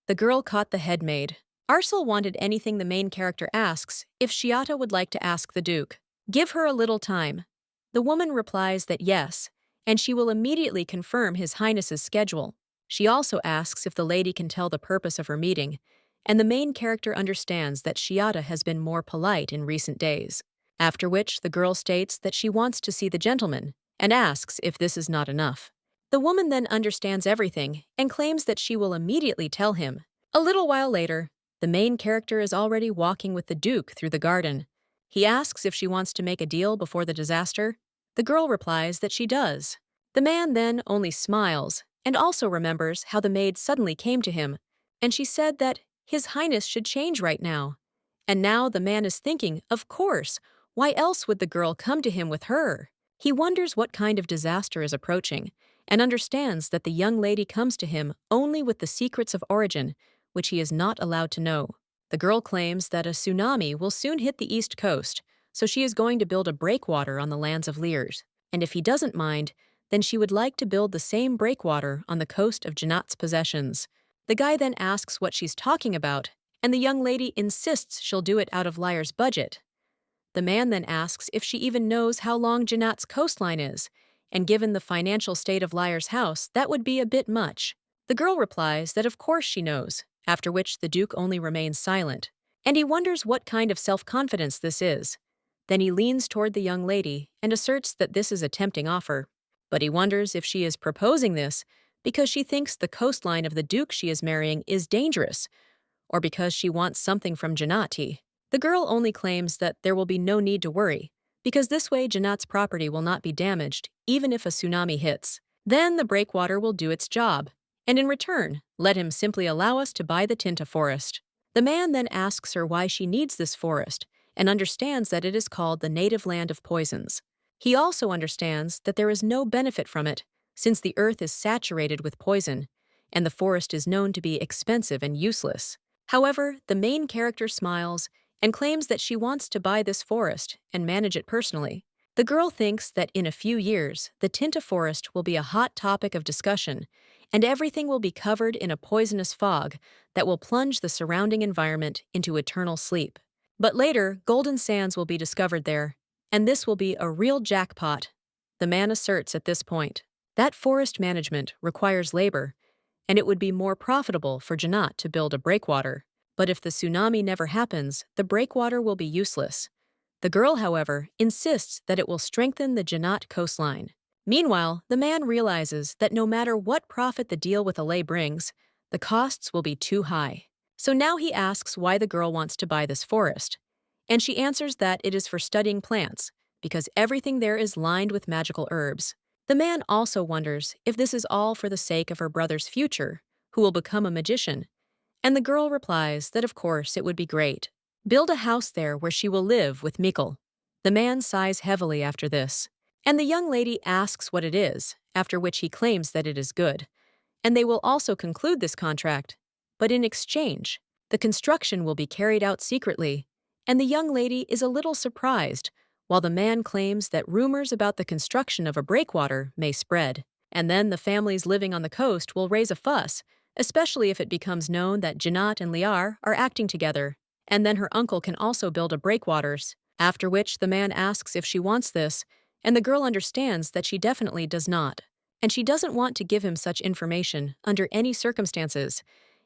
The girl caught the head maid. Arcel wanted anything the main character asks if Shiata would like to ask the Duke. Give her a little time. The woman replies that yes, and she will immediately confirm His Highness's schedule. She also asks if the lady can tell the purpose of her meeting, and the main character understands that Shiata has been more polite in recent days. After which, the girl states that she wants to see the gentleman, and asks if this is not enough. The woman then understands everything, and claims that she will immediately tell him. A little while later, the main character is already walking with the Duke through the garden. He asks if she wants to make a deal before the disaster. The girl replies that she does. The man then only smiles, and also remembers how the maid suddenly came to him, and she said that His Highness should change right now. And now the man is thinking, of course, why else would the girl come to him with her? He wonders what kind of disaster is approaching, and understands that the young lady comes to him only with the secrets of origin, which he is not allowed to know. The girl claims that a tsunami will soon hit the east coast, so she is going to build a breakwater on the lands of Liers, and if he doesn't mind, then she would like to build the same breakwater on the coast of Janat's possessions. The guy then asks what she's talking about, and the young lady insists she'll do it out of Liar's budget. The man then asks if she even knows how long Janat's coastline is, and given the financial state of Liar's house, that would be a bit much. The girl replies that of course she knows, after which the Duke only remains silent, and he wonders what kind of self-confidence this is. Then he leans toward the young lady and asserts that this is a tempting offer. But he wonders if she is proposing this because she thinks the coastline of the Duke she is marrying is dangerous, or because she wants something from Janati. The girl only claims that there will be no need to worry, because this way Janat's property will not be damaged, even if a tsunami hits. Then the breakwater will do its job, and in return, let him simply allow us to buy the Tinta forest. The man then asks her why she needs this forest, and understands that it is called the native land of poisons. He also understands that there is no benefit from it, since the earth is saturated with poison, and the forest is known to be expensive and useless. However, the main character smiles and claims that she wants to buy this forest and manage it personally. The girl thinks that in a few years, the Tinta forest will be a hot topic of discussion, and everything will be covered in a poisonous fog that will plunge the surrounding environment into eternal sleep. But later, golden sands will be discovered there, and this will be a real jackpot. The man asserts at this point that forest management requires labor, and it would be more profitable for Janat to build a breakwater. But if the tsunami never happens, the breakwater will be useless. The girl, however, insists that it will strengthen the Janat coastline. Meanwhile, the man realizes that no matter what profit the deal with Alay brings, the costs will be too high. So now he asks why the girl wants to buy this forest. And she answers that it is for studying plants, because everything there is lined with magical herbs. The man also wonders if this is all for the sake of her brother's future, who will become a magician. And the girl replies that of course it would be great. Build a house there where she will live with Mikkel. The man sighs heavily after this. And the young lady asks what it is, after which he claims that it is good. And they will also conclude this contract. But in exchange, the construction will be carried out secretly, and the young lady is a little surprised, while the man claims that rumors about the construction of a breakwater may spread. And then the families living on the coast will raise a fuss, especially if it becomes known that Janat and Liar are acting together. And then her uncle can also build a breakwaters, after which the man asks if she wants this, and the girl understands that she definitely does not. And she doesn't want to give him such information under any circumstances,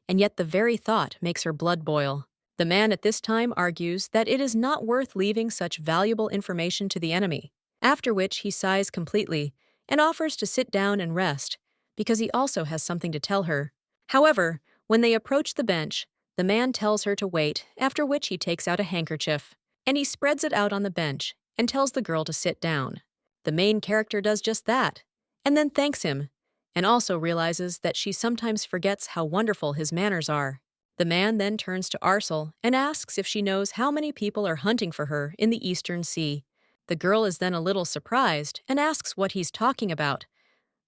and yet the very thought makes her blood boil. The man at this time argues that it is not worth leaving such valuable information to the enemy, after which he sighs completely and offers to sit down and rest, because he also has something to tell her. However, when they approach the bench, the man tells her to wait, after which he takes out a handkerchief, and he spreads it out on the bench and tells the girl to sit down. The main character does just that, and then thanks him, and also realizes that she sometimes forgets how wonderful his manners are. The man then turns to Arsel and asks if she knows how many people are hunting for her in the Eastern Sea. The girl is then a little surprised and asks what he's talking about.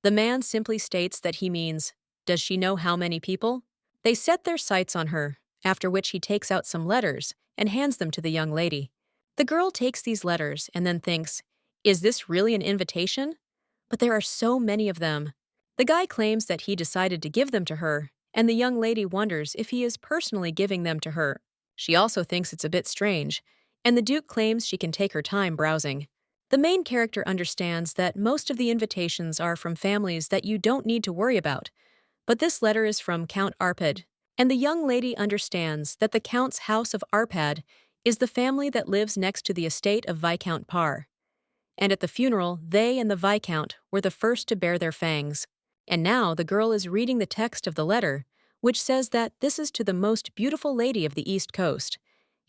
The man simply states that he means, does she know how many people? They set their sights on her, after which he takes out some letters and hands them to the young lady. The girl takes these letters and then thinks, is this really an invitation? But there are so many of them. The guy claims that he decided to give them to her, and the young lady wonders if he is personally giving them to her. She also thinks it's a bit strange, and the Duke claims she can take her time browsing. The main character understands that most of the invitations are from families that you don't need to worry about, but this letter is from Count Arpad, and the young lady understands that the Count's house of Arpad is the family that lives next to the estate of Viscount Parr. And at the funeral, they and the Viscount were the first to bare their fangs. And now the girl is reading the text of the letter, which says that this is to the most beautiful lady of the East Coast,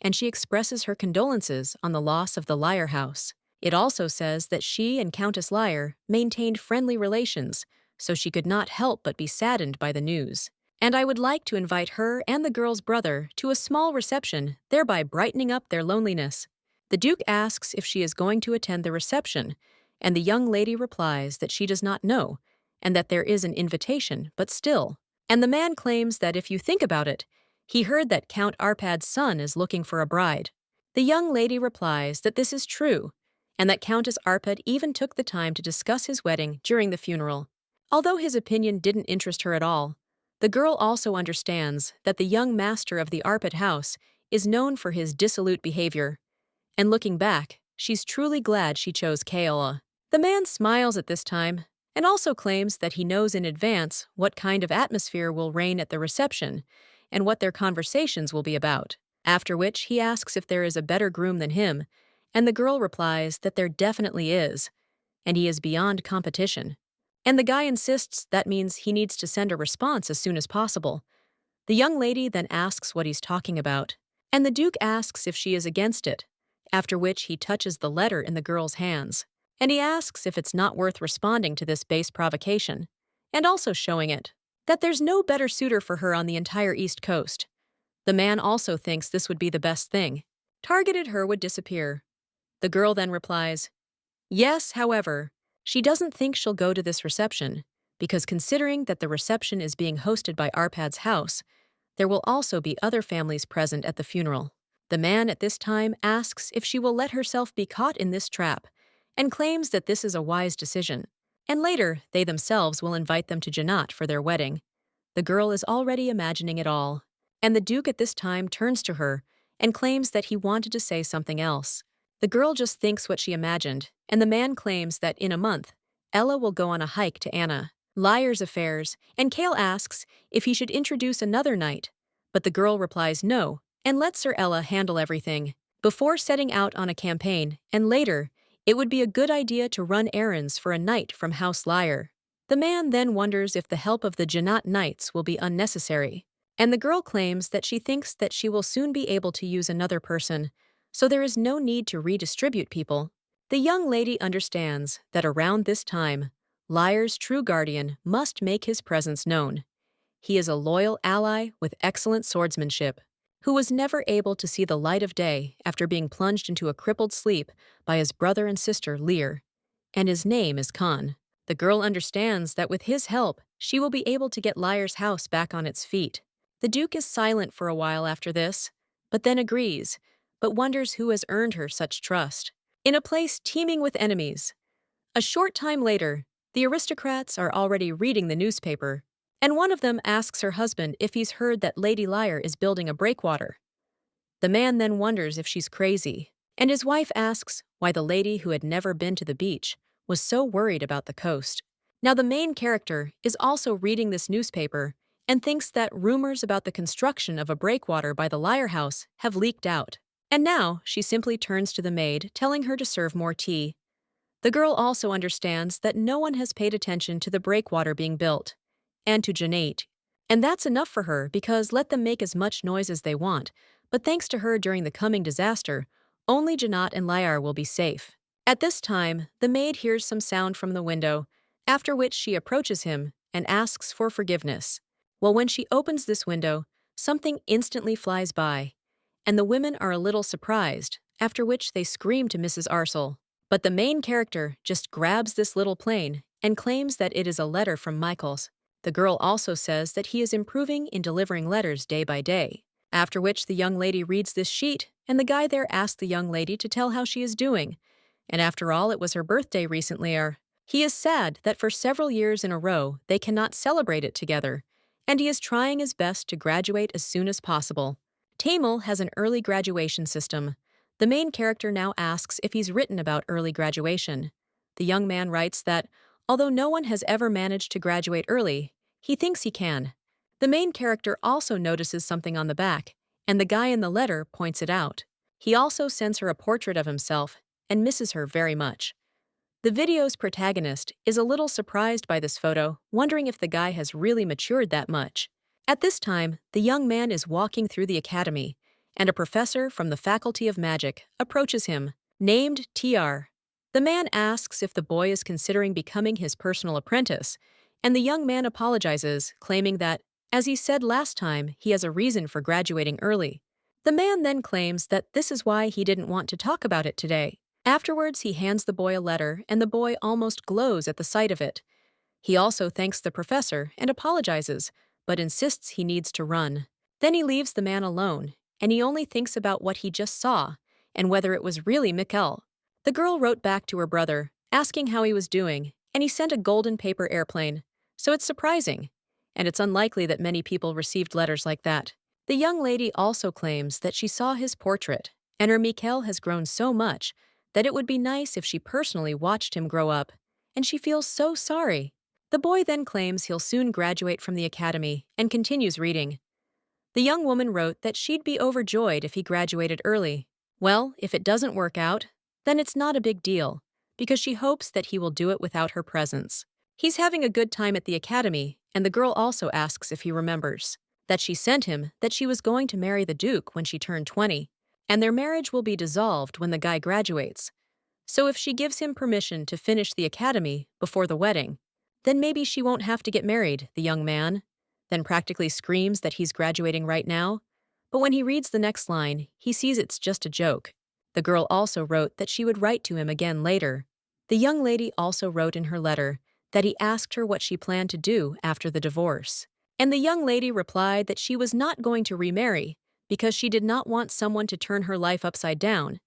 and she expresses her condolences on the loss of the Liar house. It also says that she and Countess Liar maintained friendly relations, so she could not help but be saddened by the news. And I would like to invite her and the girl's brother to a small reception, thereby brightening up their loneliness. The Duke asks if she is going to attend the reception, and the young lady replies that she does not know, and that there is an invitation, but still. And the man claims that if you think about it, he heard that Count Arpad's son is looking for a bride. The young lady replies that this is true, and that Countess Arpad even took the time to discuss his wedding during the funeral. Although his opinion didn't interest her at all, the girl also understands that the young master of the Arpad house is known for his dissolute behavior. And looking back, she's truly glad she chose Keola. The man smiles at this time, and also claims that he knows in advance what kind of atmosphere will reign at the reception and what their conversations will be about, after which he asks if there is a better groom than him, and the girl replies that there definitely is, and he is beyond competition. And the guy insists that means he needs to send a response as soon as possible. The young lady then asks what he's talking about, and the Duke asks if she is against it, after which he touches the letter in the girl's hands, and he asks if it's not worth responding to this base provocation, and also showing it, that there's no better suitor for her on the entire East Coast. The man also thinks this would be the best thing. Targeted her would disappear. The girl then replies, Yes, however, she doesn't think she'll go to this reception, because considering that the reception is being hosted by Arpad's house, there will also be other families present at the funeral. The man at this time asks if she will let herself be caught in this trap, and claims that this is a wise decision. And later, they themselves will invite them to Janat for their wedding. The girl is already imagining it all, and the Duke at this time turns to her and claims that he wanted to say something else. The girl just thinks what she imagined, and the man claims that in a month, Ella will go on a hike to Anna. Liar's affairs, and Kale asks if he should introduce another knight, but the girl replies no and lets Sir Ella handle everything. Before setting out on a campaign, and later, it would be a good idea to run errands for a knight from House Liar. The man then wonders if the help of the Janat knights will be unnecessary, and the girl claims that she thinks that she will soon be able to use another person, so there is no need to redistribute people. The young lady understands that around this time, Liar's true guardian must make his presence known. He is a loyal ally with excellent swordsmanship, who was never able to see the light of day after being plunged into a crippled sleep by his brother and sister Lear, and his name is Khan. The girl understands that with his help, she will be able to get Liar's house back on its feet. The Duke is silent for a while after this, but then agrees, but wonders who has earned her such trust. In a place teeming with enemies, a short time later, the aristocrats are already reading the newspaper, and one of them asks her husband if he's heard that Lady Liar is building a breakwater. The man then wonders if she's crazy, and his wife asks why the lady who had never been to the beach was so worried about the coast. Now the main character is also reading this newspaper and thinks that rumors about the construction of a breakwater by the Liar House have leaked out. And now she simply turns to the maid, telling her to serve more tea. The girl also understands that no one has paid attention to the breakwater being built, and to Janat. And that's enough for her because let them make as much noise as they want, but thanks to her during the coming disaster, only Janat and Liar will be safe. At this time, the maid hears some sound from the window, after which she approaches him and asks for forgiveness. Well, when she opens this window, something instantly flies by, and the women are a little surprised, after which they scream to Mrs. Arsel. But the main character just grabs this little plane and claims that it is a letter from Michaels. The girl also says that he is improving in delivering letters day by day, after which the young lady reads this sheet, and the guy there asks the young lady to tell how she is doing. And after all, it was her birthday recently. He is sad that for several years in a row they cannot celebrate it together, and he is trying his best to graduate as soon as possible. Tamil has an early graduation system. The main character now asks if he's written about early graduation. The young man writes that, although no one has ever managed to graduate early, he thinks he can. The main character also notices something on the back, and the guy in the letter points it out. He also sends her a portrait of himself and misses her very much. The video's protagonist is a little surprised by this photo, wondering if the guy has really matured that much. At this time, the young man is walking through the academy, and a professor from the Faculty of Magic approaches him, named TR. The man asks if the boy is considering becoming his personal apprentice, and the young man apologizes, claiming that, as he said last time, he has a reason for graduating early. The man then claims that this is why he didn't want to talk about it today. Afterwards, he hands the boy a letter, and the boy almost glows at the sight of it. He also thanks the professor and apologizes, but insists he needs to run. Then he leaves the man alone, and he only thinks about what he just saw and whether it was really Mikkel. The girl wrote back to her brother, asking how he was doing, and he sent a golden paper airplane, so it's surprising, and it's unlikely that many people received letters like that. The young lady also claims that she saw his portrait, and her Mikkel has grown so much that it would be nice if she personally watched him grow up, and she feels so sorry. The boy then claims he'll soon graduate from the academy and continues reading. The young woman wrote that she'd be overjoyed if he graduated early. Well, if it doesn't work out, then it's not a big deal, because she hopes that he will do it without her presence. He's having a good time at the academy, and the girl also asks if he remembers that she sent him that she was going to marry the Duke when she turned 20, and their marriage will be dissolved when the guy graduates. So if she gives him permission to finish the academy before the wedding, then maybe she won't have to get married, the young man then practically screams that he's graduating right now. But when he reads the next line, he sees it's just a joke. The girl also wrote that she would write to him again later. The young lady also wrote in her letter that he asked her what she planned to do after the divorce. And the young lady replied that she was not going to remarry because she did not want someone to turn her life upside down.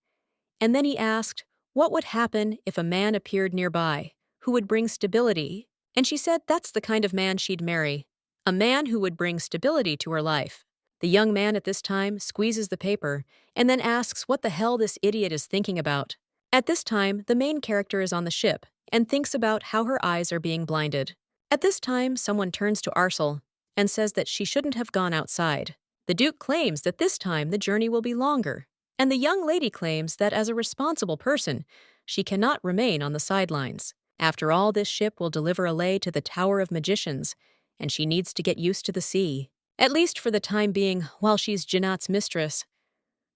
And then he asked what would happen if a man appeared nearby who would bring stability, and she said that's the kind of man she'd marry, a man who would bring stability to her life. The young man at this time squeezes the paper and then asks what the hell this idiot is thinking about. At this time, the main character is on the ship and thinks about how her eyes are being blinded. At this time, someone turns to Arcel and says that she shouldn't have gone outside. The Duke claims that this time the journey will be longer, and the young lady claims that as a responsible person, she cannot remain on the sidelines. After all, this ship will deliver Alay to the Tower of Magicians, and she needs to get used to the sea, at least for the time being while she's Janat's mistress.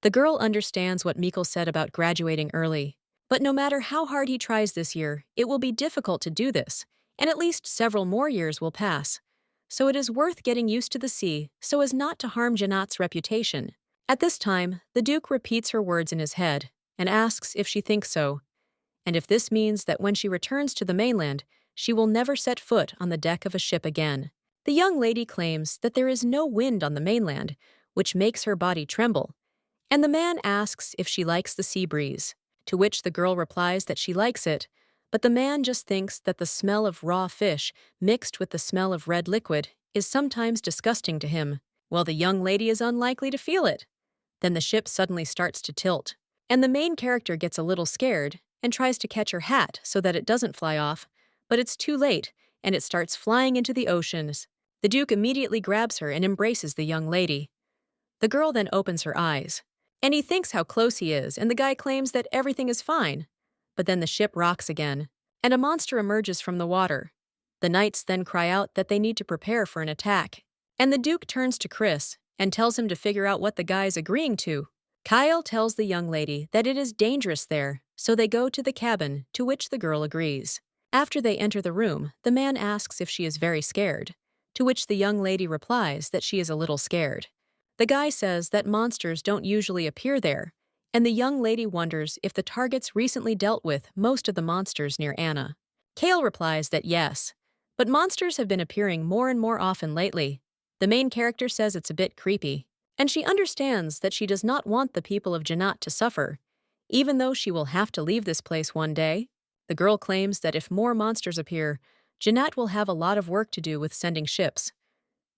The girl understands what Mikkel said about graduating early, but no matter how hard he tries this year, it will be difficult to do this, and at least several more years will pass. So it is worth getting used to the sea so as not to harm Janat's reputation. At this time, the Duke repeats her words in his head and asks if she thinks so, and if this means that when she returns to the mainland, she will never set foot on the deck of a ship again. The young lady claims that there is no wind on the mainland, which makes her body tremble, and the man asks if she likes the sea breeze, to which the girl replies that she likes it, but the man just thinks that the smell of raw fish mixed with the smell of red liquid is sometimes disgusting to him, while the young lady is unlikely to feel it. Then the ship suddenly starts to tilt, and the main character gets a little scared and tries to catch her hat so that it doesn't fly off, but it's too late, and it starts flying into the oceans. The Duke immediately grabs her and embraces the young lady. The girl then opens her eyes, and he thinks how close he is, and the guy claims that everything is fine. But then the ship rocks again, and a monster emerges from the water. The knights then cry out that they need to prepare for an attack, and the Duke turns to Chris and tells him to figure out what the guy's agreeing to. Kyle tells the young lady that it is dangerous there, so they go to the cabin, to which the girl agrees. After they enter the room, the man asks if she is very scared, to which the young lady replies that she is a little scared. The guy says that monsters don't usually appear there, and the young lady wonders if the targets recently dealt with most of the monsters near Anna. Kale replies that yes, but monsters have been appearing more and more often lately. The main character says it's a bit creepy, and she understands that she does not want the people of Janat to suffer, even though she will have to leave this place one day. The girl claims that if more monsters appear, Janat will have a lot of work to do with sending ships.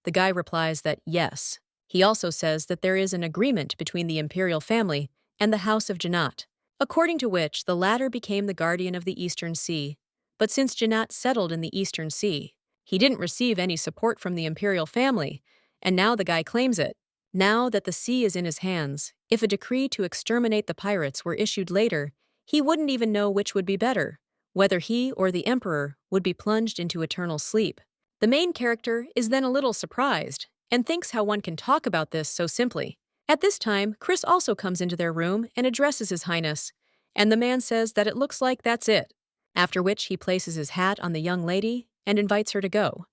The guy replies that yes. He also says that there is an agreement between the imperial family and the House of Janat, according to which the latter became the guardian of the Eastern Sea. But since Janat settled in the Eastern Sea, he didn't receive any support from the imperial family, and now the guy claims it. Now that the sea is in his hands, if a decree to exterminate the pirates were issued later, he wouldn't even know which would be better, whether he or the emperor would be plunged into eternal sleep. The main character is then a little surprised and thinks how one can talk about this so simply. At this time, Chris also comes into their room and addresses His Highness, and the man says that it looks like that's it, after which he places his hat on the young lady and invites her to go.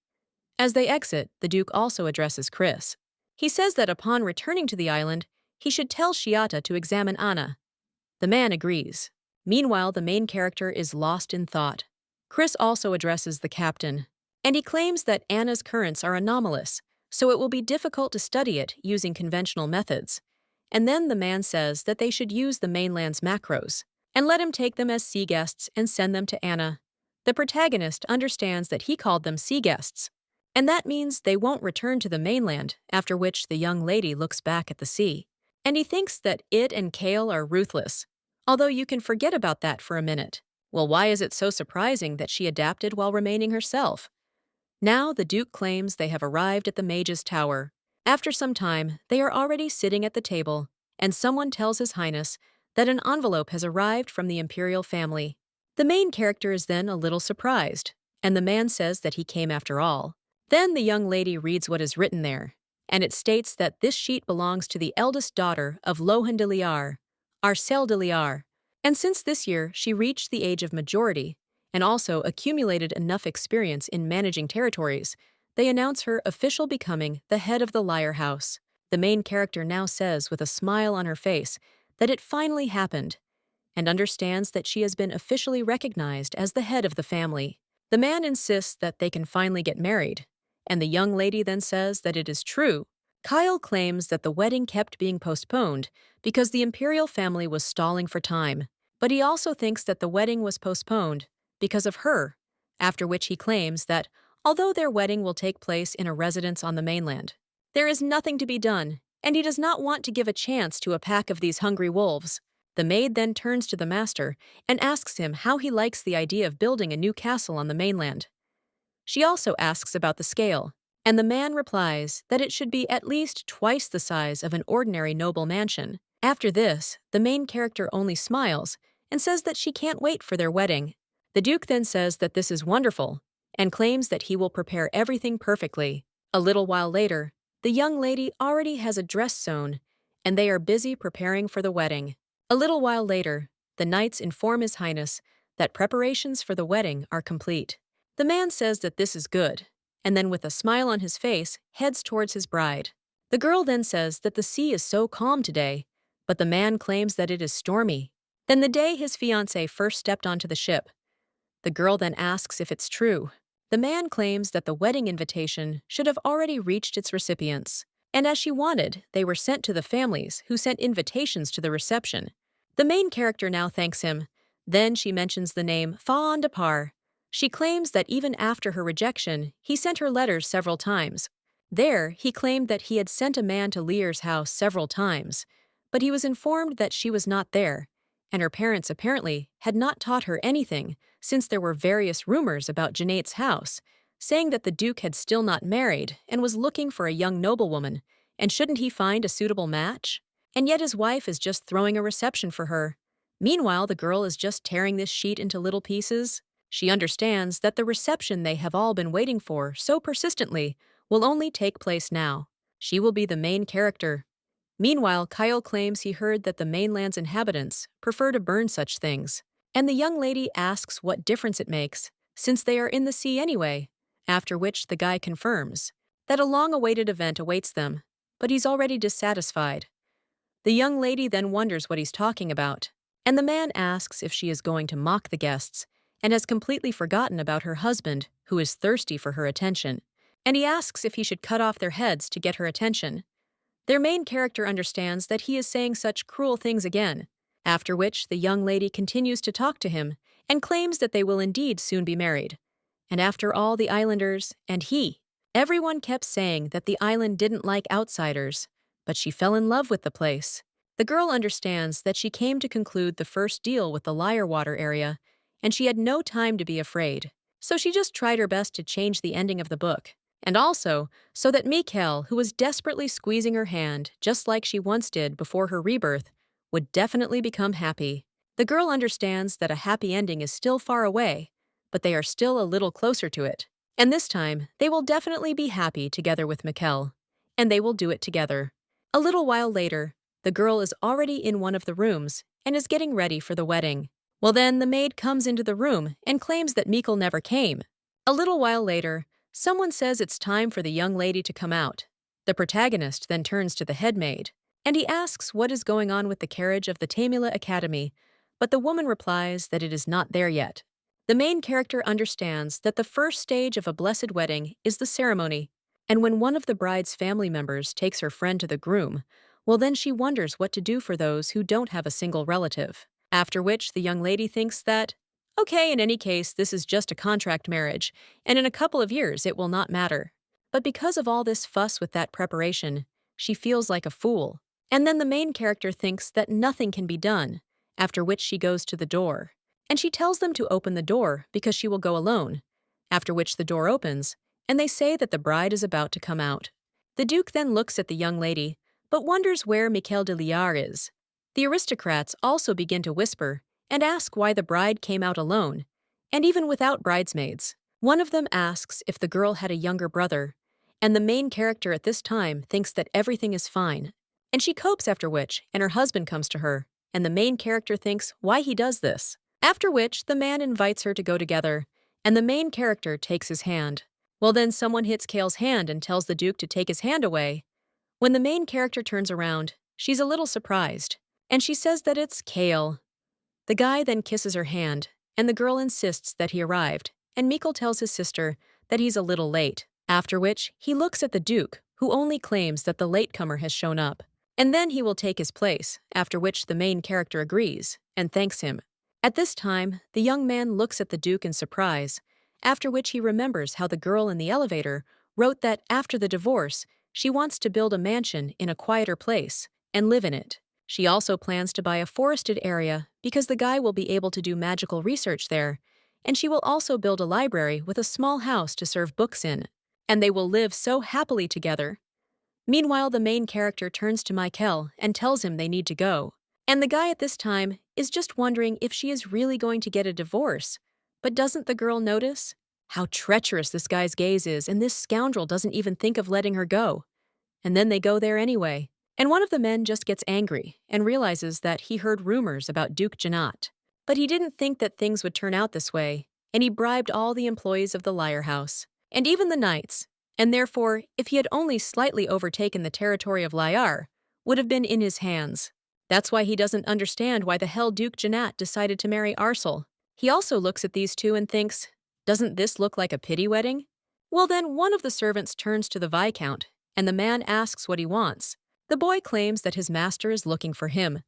As they exit, the Duke also addresses Chris. He says that upon returning to the island, he should tell Shiata to examine Anna. The man agrees. Meanwhile, the main character is lost in thought. Chris also addresses the captain, and he claims that Anna's currents are anomalous, so it will be difficult to study it using conventional methods. And then the man says that they should use the mainland's macros, and let him take them as sea guests and send them to Anna. The protagonist understands that he called them sea guests, and that means they won't return to the mainland, after which the young lady looks back at the sea. And he thinks that it and Kale are ruthless, although you can forget about that for a minute. Well, why is it so surprising that she adapted while remaining herself? Now the Duke claims they have arrived at the Mage's Tower. After some time, they are already sitting at the table, and someone tells His Highness that an envelope has arrived from the imperial family. The main character is then a little surprised, and the man says that he came after all. Then the young lady reads what is written there, and it states that this sheet belongs to the eldest daughter of Lohan de Liar, Arcel de Liar, and since this year she reached the age of majority and also accumulated enough experience in managing territories, they announce her official becoming the head of the Liar House. The main character now says with a smile on her face that it finally happened, and understands that she has been officially recognized as the head of the family. The man insists that they can finally get married, and the young lady then says that it is true. Kyle claims that the wedding kept being postponed because the imperial family was stalling for time, but he also thinks that the wedding was postponed because of her, after which he claims that although their wedding will take place in a residence on the mainland, there is nothing to be done, and he does not want to give a chance to a pack of these hungry wolves. The maid then turns to the master and asks him how he likes the idea of building a new castle on the mainland. She also asks about the scale, and the man replies that it should be at least twice the size of an ordinary noble mansion. After this, the main character only smiles and says that she can't wait for their wedding. The Duke then says that this is wonderful and claims that he will prepare everything perfectly. A little while later, the young lady already has a dress sewn, and they are busy preparing for the wedding. A little while later, the knights inform His Highness that preparations for the wedding are complete. The man says that this is good, and then with a smile on his face, heads towards his bride. The girl then says that the sea is so calm today, but the man claims that it is stormy. Then the day his fiancée first stepped onto the ship, the girl then asks if it's true. The man claims that the wedding invitation should have already reached its recipients, and as she wanted, they were sent to the families who sent invitations to the reception. The main character now thanks him. Then she mentions the name Fawn Depar. She claims that even after her rejection, he sent her letters several times. There, he claimed that he had sent a man to Lear's house several times, but he was informed that she was not there, and her parents apparently had not taught her anything since there were various rumors about Janate's house, saying that the Duke had still not married and was looking for a young noblewoman, and shouldn't he find a suitable match? And yet his wife is just throwing a reception for her. Meanwhile, the girl is just tearing this sheet into little pieces. She understands that the reception they have all been waiting for so persistently will only take place now. She will be the main character. Meanwhile, Kyle claims he heard that the mainland's inhabitants prefer to burn such things, and the young lady asks what difference it makes, since they are in the sea anyway, after which the guy confirms that a long-awaited event awaits them, but he's already dissatisfied. The young lady then wonders what he's talking about, and the man asks if she is going to mock the guests, and has completely forgotten about her husband, who is thirsty for her attention, and he asks if he should cut off their heads to get her attention. Their main character understands that he is saying such cruel things again, after which the young lady continues to talk to him and claims that they will indeed soon be married. And after all, the islanders, and everyone kept saying that the island didn't like outsiders, but she fell in love with the place. The girl understands that she came to conclude the first deal with the Liarwater area, and she had no time to be afraid, so she just tried her best to change the ending of the book. And also, so that Mikkel, who was desperately squeezing her hand, just like she once did before her rebirth, would definitely become happy. The girl understands that a happy ending is still far away, but they are still a little closer to it. And this time, they will definitely be happy together with Mikkel. And they will do it together. A little while later, the girl is already in one of the rooms and is getting ready for the wedding. Well then, the maid comes into the room and claims that Mikkel never came. A little while later, someone says it's time for the young lady to come out. The protagonist then turns to the head maid, and he asks what is going on with the carriage of the Tamula Academy, but the woman replies that it is not there yet. The main character understands that the first stage of a blessed wedding is the ceremony, and when one of the bride's family members takes her friend to the groom, well then she wonders what to do for those who don't have a single relative. After which the young lady thinks that, okay, in any case, this is just a contract marriage, and in a couple of years it will not matter. But because of all this fuss with that preparation, she feels like a fool. And then the main character thinks that nothing can be done, after which she goes to the door. And she tells them to open the door because she will go alone, after which the door opens, and they say that the bride is about to come out. The Duke then looks at the young lady, but wonders where Mikkel de Liar is. The aristocrats also begin to whisper and ask why the bride came out alone, and even without bridesmaids. One of them asks if the girl had a younger brother, and the main character at this time thinks that everything is fine. And she copes after which, and her husband comes to her, and the main character thinks why he does this. After which, the man invites her to go together, and the main character takes his hand. Well then, someone hits Kale's hand and tells the Duke to take his hand away. When the main character turns around, she's a little surprised, and she says that it's Kale. The guy then kisses her hand, and the girl insists that he arrived, and Mikkel tells his sister that he's a little late, after which he looks at the Duke, who only claims that the latecomer has shown up. And then he will take his place, after which the main character agrees and thanks him. At this time, the young man looks at the Duke in surprise, after which he remembers how the girl in the elevator wrote that after the divorce, she wants to build a mansion in a quieter place and live in it. She also plans to buy a forested area because the guy will be able to do magical research there, and she will also build a library with a small house to serve books in, and they will live so happily together. Meanwhile, the main character turns to Michael and tells him they need to go. And the guy at this time is just wondering if she is really going to get a divorce. But doesn't the girl notice how treacherous this guy's gaze is, and this scoundrel doesn't even think of letting her go? And then they go there anyway. And one of the men just gets angry and realizes that he heard rumors about Duke Janat. But he didn't think that things would turn out this way, and he bribed all the employees of the Liar House, and even the knights, and therefore, if he had only slightly overtaken the territory of Liar, would have been in his hands. That's why he doesn't understand why the hell Duke Janat decided to marry Arsel. He also looks at these two and thinks, doesn't this look like a pity wedding? Well then, one of the servants turns to the Viscount, and the man asks what he wants. The boy claims that his master is looking for him.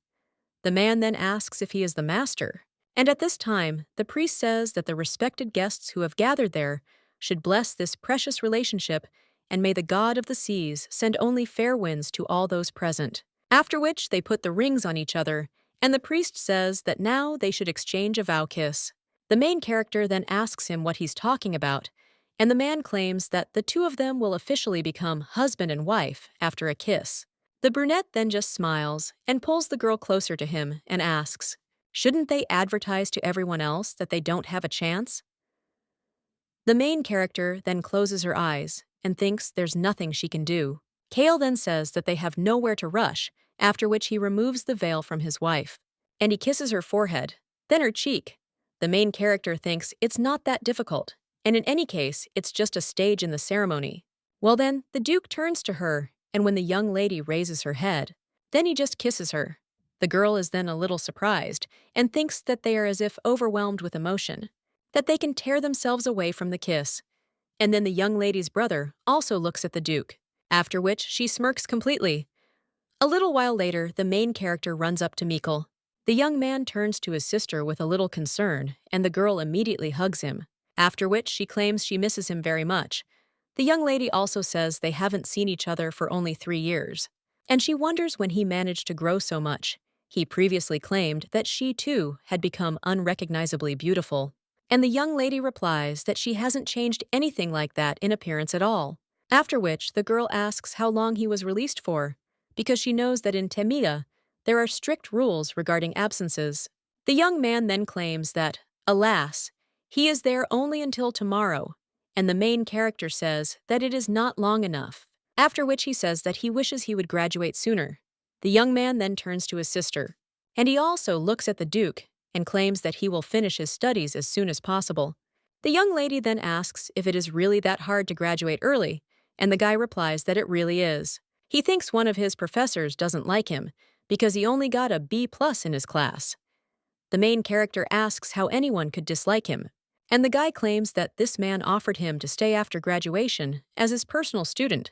The man then asks if he is the master, and at this time, the priest says that the respected guests who have gathered there should bless this precious relationship, and may the god of the seas send only fair winds to all those present. After which they put the rings on each other, and the priest says that now they should exchange a vow kiss. The main character then asks him what he's talking about, and the man claims that the two of them will officially become husband and wife after a kiss. The brunette then just smiles and pulls the girl closer to him and asks, shouldn't they advertise to everyone else that they don't have a chance? The main character then closes her eyes and thinks there's nothing she can do. Kale then says that they have nowhere to rush, after which he removes the veil from his wife, and he kisses her forehead, then her cheek. The main character thinks it's not that difficult, and in any case, it's just a stage in the ceremony. Well then, the Duke turns to her, and when the young lady raises her head, then he just kisses her. The girl is then a little surprised, and thinks that they are as if overwhelmed with emotion, that they can tear themselves away from the kiss. And then the young lady's brother also looks at the Duke, after which she smirks completely. A little while later, the main character runs up to Mikkel. The young man turns to his sister with a little concern, and the girl immediately hugs him, after which she claims she misses him very much. The young lady also says they haven't seen each other for only 3 years, and she wonders when he managed to grow so much. He previously claimed that she, too, had become unrecognizably beautiful, and the young lady replies that she hasn't changed anything like that in appearance at all. After which, the girl asks how long he was released for, because she knows that in Temida, there are strict rules regarding absences. The young man then claims that, alas, he is there only until tomorrow, and the main character says that it is not long enough, after which he says that he wishes he would graduate sooner. The young man then turns to his sister, and he also looks at the Duke and claims that he will finish his studies as soon as possible. The young lady then asks if it is really that hard to graduate early, and the guy replies that it really is. He thinks one of his professors doesn't like him because he only got a B+ in his class. The main character asks how anyone could dislike him, and the guy claims that this man offered him to stay after graduation as his personal student,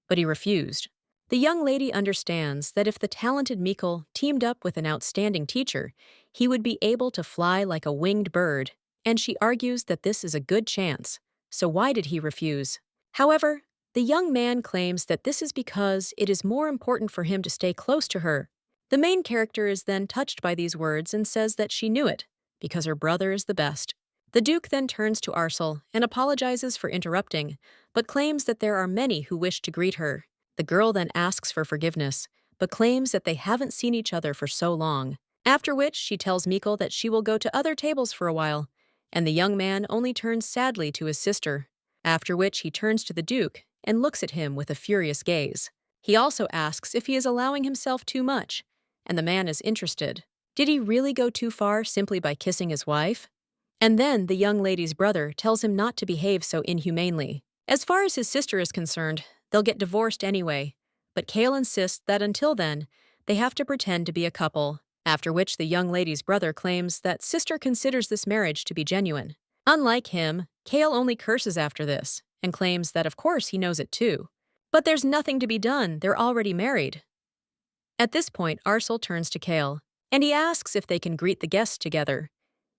but he refused. The young lady understands that if the talented Mikkel teamed up with an outstanding teacher, he would be able to fly like a winged bird, and she argues that this is a good chance, so why did he refuse? However, the young man claims that this is because it is more important for him to stay close to her. The main character is then touched by these words and says that she knew it, because her brother is the best. The Duke then turns to Arsel and apologizes for interrupting, but claims that there are many who wish to greet her. The girl then asks for forgiveness, but claims that they haven't seen each other for so long, after which she tells Mikkel that she will go to other tables for a while, and the young man only turns sadly to his sister, after which he turns to the Duke and looks at him with a furious gaze. He also asks if he is allowing himself too much, and the man is interested. Did he really go too far simply by kissing his wife? And then the young lady's brother tells him not to behave so inhumanely. As far as his sister is concerned, they'll get divorced anyway, but Kale insists that until then, they have to pretend to be a couple, After which the young lady's brother claims that sister considers this marriage to be genuine. Unlike him, Kale only curses after this and claims that of course he knows it too. But there's nothing to be done, they're already married. At this point, Arsel turns to Kale, and he asks if they can greet the guests together,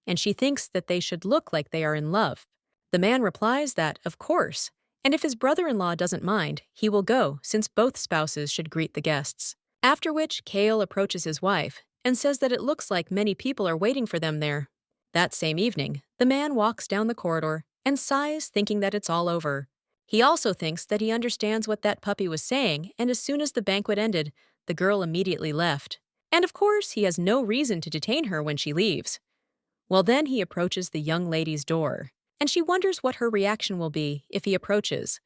and she thinks that they should look like they are in love. The man replies that, of course, and if his brother-in-law doesn't mind, he will go, since both spouses should greet the guests. After which, Kale approaches his wife and says that it looks like many people are waiting for them there. That same evening, the man walks down the corridor and sighs, thinking that it's all over. He also thinks that he understands what that puppy was saying, and as soon as the banquet ended, the girl immediately left. And of course, he has no reason to detain her when she leaves. Well, then he approaches the young lady's door, and she wonders what her reaction will be if he approaches.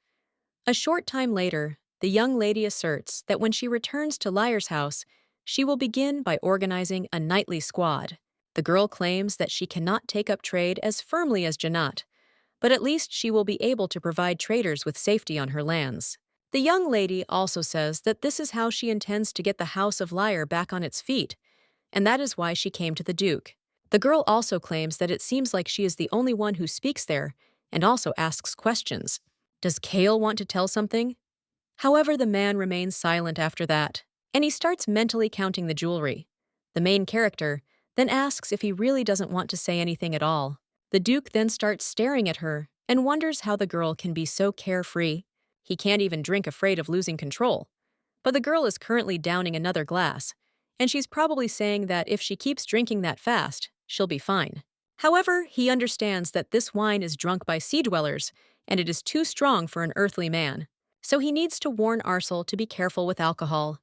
A short time later, the young lady asserts that when she returns to Liar's house, she will begin by organizing a nightly squad. The girl claims that she cannot take up trade as firmly as Janat, but at least she will be able to provide traders with safety on her lands. The young lady also says that this is how she intends to get the House of Liar back on its feet, and that is why she came to the Duke. The girl also claims that it seems like she is the only one who speaks there, and also asks questions. Does Kale want to tell something? However, the man remains silent after that, and he starts mentally counting the jewelry. The main character then asks if he really doesn't want to say anything at all. The Duke then starts staring at her and wonders how the girl can be so carefree. He can't even drink, afraid of losing control. But the girl is currently downing another glass, and she's probably saying that if she keeps drinking that fast, she'll be fine. However, he understands that this wine is drunk by sea dwellers, and it is too strong for an earthly man. So he needs to warn Arsel to be careful with alcohol.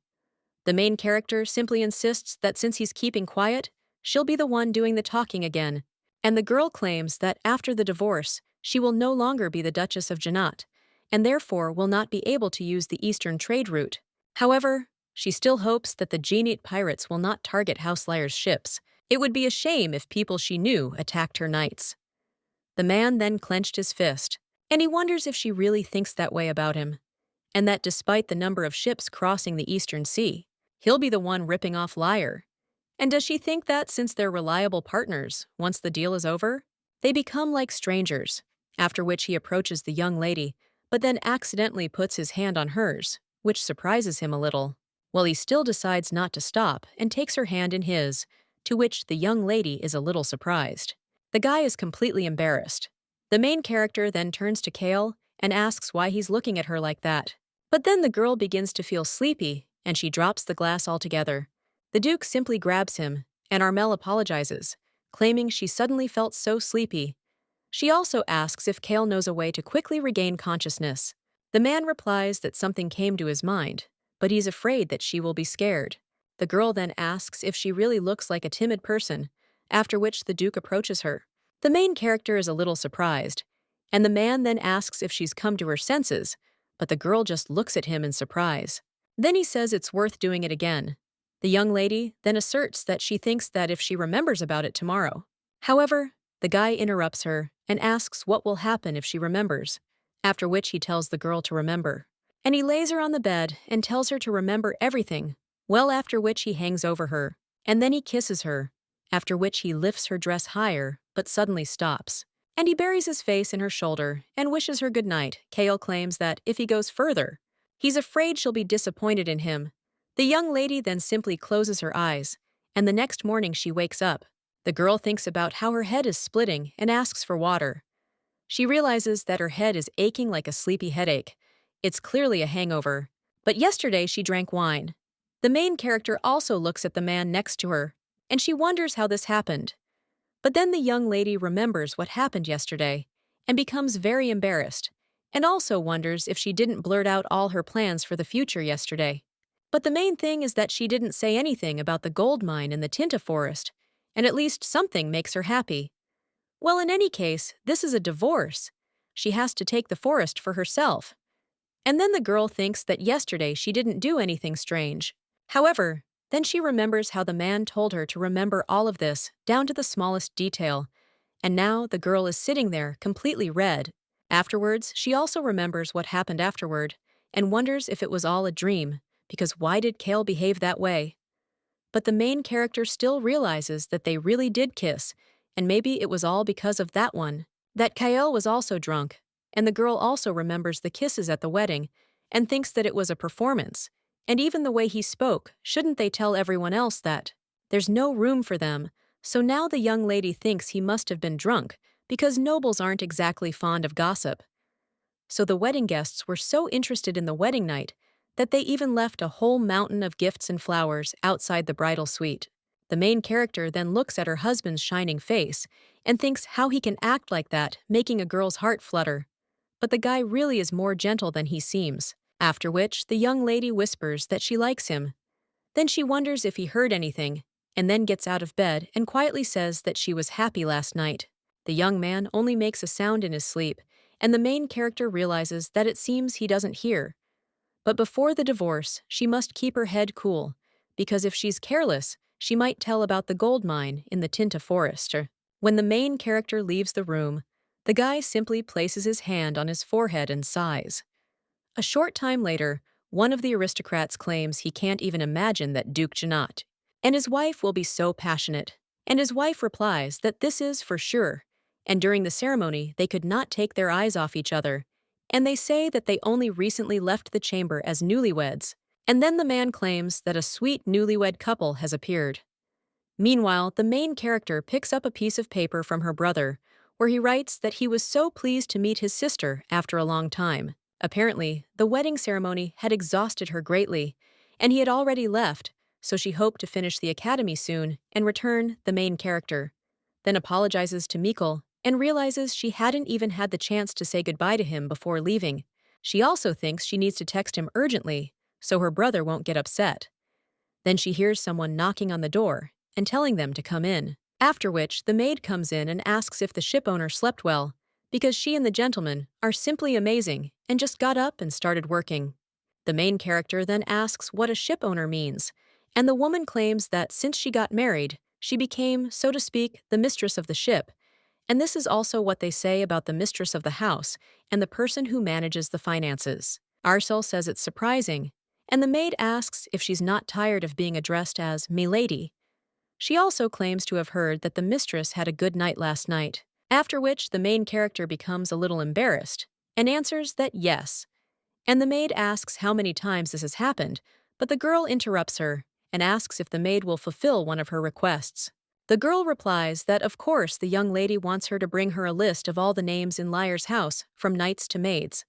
The main character simply insists that since he's keeping quiet, she'll be the one doing the talking again, and the girl claims that after the divorce, she will no longer be the Duchess of Janat, and therefore will not be able to use the eastern trade route. However, she still hopes that the Genete pirates will not target House Liar's ships. It would be a shame if people she knew attacked her knights. The man then clenched his fist, and he wonders if she really thinks that way about him, and that despite the number of ships crossing the Eastern Sea, he'll be the one ripping off Liar. And does she think that since they're reliable partners, once the deal is over, they become like strangers, after which he approaches the young lady, but then accidentally puts his hand on hers, which surprises him a little. Well, he still decides not to stop and takes her hand in his, to which the young lady is a little surprised. The guy is completely embarrassed. The main character then turns to Kale and asks why he's looking at her like that. But then the girl begins to feel sleepy, and she drops the glass altogether. The Duke simply grabs him, and Armel apologizes, claiming she suddenly felt so sleepy. She also asks if Kale knows a way to quickly regain consciousness. The man replies that something came to his mind, but he's afraid that she will be scared. The girl then asks if she really looks like a timid person, after which the Duke approaches her. The main character is a little surprised, and the man then asks if she's come to her senses, but the girl just looks at him in surprise. Then he says it's worth doing it again. The young lady then asserts that she thinks that if she remembers about it tomorrow. However, the guy interrupts her and asks what will happen if she remembers, after which he tells the girl to remember. And he lays her on the bed and tells her to remember everything, well, after which he hangs over her, and then he kisses her, after which he lifts her dress higher, but suddenly stops. And he buries his face in her shoulder and wishes her good night. Kale claims that if he goes further, he's afraid she'll be disappointed in him. The young lady then simply closes her eyes, and the next morning she wakes up. The girl thinks about how her head is splitting and asks for water. She realizes that her head is aching like a sleepy headache. It's clearly a hangover. But yesterday she drank wine. The main character also looks at the man next to her, and she wonders how this happened. But then the young lady remembers what happened yesterday and becomes very embarrassed, and also wonders if she didn't blurt out all her plans for the future yesterday. But the main thing is that she didn't say anything about the gold mine in the Tinta forest, and at least something makes her happy. Well, in any case, this is a divorce. She has to take the forest for herself. And then the girl thinks that yesterday she didn't do anything strange. However, then she remembers how the man told her to remember all of this, down to the smallest detail. And now the girl is sitting there, completely red. Afterwards, she also remembers what happened afterward, and wonders if it was all a dream, because why did Kale behave that way? but the main character still realizes that they really did kiss, and maybe it was all because of that one. That Kyle was also drunk, and the girl also remembers the kisses at the wedding and thinks that it was a performance. And even the way he spoke, shouldn't they tell everyone else that? There's no room for them, so now the young lady thinks he must have been drunk, because nobles aren't exactly fond of gossip. So the wedding guests were so interested in the wedding night that they even left a whole mountain of gifts and flowers outside the bridal suite. The main character then looks at her husband's shining face and thinks how he can act like that, making a girl's heart flutter. But the guy really is more gentle than he seems. After which, the young lady whispers that she likes him. Then she wonders if he heard anything, and then gets out of bed and quietly says that she was happy last night. The young man only makes a sound in his sleep, and the main character realizes that it seems he doesn't hear. But before the divorce, she must keep her head cool, because if she's careless, she might tell about the gold mine in the Tinta Forest. When the main character leaves the room, the guy simply places his hand on his forehead and sighs. A short time later, one of the aristocrats claims he can't even imagine that Duke Janat and his wife will be so passionate, and his wife replies that this is for sure, and during the ceremony they could not take their eyes off each other, and they say that they only recently left the chamber as newlyweds, and then the man claims that a sweet newlywed couple has appeared. Meanwhile, the main character picks up a piece of paper from her brother, where he writes that he was so pleased to meet his sister after a long time. Apparently, the wedding ceremony had exhausted her greatly, and he had already left, so she hoped to finish the academy soon and return the main character. Then apologizes to Mikkel and realizes she hadn't even had the chance to say goodbye to him before leaving. She also thinks she needs to text him urgently, so her brother won't get upset. Then she hears someone knocking on the door and telling them to come in, after which the maid comes in and asks if the ship owner slept well, because she and the gentleman are simply amazing and just got up and started working. The main character then asks what a ship owner means, and the woman claims that since she got married, she became, so to speak, the mistress of the ship, and this is also what they say about the mistress of the house and the person who manages the finances. Arcel says it's surprising, and the maid asks if she's not tired of being addressed as "milady." She also claims to have heard that the mistress had a good night last night, after which the main character becomes a little embarrassed and answers that yes. And the maid asks how many times this has happened, but the girl interrupts her and asks if the maid will fulfill one of her requests. The girl replies that of course the young lady wants her to bring her a list of all the names in Lyre's house, from knights to maids.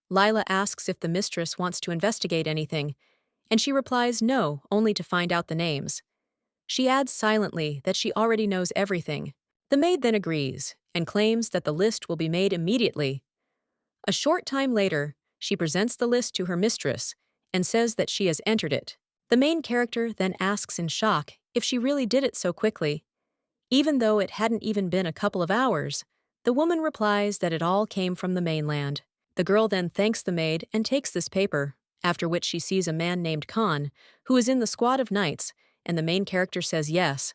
Lila asks if the mistress wants to investigate anything, and she replies no, only to find out the names. She adds silently that she already knows everything. The maid then agrees and claims that the list will be made immediately. A short time later, she presents the list to her mistress and says that she has entered it. The main character then asks in shock if she really did it so quickly. Even though it hadn't even been a couple of hours, the woman replies that it all came from the mainland. The girl then thanks the maid and takes this paper, after which she sees a man named Khan, who is in the squad of knights, and the main character says yes.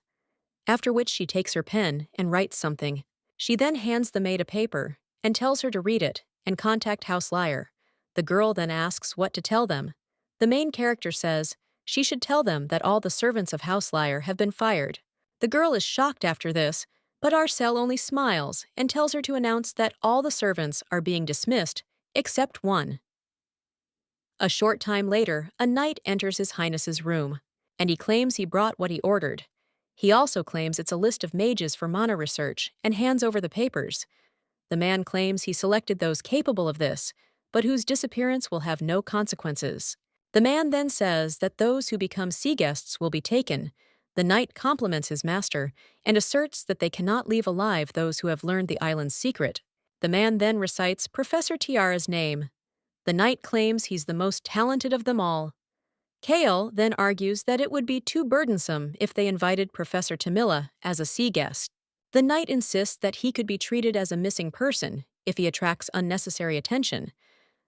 After which she takes her pen and writes something. She then hands the maid a paper and tells her to read it and contact House Lyre. The girl then asks what to tell them. The main character says she should tell them that all the servants of House Lyre have been fired. The girl is shocked after this, but Arcel only smiles and tells her to announce that all the servants are being dismissed, except one. A short time later, a knight enters His Highness's room, and he claims he brought what he ordered. He also claims it's a list of mages for mana research and hands over the papers. The man claims he selected those capable of this, but whose disappearance will have no consequences. The man then says that those who become sea guests will be taken. The knight compliments his master and asserts that they cannot leave alive those who have learned the island's secret. The man then recites Professor Tiara's name. The knight claims he's the most talented of them all. Kale then argues that it would be too burdensome if they invited Professor Tamila as a sea guest. The knight insists that he could be treated as a missing person if he attracts unnecessary attention,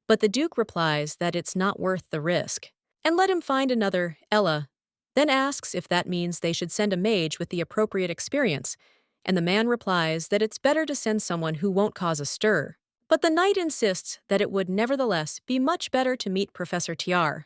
but the Duke replies that it's not worth the risk, and let him find another, Ella, then asks if that means they should send a mage with the appropriate experience, and the man replies that it's better to send someone who won't cause a stir. But the knight insists that it would nevertheless be much better to meet Professor Tiar.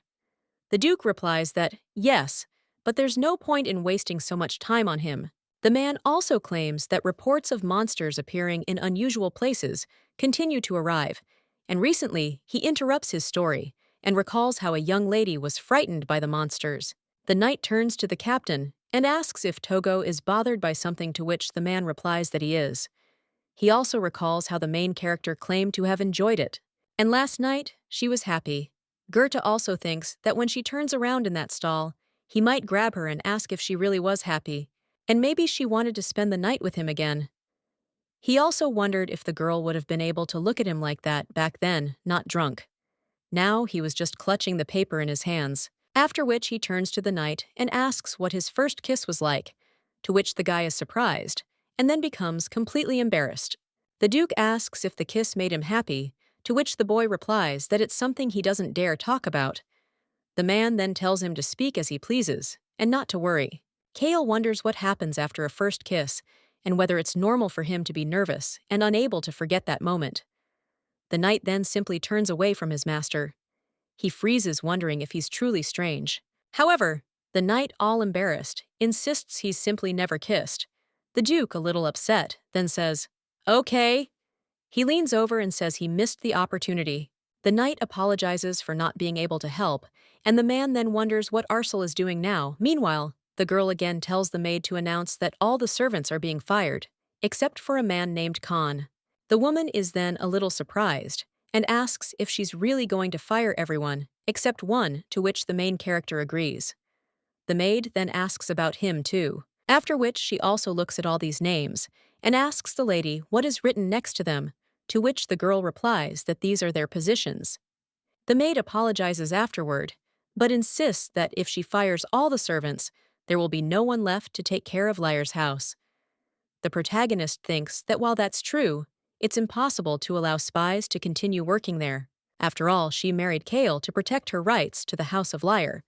The Duke replies that, yes, but there's no point in wasting so much time on him. The man also claims that reports of monsters appearing in unusual places continue to arrive, and recently he interrupts his story and recalls how a young lady was frightened by the monsters. The knight turns to the captain and asks if Togo is bothered by something, to which the man replies that he is. He also recalls how the main character claimed to have enjoyed it, and last night she was happy. Goethe also thinks that when she turns around in that stall, he might grab her and ask if she really was happy, and maybe she wanted to spend the night with him again. He also wondered if the girl would have been able to look at him like that back then, not drunk. Now he was just clutching the paper in his hands, after which he turns to the knight and asks what his first kiss was like, to which the guy is surprised, and then becomes completely embarrassed. The Duke asks if the kiss made him happy, to which the boy replies that it's something he doesn't dare talk about. The man then tells him to speak as he pleases, and not to worry. Kale wonders what happens after a first kiss, and whether it's normal for him to be nervous and unable to forget that moment. The knight then simply turns away from his master. He freezes, wondering if he's truly strange. However, the knight, all embarrassed, insists he's simply never kissed. The Duke, a little upset, then says, "Okay." He leans over and says he missed the opportunity. The knight apologizes for not being able to help, and the man then wonders what Arcel is doing now. Meanwhile, the girl again tells the maid to announce that all the servants are being fired, except for a man named Khan. The woman is then a little surprised and asks if she's really going to fire everyone, except one, to which the main character agrees. The maid then asks about him too, after which she also looks at all these names and asks the lady what is written next to them, to which the girl replies that these are their positions. The maid apologizes afterward, but insists that if she fires all the servants, there will be no one left to take care of Liar's house. The protagonist thinks that while that's true, it's impossible to allow spies to continue working there. After all, she married Kale to protect her rights to the House of Liar,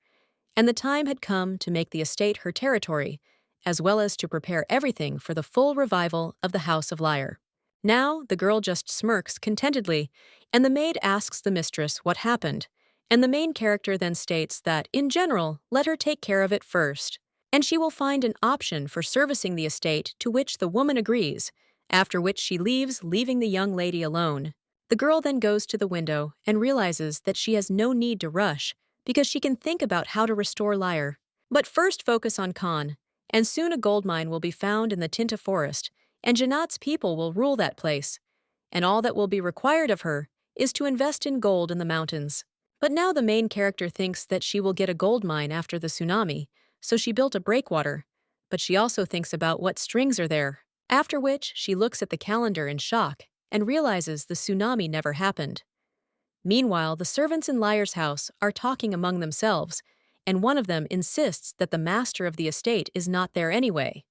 and the time had come to make the estate her territory, as well as to prepare everything for the full revival of the House of Liar. Now, the girl just smirks contentedly, and the maid asks the mistress what happened, and the main character then states that, in general, let her take care of it first, and she will find an option for servicing the estate, to which the woman agrees, after which she leaves, leaving the young lady alone. The girl then goes to the window and realizes that she has no need to rush, because she can think about how to restore Liar. But first focus on Khan, and soon a gold mine will be found in the Tinta Forest, and Janat's people will rule that place, and all that will be required of her is to invest in gold in the mountains. But now the main character thinks that she will get a gold mine after the tsunami, so she built a breakwater, but she also thinks about what strings are there, after which she looks at the calendar in shock and realizes the tsunami never happened. Meanwhile, the servants in Liar's house are talking among themselves, and one of them insists that the master of the estate is not there anyway.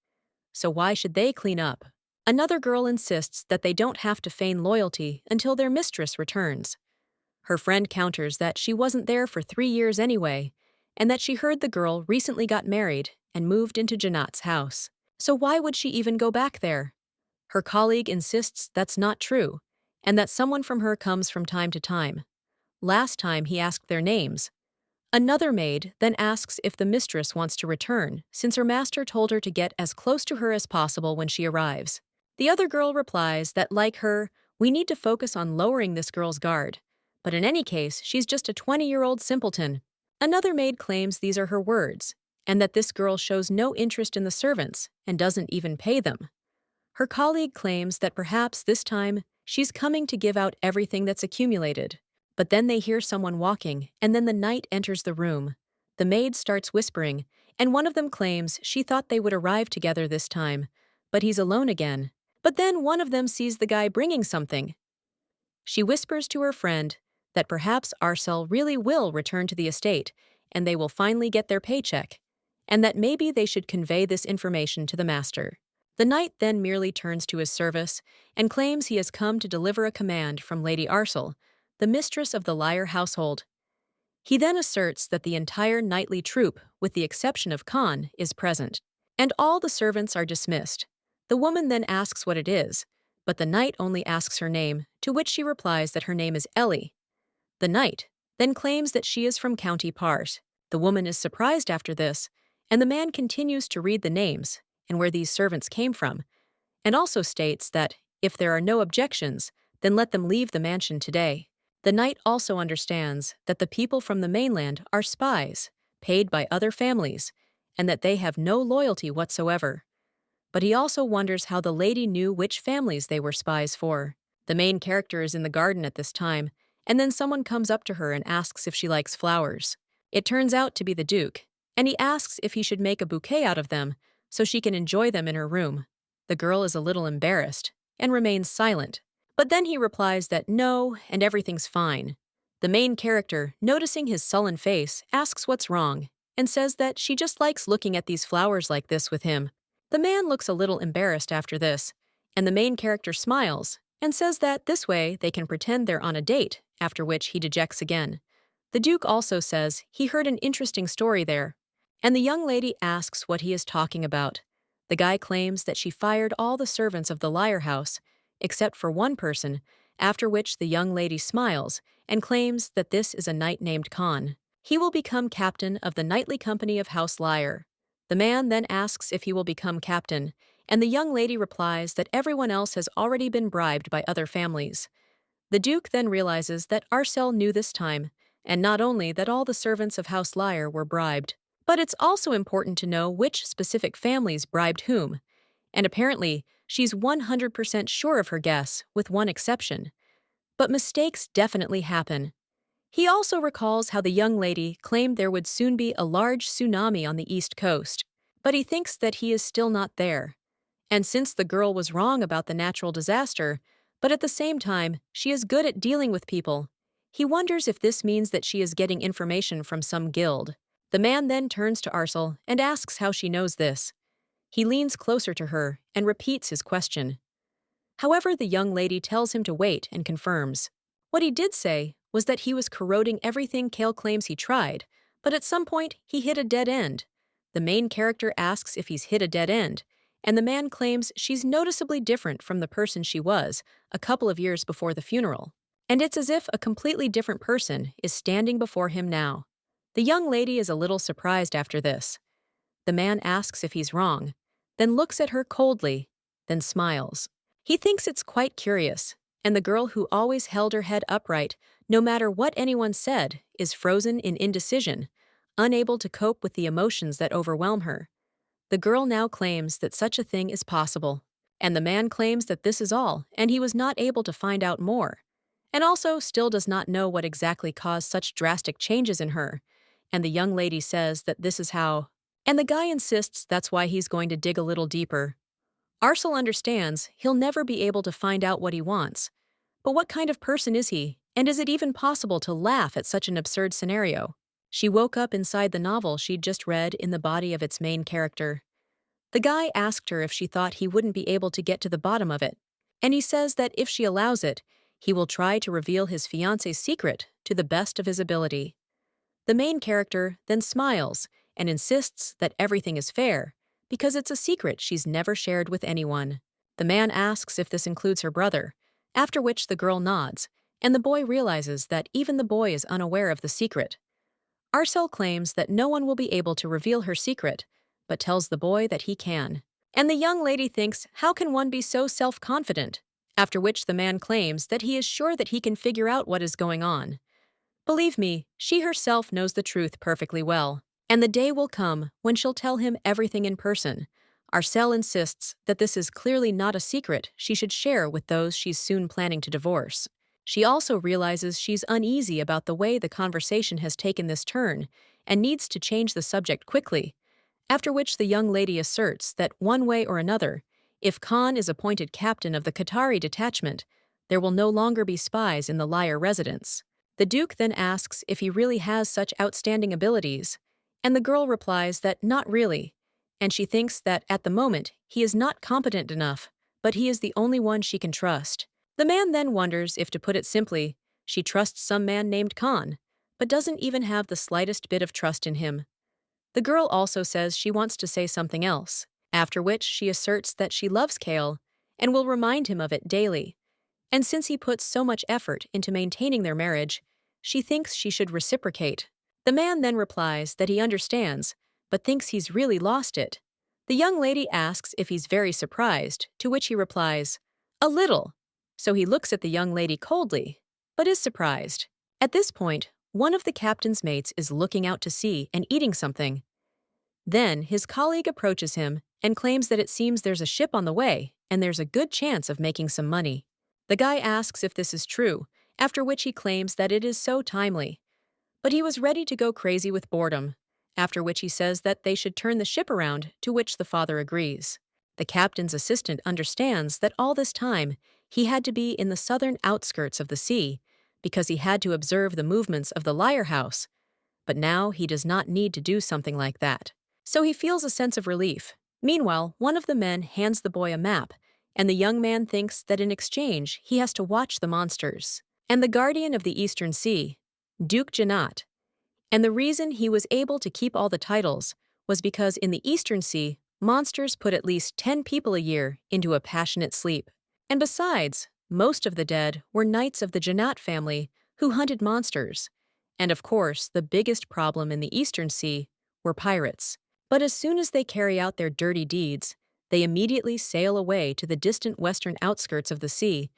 So why should they clean up? Another girl insists that they don't have to feign loyalty until their mistress returns. Her friend counters that she wasn't there for 3 years anyway, and that she heard the girl recently got married and moved into Janat's house. So why would she even go back there? Her colleague insists that's not true, and that someone from her comes from time to time. Last time he asked their names. Another maid then asks if the mistress wants to return, since her master told her to get as close to her as possible when she arrives. The other girl replies that, like her, we need to focus on lowering this girl's guard. But in any case, she's just a 20-year-old simpleton. Another maid claims these are her words, and that this girl shows no interest in the servants and doesn't even pay them. Her colleague claims that perhaps this time she's coming to give out everything that's accumulated. But then they hear someone walking, and then the knight enters the room. The maid starts whispering, and one of them claims she thought they would arrive together this time, but he's alone again. But then one of them sees the guy bringing something. She whispers to her friend that perhaps Arcel really will return to the estate, and they will finally get their paycheck, and that maybe they should convey this information to the master. The knight then merely turns to his service and claims he has come to deliver a command from Lady Arcel, the mistress of the Liar household. He then asserts that the entire knightly troop, with the exception of Khan, is present, and all the servants are dismissed. The woman then asks what it is, but the knight only asks her name, to which she replies that her name is Ellie. The knight then claims that she is from County Part. The woman is surprised after this, and the man continues to read the names and where these servants came from, and also states that if there are no objections, then let them leave the mansion today. The knight also understands that the people from the mainland are spies, paid by other families, and that they have no loyalty whatsoever. But he also wonders how the lady knew which families they were spies for. The main character is in the garden at this time, and then someone comes up to her and asks if she likes flowers. It turns out to be the Duke, and he asks if he should make a bouquet out of them so she can enjoy them in her room. The girl is a little embarrassed and remains silent. But then he replies that no, and everything's fine. The main character, noticing his sullen face, asks what's wrong, and says that she just likes looking at these flowers like this with him. The man looks a little embarrassed after this, and the main character smiles and says that this way they can pretend they're on a date, after which he dejects again. The Duke also says he heard an interesting story there, and the young lady asks what he is talking about. The guy claims that she fired all the servants of the Lyre House, except for one person, after which the young lady smiles and claims that this is a knight named Khan. He will become captain of the knightly company of House Lyre. The man then asks if he will become captain, and the young lady replies that everyone else has already been bribed by other families. The Duke then realizes that Arcel knew this time, and not only that all the servants of House Lyre were bribed, but it's also important to know which specific families bribed whom, and apparently she's 100% sure of her guess, with one exception. But mistakes definitely happen. He also recalls how the young lady claimed there would soon be a large tsunami on the East Coast, but he thinks that he is still not there. And since the girl was wrong about the natural disaster, but at the same time, she is good at dealing with people, he wonders if this means that she is getting information from some guild. The man then turns to Arcel and asks how she knows this. He leans closer to her and repeats his question. However, the young lady tells him to wait and confirms. What he did say was that he was corroding everything Kale claims he tried, but at some point he hit a dead end. The main character asks if he's hit a dead end, and the man claims she's noticeably different from the person she was a couple of years before the funeral. And it's as if a completely different person is standing before him now. The young lady is a little surprised after this. The man asks if he's wrong, then looks at her coldly, then smiles. He thinks it's quite curious, and the girl who always held her head upright, no matter what anyone said, is frozen in indecision, unable to cope with the emotions that overwhelm her. The girl now claims that such a thing is possible, and the man claims that this is all, and he was not able to find out more, and also still does not know what exactly caused such drastic changes in her, and the young lady says that this is how, and the guy insists that's why he's going to dig a little deeper. Arcel understands he'll never be able to find out what he wants. But what kind of person is he, and is it even possible to laugh at such an absurd scenario? She woke up inside the novel she'd just read in the body of its main character. The guy asked her if she thought he wouldn't be able to get to the bottom of it, and he says that if she allows it, he will try to reveal his fiancé's secret to the best of his ability. The main character then smiles and insists that everything is fair, because it's a secret she's never shared with anyone. The man asks if this includes her brother, after which the girl nods, and the boy realizes that even the boy is unaware of the secret. Arcel claims that no one will be able to reveal her secret, but tells the boy that he can. And the young lady thinks, how can one be so self-confident? After which the man claims that he is sure that he can figure out what is going on. Believe me, she herself knows the truth perfectly well. And the day will come when she'll tell him everything in person. Arcel insists that this is clearly not a secret she should share with those she's soon planning to divorce. She also realizes she's uneasy about the way the conversation has taken this turn and needs to change the subject quickly, after which the young lady asserts that one way or another, if Khan is appointed captain of the Qatari detachment, there will no longer be spies in the Lyre residence. The Duke then asks if he really has such outstanding abilities, and the girl replies that not really, and she thinks that at the moment he is not competent enough, but he is the only one she can trust. The man then wonders if, to put it simply, she trusts some man named Khan, but doesn't even have the slightest bit of trust in him. The girl also says she wants to say something else, after which she asserts that she loves Kale and will remind him of it daily. And since he puts so much effort into maintaining their marriage, she thinks she should reciprocate. The man then replies that he understands, but thinks he's really lost it. The young lady asks if he's very surprised, to which he replies, "A little." So he looks at the young lady coldly, but is surprised. At this point, one of the captain's mates is looking out to sea and eating something. Then his colleague approaches him and claims that it seems there's a ship on the way and there's a good chance of making some money. The guy asks if this is true, after which he claims that it is so timely. But he was ready to go crazy with boredom, after which he says that they should turn the ship around, to which the father agrees. The captain's assistant understands that all this time he had to be in the southern outskirts of the sea because he had to observe the movements of the Lyre House, but now he does not need to do something like that. So he feels a sense of relief. Meanwhile, one of the men hands the boy a map, and the young man thinks that in exchange he has to watch the monsters. And the guardian of the Eastern Sea, Duke Janat. And the reason he was able to keep all the titles was because in the Eastern Sea, monsters put at least 10 people a year into a passionate sleep. And besides, most of the dead were knights of the Janat family who hunted monsters. And of course, the biggest problem in the Eastern Sea were pirates. But as soon as they carry out their dirty deeds, they immediately sail away to the distant western outskirts of the sea,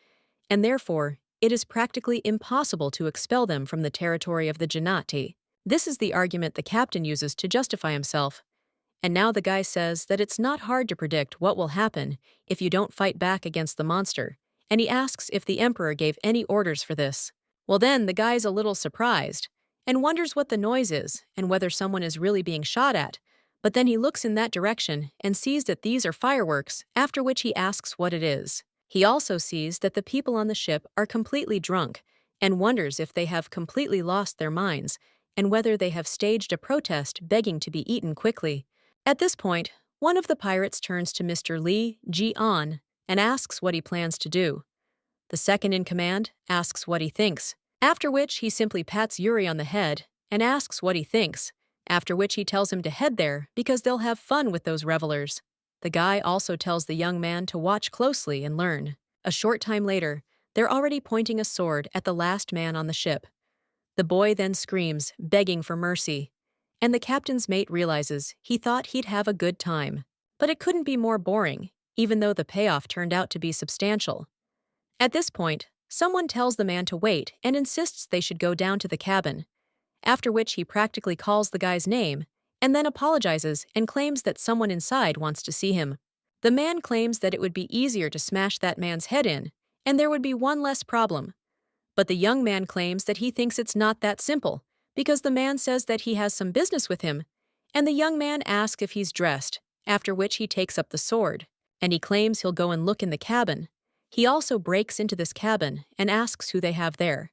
and therefore, it is practically impossible to expel them from the territory of the Janati. This is the argument the captain uses to justify himself. And now the guy says that it's not hard to predict what will happen if you don't fight back against the monster, and he asks if the emperor gave any orders for this. Well then, the guy's a little surprised, and wonders what the noise is and whether someone is really being shot at, but then he looks in that direction and sees that these are fireworks, after which he asks what it is. He also sees that the people on the ship are completely drunk and wonders if they have completely lost their minds and whether they have staged a protest begging to be eaten quickly. At this point, one of the pirates turns to Mr. Li Ji-an and asks what he plans to do. The second in command asks what he thinks, after which he simply pats Yuri on the head and asks what he thinks, after which he tells him to head there because they'll have fun with those revelers. The guy also tells the young man to watch closely and learn. A short time later, they're already pointing a sword at the last man on the ship. The boy then screams, begging for mercy, and the captain's mate realizes he thought he'd have a good time. But it couldn't be more boring, even though the payoff turned out to be substantial. At this point, someone tells the man to wait and insists they should go down to the cabin, after which he practically calls the guy's name and then apologizes and claims that someone inside wants to see him. The man claims that it would be easier to smash that man's head in, and there would be one less problem. But the young man claims that he thinks it's not that simple, because the man says that he has some business with him, and the young man asks if he's dressed, after which he takes up the sword, and he claims he'll go and look in the cabin. He also breaks into this cabin and asks who they have there.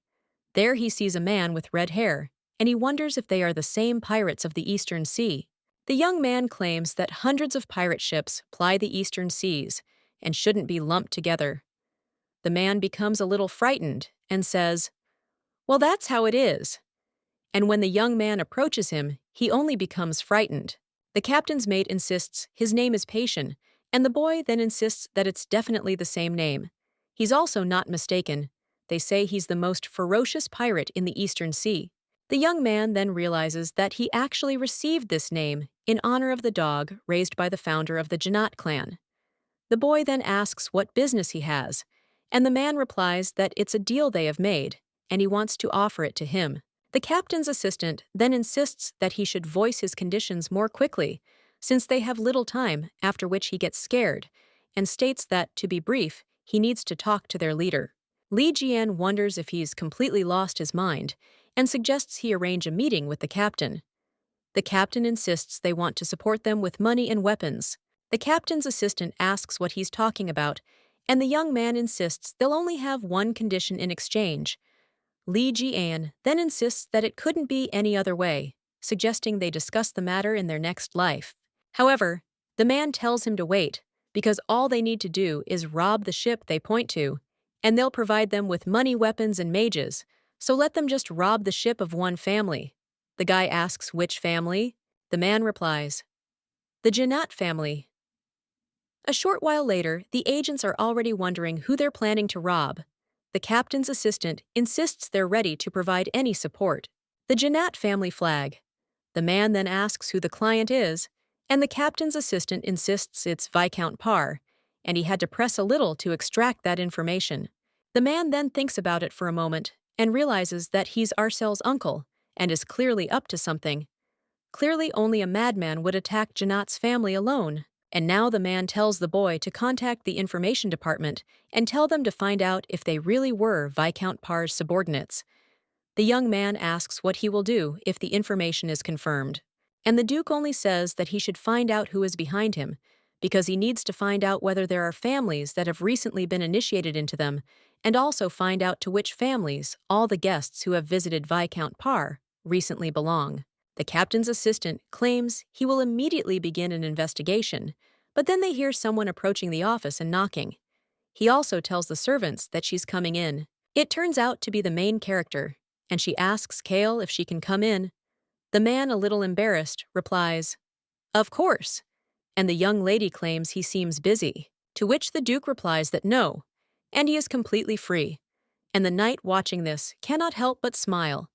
There he sees a man with red hair, and he wonders if they are the same pirates of the Eastern Sea. The young man claims that hundreds of pirate ships ply the Eastern Seas and shouldn't be lumped together. The man becomes a little frightened and says, "Well, that's how it is." And when the young man approaches him, he only becomes frightened. The captain's mate insists his name is Patience, and the boy then insists that it's definitely the same name. He's also not mistaken. They say he's the most ferocious pirate in the Eastern Sea. The young man then realizes that he actually received this name in honor of the dog raised by the founder of the Janat clan. The boy then asks what business he has, and the man replies that it's a deal they have made, and he wants to offer it to him. The captain's assistant then insists that he should voice his conditions more quickly, since they have little time, after which he gets scared, and states that, to be brief, he needs to talk to their leader. Li Jian wonders if he's completely lost his mind, and suggests he arrange a meeting with the captain. The captain insists they want to support them with money and weapons. The captain's assistant asks what he's talking about, and the young man insists they'll only have one condition in exchange. Li Jian then insists that it couldn't be any other way, suggesting they discuss the matter in their next life. However, the man tells him to wait, because all they need to do is rob the ship they point to, and they'll provide them with money, weapons, and mages, so let them just rob the ship of one family. The guy asks which family. The man replies, "The Janat family." A short while later, the agents are already wondering who they're planning to rob. The captain's assistant insists they're ready to provide any support. The Janat family flag. The man then asks who the client is, and the captain's assistant insists it's Viscount Parr, and he had to press a little to extract that information. The man then thinks about it for a moment and realizes that he's Arcel's uncle and is clearly up to something. Clearly only a madman would attack Janat's family alone, and now the man tells the boy to contact the information department and tell them to find out if they really were Viscount Parr's subordinates. The young man asks what he will do if the information is confirmed, and the Duke only says that he should find out who is behind him, because he needs to find out whether there are families that have recently been initiated into them, and also find out to which families all the guests who have visited Viscount Parr recently belong. The captain's assistant claims he will immediately begin an investigation, but then they hear someone approaching the office and knocking. He also tells the servants that she's coming in. It turns out to be the main character, and she asks Cale if she can come in. The man, a little embarrassed, replies, "Of course," and the young lady claims he seems busy, to which the Duke replies that no, and he is completely free, and the knight watching this cannot help but smile,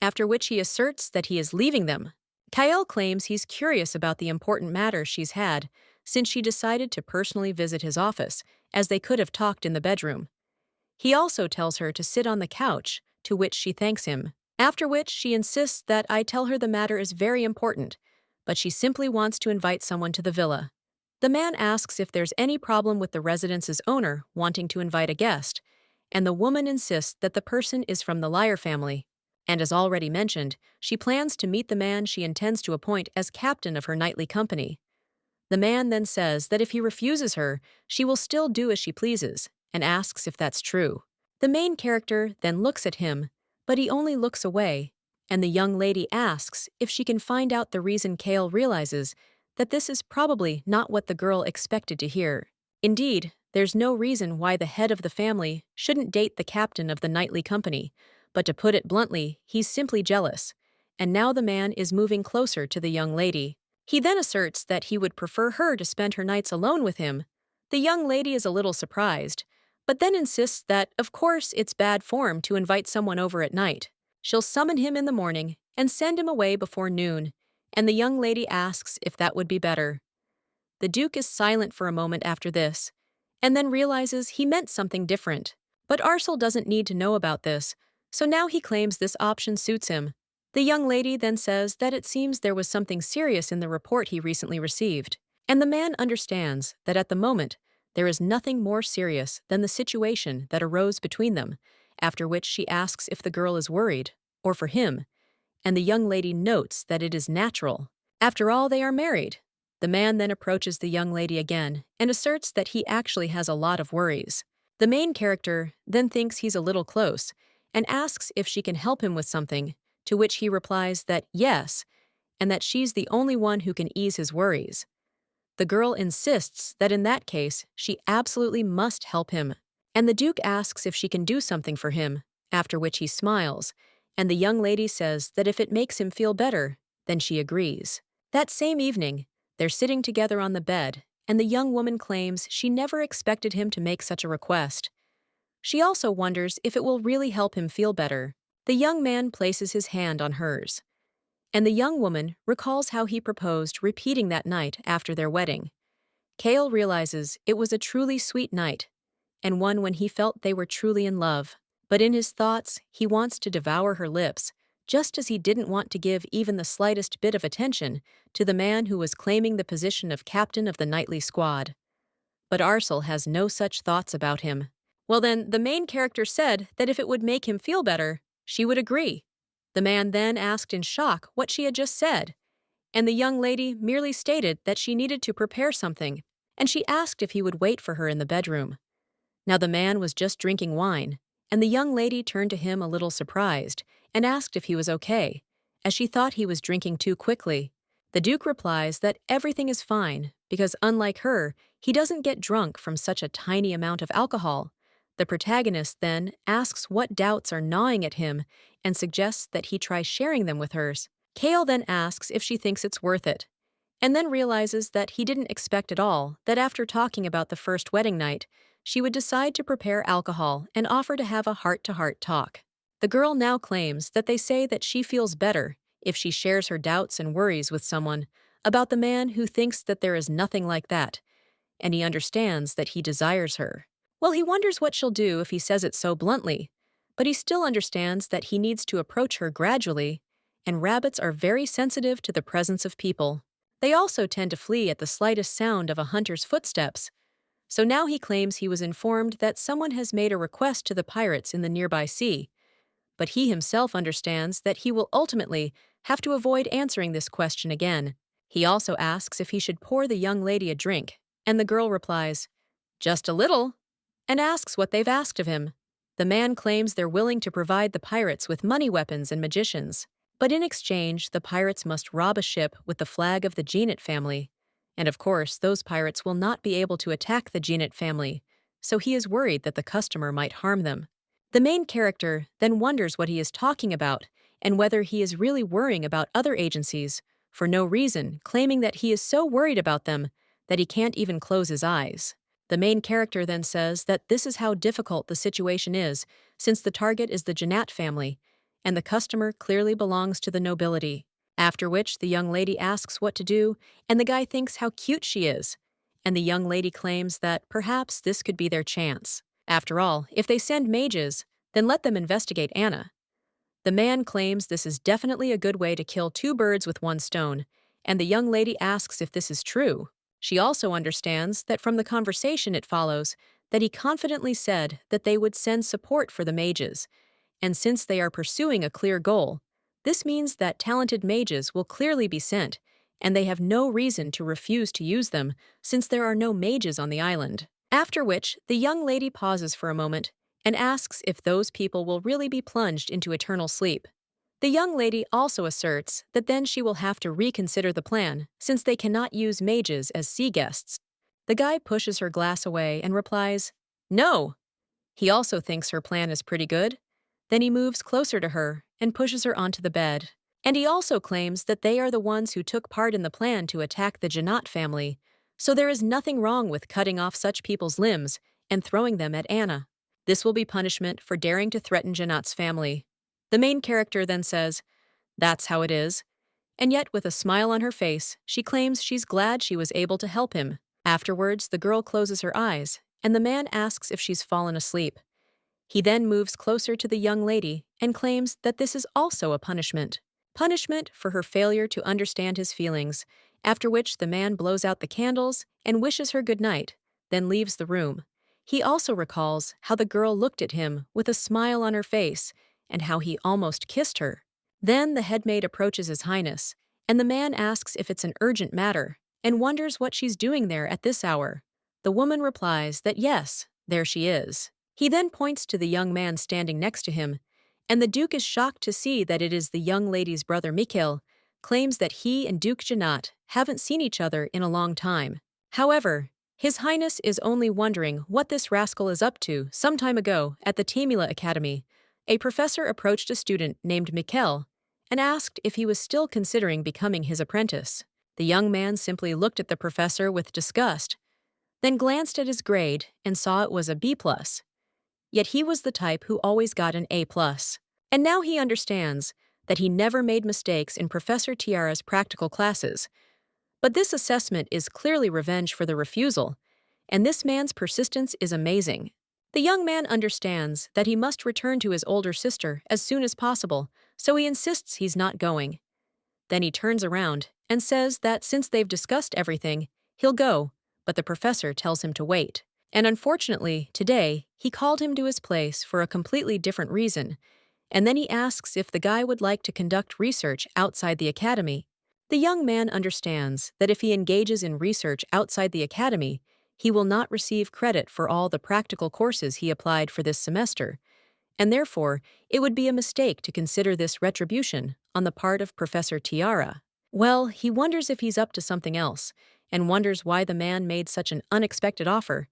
after which he asserts that he is leaving them. Kyle claims he's curious about the important matter she's had, since she decided to personally visit his office, as they could have talked in the bedroom. He also tells her to sit on the couch, to which she thanks him, after which she insists that I tell her the matter is very important, but she simply wants to invite someone to the villa. The man asks if there's any problem with the residence's owner wanting to invite a guest, and the woman insists that the person is from the Lyre family. And as already mentioned, she plans to meet the man she intends to appoint as captain of her knightly company. The man then says that if he refuses her, she will still do as she pleases, and asks if that's true. The main character then looks at him, but he only looks away, and the young lady asks if she can find out the reason. Cale realizes that this is probably not what the girl expected to hear. Indeed, there's no reason why the head of the family shouldn't date the captain of the knightly company, but to put it bluntly, he's simply jealous, and now the man is moving closer to the young lady. He then asserts that he would prefer her to spend her nights alone with him. The young lady is a little surprised, but then insists that, of course, it's bad form to invite someone over at night. She'll summon him in the morning and send him away before noon, and the young lady asks if that would be better. The Duke is silent for a moment after this, and then realizes he meant something different. But Arcel doesn't need to know about this, so now he claims this option suits him. The young lady then says that it seems there was something serious in the report he recently received, and the man understands that at the moment there is nothing more serious than the situation that arose between them, after which she asks if the girl is worried, or for him, and the young lady notes that it is natural. After all, they are married. The man then approaches the young lady again and asserts that he actually has a lot of worries. The main character then thinks he's a little close and asks if she can help him with something, to which he replies that yes, and that she's the only one who can ease his worries. The girl insists that in that case, she absolutely must help him, and the Duke asks if she can do something for him, after which he smiles, and the young lady says that if it makes him feel better, then she agrees. That same evening, they're sitting together on the bed, and the young woman claims she never expected him to make such a request. She also wonders if it will really help him feel better. The young man places his hand on hers, and the young woman recalls how he proposed repeating that night after their wedding. Cale realizes it was a truly sweet night, and one when he felt they were truly in love. But in his thoughts, he wants to devour her lips, just as he didn't want to give even the slightest bit of attention to the man who was claiming the position of captain of the knightly squad. But Arcel has no such thoughts about him. Well then, the main character said that if it would make him feel better, she would agree. The man then asked in shock what she had just said, and the young lady merely stated that she needed to prepare something, and she asked if he would wait for her in the bedroom. Now the man was just drinking wine, and the young lady turned to him a little surprised and asked if he was okay, as she thought he was drinking too quickly. The Duke replies that everything is fine because, unlike her, he doesn't get drunk from such a tiny amount of alcohol. The protagonist then asks what doubts are gnawing at him and suggests that he try sharing them with hers. Cale then asks if she thinks it's worth it, and then realizes that he didn't expect at all that after talking about the first wedding night, she would decide to prepare alcohol and offer to have a heart-to-heart talk. The girl now claims that they say that she feels better if she shares her doubts and worries with someone about the man who thinks that there is nothing like that, and he understands that he desires her. Well, he wonders what she'll do if he says it so bluntly, but he still understands that he needs to approach her gradually, and rabbits are very sensitive to the presence of people. They also tend to flee at the slightest sound of a hunter's footsteps, so now he claims he was informed that someone has made a request to the pirates in the nearby sea, but he himself understands that he will ultimately have to avoid answering this question again. He also asks if he should pour the young lady a drink, and the girl replies, "Just a little," and asks what they've asked of him. The man claims they're willing to provide the pirates with money, weapons, and magicians, but in exchange, the pirates must rob a ship with the flag of the Genet family. And of course, those pirates will not be able to attack the Genet family, so he is worried that the customer might harm them. The main character then wonders what he is talking about and whether he is really worrying about other agencies for no reason, claiming that he is so worried about them that he can't even close his eyes. The main character then says that this is how difficult the situation is, since the target is the Janat family, and the customer clearly belongs to the nobility. After which, the young lady asks what to do, and the guy thinks how cute she is, and the young lady claims that perhaps this could be their chance. After all, if they send mages, then let them investigate Anna. The man claims this is definitely a good way to kill two birds with one stone, and the young lady asks if this is true. She also understands that from the conversation it follows that he confidently said that they would send support for the mages, and since they are pursuing a clear goal, this means that talented mages will clearly be sent, and they have no reason to refuse to use them since there are no mages on the island. After which, the young lady pauses for a moment and asks if those people will really be plunged into eternal sleep. The young lady also asserts that then she will have to reconsider the plan, since they cannot use mages as sea guests. The guy pushes her glass away and replies, "No!" He also thinks her plan is pretty good. Then he moves closer to her and pushes her onto the bed. And he also claims that they are the ones who took part in the plan to attack the Janat family, so there is nothing wrong with cutting off such people's limbs and throwing them at Anna. This will be punishment for daring to threaten Janat's family. The main character then says, "That's how it is." And yet, with a smile on her face, she claims she's glad she was able to help him. Afterwards, the girl closes her eyes, and the man asks if she's fallen asleep. He then moves closer to the young lady and claims that this is also a punishment. Punishment for her failure to understand his feelings, after which the man blows out the candles and wishes her good night, then leaves the room. He also recalls how the girl looked at him with a smile on her face and how he almost kissed her. Then the headmaid approaches His Highness, and the man asks if it's an urgent matter and wonders what she's doing there at this hour. The woman replies that yes, there she is. He then points to the young man standing next to him, and the Duke is shocked to see that it is the young lady's brother Mikhail, claims that he and Duke Janat haven't seen each other in a long time. However, His Highness is only wondering what this rascal is up to. Some time ago, at the Tamila Academy, a professor approached a student named Mikhail and asked if he was still considering becoming his apprentice. The young man simply looked at the professor with disgust, then glanced at his grade and saw it was a B+. Yet he was the type who always got an A+. And now he understands that he never made mistakes in Professor Tiara's practical classes. But this assessment is clearly revenge for the refusal, and this man's persistence is amazing. The young man understands that he must return to his older sister as soon as possible, so he insists he's not going. Then he turns around and says that since they've discussed everything, he'll go, but the professor tells him to wait. And unfortunately, today, he called him to his place for a completely different reason, and then he asks if the guy would like to conduct research outside the academy. The young man understands that if he engages in research outside the academy, he will not receive credit for all the practical courses he applied for this semester, and therefore it would be a mistake to consider this retribution on the part of Professor Tiara. Well, he wonders if he's up to something else, and wonders why the man made such an unexpected offer,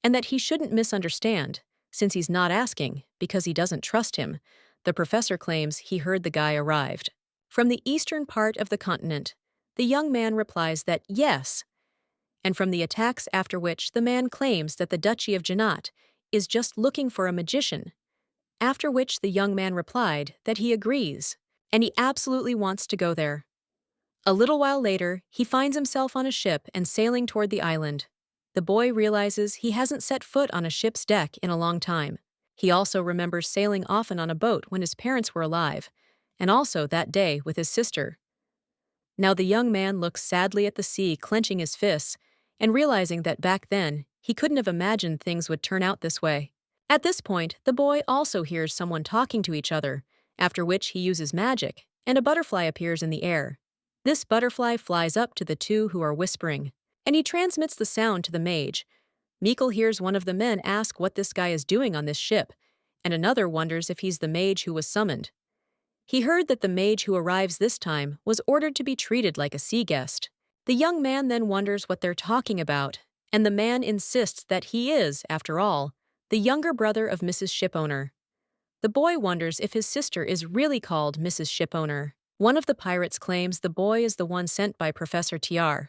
and that he shouldn't misunderstand, since he's not asking because he doesn't trust him. The professor claims he heard the guy arrived from the eastern part of the continent. The young man replies that yes, and from the attacks after which the man claims that the Duchy of Janat is just looking for a magician, after which the young man replied that he agrees. and he absolutely wants to go there. A little while later, he finds himself on a ship and sailing toward the island. The boy realizes he hasn't set foot on a ship's deck in a long time. He also remembers sailing often on a boat when his parents were alive, and also that day with his sister. Now the young man looks sadly at the sea, clenching his fists, and realizing that back then, he couldn't have imagined things would turn out this way. At this point, the boy also hears someone talking to each other, after which he uses magic, and a butterfly appears in the air. This butterfly flies up to the two who are whispering, and he transmits the sound to the mage. Mikkel hears one of the men ask what this guy is doing on this ship, and another wonders if he's the mage who was summoned. He heard that the mage who arrives this time was ordered to be treated like a sea guest. The young man then wonders what they're talking about, and the man insists that he is, after all, the younger brother of Mrs. Shipowner. The boy wonders if his sister is really called Mrs. Shipowner. One of the pirates claims the boy is the one sent by Professor Tiar.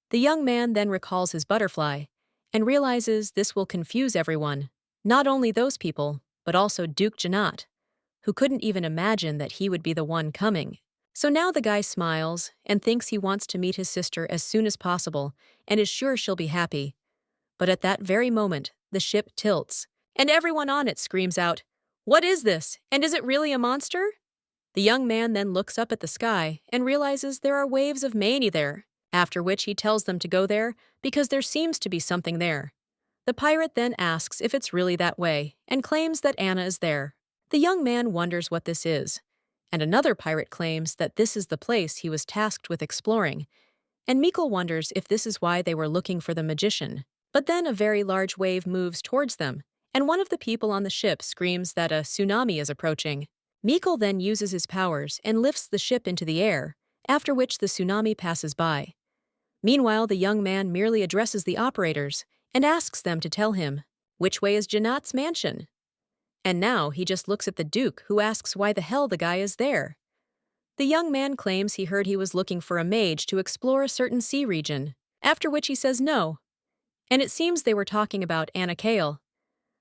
The young man then recalls his butterfly, and realizes this will confuse everyone, not only those people, but also Duke Janat, who couldn't even imagine that he would be the one coming. So now the guy smiles and thinks he wants to meet his sister as soon as possible and is sure she'll be happy. But at that very moment, the ship tilts, and everyone on it screams out, "What is this? And is it really a monster?" The young man then looks up at the sky and realizes there are waves of Maine there, after which he tells them to go there because there seems to be something there. The pirate then asks if it's really that way and claims that Anna is there. The young man wonders what this is, and another pirate claims that this is the place he was tasked with exploring, and Mikkel wonders if this is why they were looking for the magician. But then a very large wave moves towards them, and one of the people on the ship screams that a tsunami is approaching. Mikkel then uses his powers and lifts the ship into the air, after which the tsunami passes by. Meanwhile, the young man merely addresses the operators and asks them to tell him, which way is Janat's mansion? And now he just looks at the Duke, who asks why the hell the guy is there. The young man claims he heard he was looking for a mage to explore a certain sea region, after which he says no. And it seems they were talking about Anna Kale.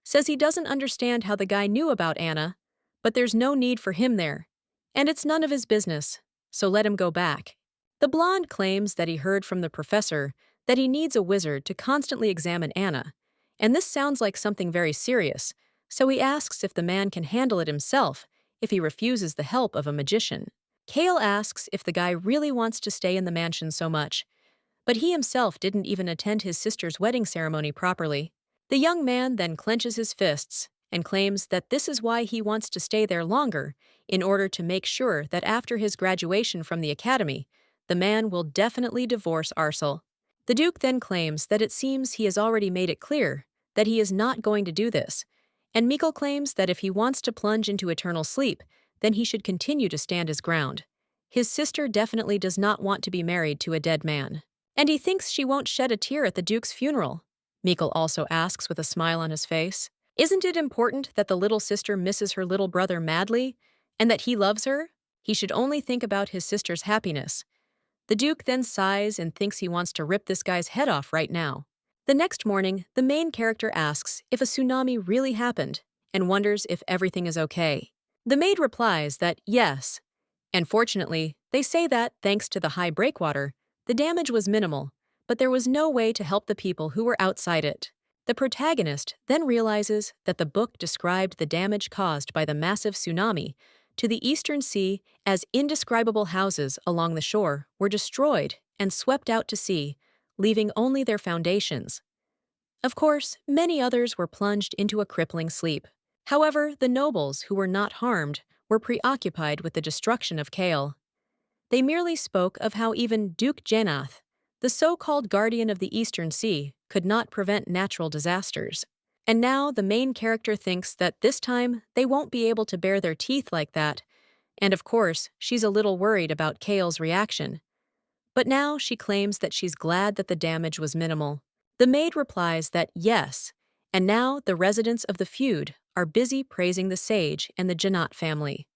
Says he doesn't understand how the guy knew about Anna, but there's no need for him there, and it's none of his business, so let him go back. The blonde claims that he heard from the professor that he needs a wizard to constantly examine Anna, and this sounds like something very serious, so he asks if the man can handle it himself if he refuses the help of a magician. Kale asks if the guy really wants to stay in the mansion so much, but he himself didn't even attend his sister's wedding ceremony properly. The young man then clenches his fists and claims that this is why he wants to stay there longer, in order to make sure that after his graduation from the academy, the man will definitely divorce Arsel. The Duke then claims that it seems he has already made it clear that he is not going to do this, and Mikkel claims that if he wants to plunge into eternal sleep, then he should continue to stand his ground. His sister definitely does not want to be married to a dead man, and he thinks she won't shed a tear at the Duke's funeral. Mikkel also asks with a smile on his face, isn't it important that the little sister misses her little brother madly, and that he loves her? He should only think about his sister's happiness. The Duke then sighs and thinks he wants to rip this guy's head off right now. The next morning, the main character asks if a tsunami really happened and wonders if everything is okay. The maid replies that yes, and fortunately, they say that, thanks to the high breakwater, the damage was minimal, but there was no way to help the people who were outside it. The protagonist then realizes that the book described the damage caused by the massive tsunami to the Eastern Sea as indescribable houses along the shore were destroyed and swept out to sea, leaving only their foundations. Of course, many others were plunged into a crippling sleep. However, the nobles who were not harmed were preoccupied with the destruction of Kale. They merely spoke of how even Duke Janath, the so-called guardian of the Eastern Sea, could not prevent natural disasters. And now the main character thinks that this time they won't be able to bare their teeth like that, and of course, she's a little worried about Kale's reaction. But now she claims that she's glad that the damage was minimal. The maid replies that yes, and now the residents of the feud are busy praising the sage and the Janat family.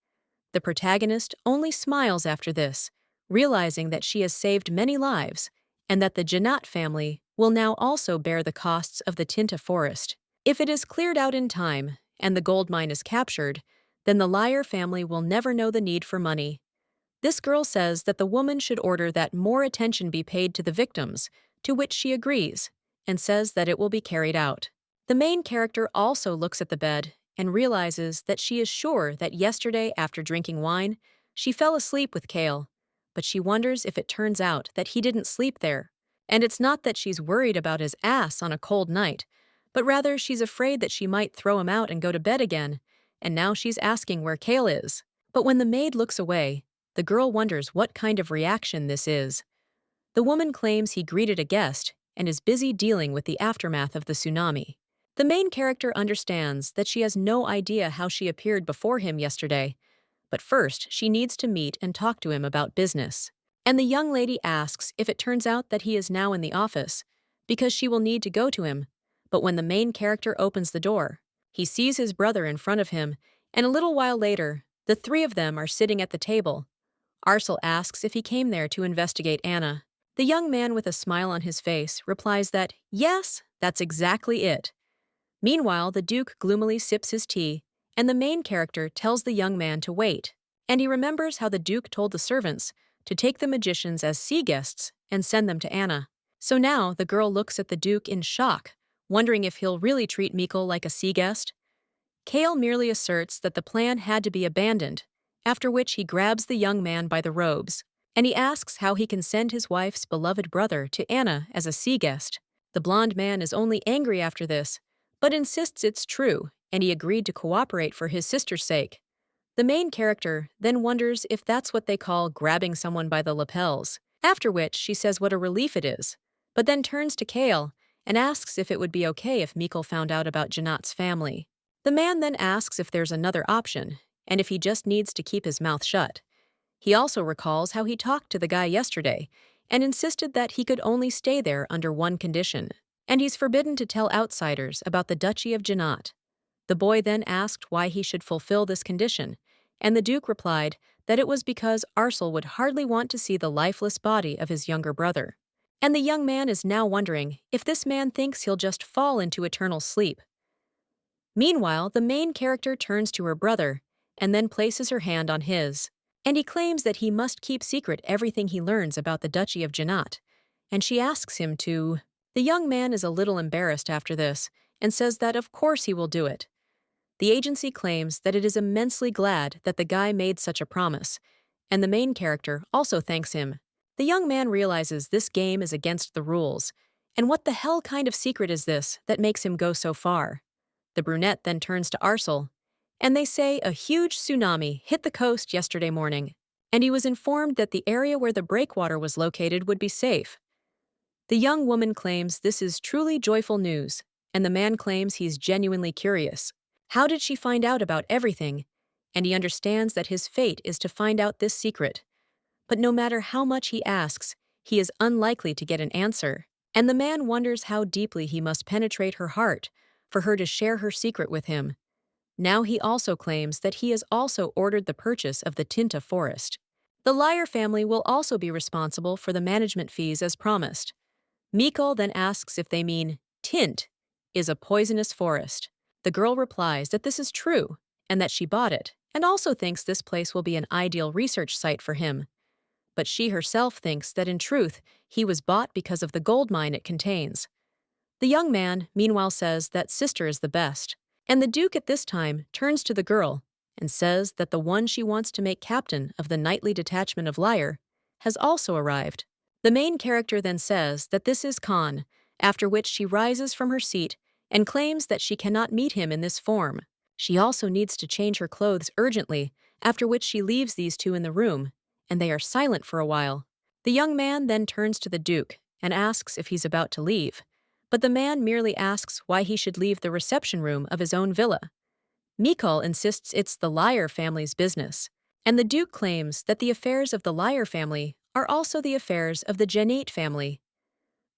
The protagonist only smiles after this, realizing that she has saved many lives, and that the Janat family will now also bear the costs of the Tinta forest. If it is cleared out in time, and the gold mine is captured, then the Liar family will never know the need for money. This girl says that the woman should order that more attention be paid to the victims, to which she agrees, and says that it will be carried out. The main character also looks at the bed and realizes that she is sure that yesterday, after drinking wine, she fell asleep with Kale, but she wonders if it turns out that he didn't sleep there. And it's not that she's worried about his ass on a cold night, but rather she's afraid that she might throw him out and go to bed again, and now she's asking where Kale is. But when the maid looks away, the girl wonders what kind of reaction this is. The woman claims he greeted a guest and is busy dealing with the aftermath of the tsunami. The main character understands that she has no idea how she appeared before him yesterday, but first she needs to meet and talk to him about business. And the young lady asks if it turns out that he is now in the office, because she will need to go to him. But when the main character opens the door, he sees his brother in front of him, and a little while later, the three of them are sitting at the table. Arcel asks if he came there to investigate Anna. The young man with a smile on his face replies that, yes, that's exactly it. Meanwhile, the Duke gloomily sips his tea, and the main character tells the young man to wait, and he remembers how the Duke told the servants to take the magicians as sea guests and send them to Anna. So now the girl looks at the Duke in shock, wondering if he'll really treat Mikkel like a sea guest. Kale merely asserts that the plan had to be abandoned, after which he grabs the young man by the robes, and he asks how he can send his wife's beloved brother to Anna as a sea guest. The blonde man is only angry after this, but insists it's true, and he agreed to cooperate for his sister's sake. The main character then wonders if that's what they call grabbing someone by the lapels, after which she says what a relief it is, but then turns to Kale and asks if it would be okay if Mikkel found out about Janat's family. The man then asks if there's another option, and if he just needs to keep his mouth shut. He also recalls how he talked to the guy yesterday and insisted that he could only stay there under one condition, and he's forbidden to tell outsiders about the Duchy of Janat. The boy then asked why he should fulfill this condition, and the Duke replied that it was because Arcel would hardly want to see the lifeless body of his younger brother. And the young man is now wondering if this man thinks he'll just fall into eternal sleep. Meanwhile, the main character turns to her brother and then places her hand on his, and he claims that he must keep secret everything he learns about the Duchy of Janat, and she asks him to. The young man is a little embarrassed after this and says that of course he will do it. The agency claims that it is immensely glad that the guy made such a promise, and the main character also thanks him. The young man realizes this game is against the rules, and what the hell kind of secret is this that makes him go so far? The brunette then turns to Arcel, and they say a huge tsunami hit the coast yesterday morning, and he was informed that the area where the breakwater was located would be safe. The young woman claims this is truly joyful news, and the man claims he's genuinely curious. How did she find out about everything? And he understands that his fate is to find out this secret. But no matter how much he asks, he is unlikely to get an answer, and the man wonders how deeply he must penetrate her heart for her to share her secret with him. Now he also claims that he has also ordered the purchase of the Tinta forest. The Liar family will also be responsible for the management fees as promised. Mikkel then asks if they mean Tint is a poisonous forest. The girl replies that this is true and that she bought it, and also thinks this place will be an ideal research site for him. But she herself thinks that in truth he was bought because of the gold mine it contains. The young man, meanwhile, says that sister is the best, and the Duke at this time turns to the girl and says that the one she wants to make captain of the nightly detachment of Liar has also arrived. The main character then says that this is Khan, after which she rises from her seat and claims that she cannot meet him in this form. She also needs to change her clothes urgently, after which she leaves these two in the room, and they are silent for a while. The young man then turns to the Duke and asks if he's about to leave, but the man merely asks why he should leave the reception room of his own villa. Mikkel insists it's the Liar family's business, and the Duke claims that the affairs of the Liar family are also the affairs of the Janat family.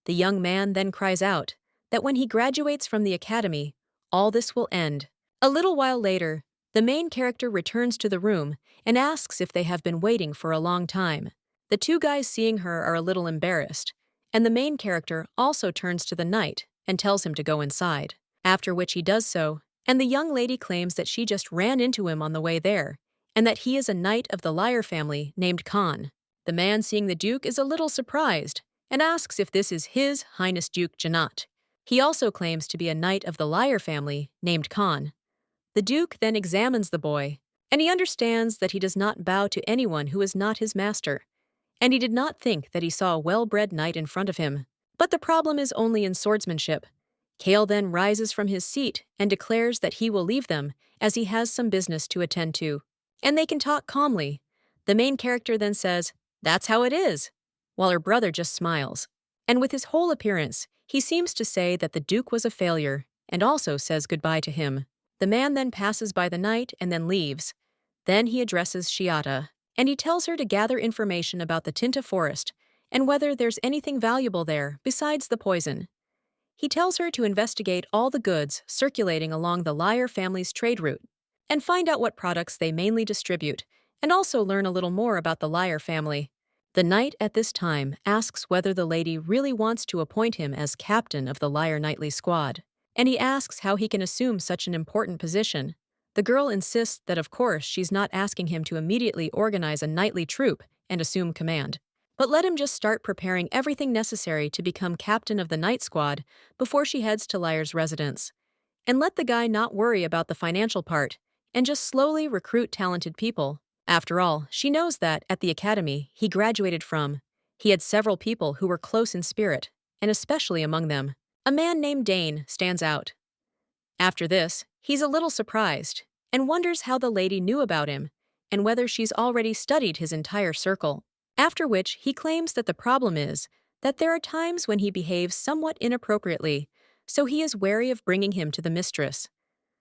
The young man then cries out that when he graduates from the academy, all this will end. A little while later, the main character returns to the room and asks if they have been waiting for a long time. The two guys seeing her are a little embarrassed, and the main character also turns to the knight and tells him to go inside, after which he does so, and the young lady claims that she just ran into him on the way there, and that he is a knight of the Liar family named Khan. The man seeing the Duke is a little surprised and asks if this is His Highness Duke Janat. He also claims to be a knight of the Liar family named Khan. The Duke then examines the boy, and he understands that he does not bow to anyone who is not his master, and he did not think that he saw a well-bred knight in front of him. But the problem is only in swordsmanship. Kale then rises from his seat and declares that he will leave them as he has some business to attend to, and they can talk calmly. The main character then says, "That's how it is," while her brother just smiles. And with his whole appearance, he seems to say that the Duke was a failure, and also says goodbye to him. The man then passes by the knight and then leaves. Then he addresses Shiata, and he tells her to gather information about the Tinta Forest and whether there's anything valuable there besides the poison. He tells her to investigate all the goods circulating along the Liar family's trade route and find out what products they mainly distribute, and also learn a little more about the Liar family. The knight at this time asks whether the lady really wants to appoint him as captain of the Liar knightly squad, and he asks how he can assume such an important position. The girl insists that of course she's not asking him to immediately organize a knightly troop and assume command, but let him just start preparing everything necessary to become captain of the night squad before she heads to Liar's residence. And let the guy not worry about the financial part, and just slowly recruit talented people. After all, she knows that, at the academy he graduated from, he had several people who were close in spirit, and especially among them, a man named Dane stands out. After this, he's a little surprised, and wonders how the lady knew about him, and whether she's already studied his entire circle. After which, he claims that the problem is that there are times when he behaves somewhat inappropriately, so he is wary of bringing him to the mistress.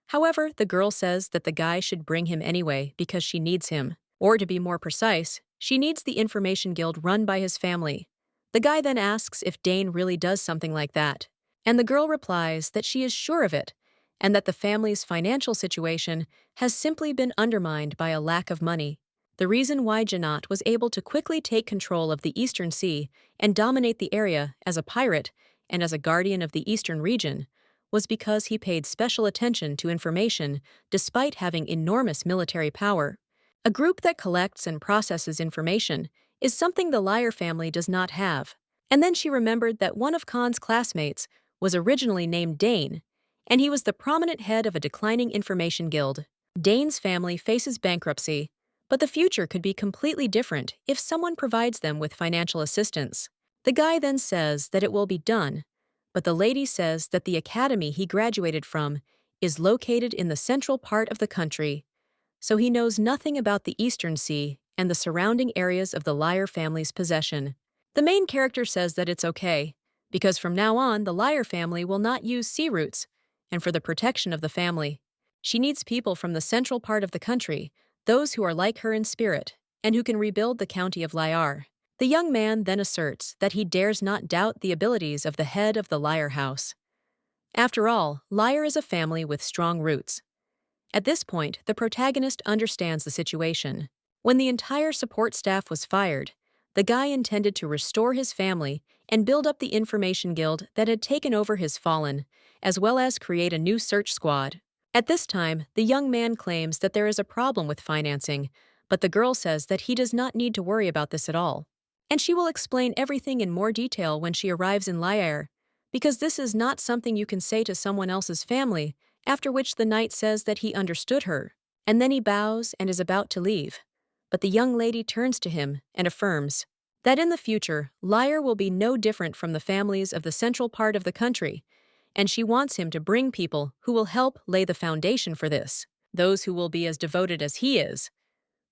However, the girl says that the guy should bring him anyway because she needs him. Or to be more precise, she needs the information guild run by his family. The guy then asks if Dane really does something like that, and the girl replies that she is sure of it, and that the family's financial situation has simply been undermined by a lack of money. The reason why Janat was able to quickly take control of the Eastern Sea and dominate the area as a pirate and as a guardian of the Eastern region was because he paid special attention to information despite having enormous military power. A group that collects and processes information is something the Liar family does not have. And then she remembered that one of Khan's classmates was originally named Dane, and he was the prominent head of a declining information guild. Dane's family faces bankruptcy, but the future could be completely different if someone provides them with financial assistance. The guy then says that it will be done, but the lady says that the academy he graduated from is located in the central part of the country, so he knows nothing about the Eastern Sea and the surrounding areas of the Liar family's possession. The main character says that it's okay, because from now on the Liar family will not use sea routes, and for the protection of the family. She needs people from the central part of the country, those who are like her in spirit, and who can rebuild the county of Liar. The young man then asserts that he dares not doubt the abilities of the head of the Liar house. After all, Liar is a family with strong roots. At this point, the protagonist understands the situation. When the entire support staff was fired, the guy intended to restore his family and build up the information guild that had taken over his fallen, as well as create a new search squad. At this time, the young man claims that there is a problem with financing, but the girl says that he does not need to worry about this at all. And she will explain everything in more detail when she arrives in Liar, because this is not something you can say to someone else's family, after which the knight says that he understood her, and then he bows and is about to leave. But the young lady turns to him and affirms that in the future, Liar will be no different from the families of the central part of the country, and she wants him to bring people who will help lay the foundation for this, those who will be as devoted as he is.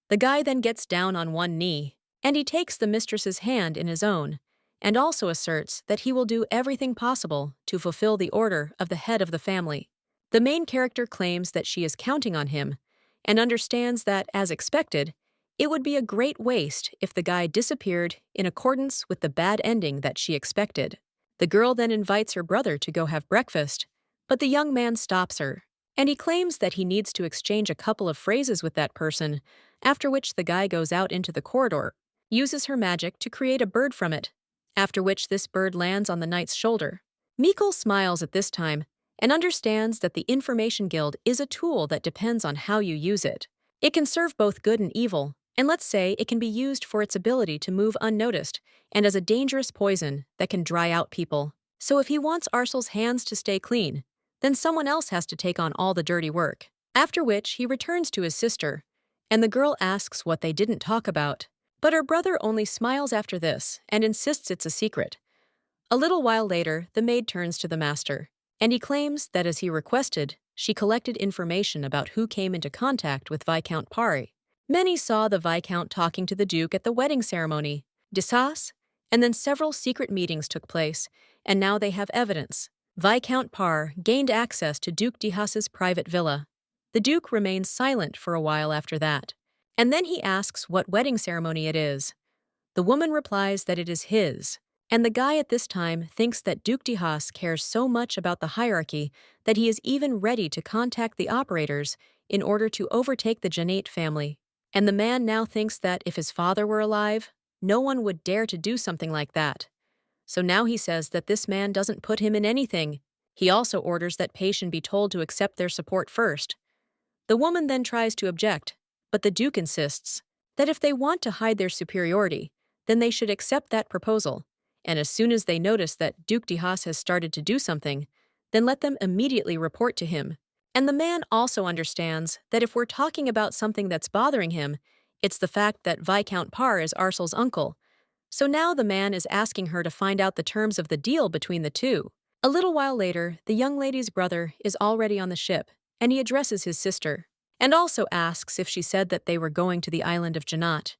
The guy then gets down on one knee, and he takes the mistress's hand in his own, and also asserts that he will do everything possible to fulfill the order of the head of the family. The main character claims that she is counting on him, and understands that, as expected, it would be a great waste if the guy disappeared in accordance with the bad ending that she expected. The girl then invites her brother to go have breakfast, but the young man stops her, and he claims that he needs to exchange a couple of phrases with that person, after which the guy goes out into the corridor, uses her magic to create a bird from it, after which this bird lands on the knight's shoulder. Mikkel smiles at this time and understands that the Information Guild is a tool that depends on how you use it. It can serve both good and evil, and let's say it can be used for its ability to move unnoticed and as a dangerous poison that can dry out people. So if he wants Arsel's hands to stay clean, then someone else has to take on all the dirty work. After which, he returns to his sister, and the girl asks what they didn't talk about. But her brother only smiles after this and insists it's a secret. A little while later, the maid turns to the master, and he claims that as he requested, she collected information about who came into contact with Viscount Pari. Many saw the Viscount talking to the Duke at the wedding ceremony, Desas, and then several secret meetings took place, and now they have evidence. Viscount Par gained access to Duke Dehas's private villa. The Duke remains silent for a while after that, and then he asks what wedding ceremony it is. The woman replies that it is his, and the guy at this time thinks that Duke Dehas cares so much about the hierarchy that he is even ready to contact the operators in order to overtake the Janate family. And the man now thinks that if his father were alive, no one would dare to do something like that. So now he says that this man doesn't put him in anything. He also orders that Patience be told to accept their support first. The woman then tries to object, but the Duke insists that if they want to hide their superiority, then they should accept that proposal, and as soon as they notice that Duke Dehas has started to do something, then let them immediately report to him. And the man also understands that if we're talking about something that's bothering him, it's the fact that Viscount Par is Arsel's uncle. So now the man is asking her to find out the terms of the deal between the two. A little while later, the young lady's brother is already on the ship, and he addresses his sister, and also asks if she said that they were going to the island of Janat.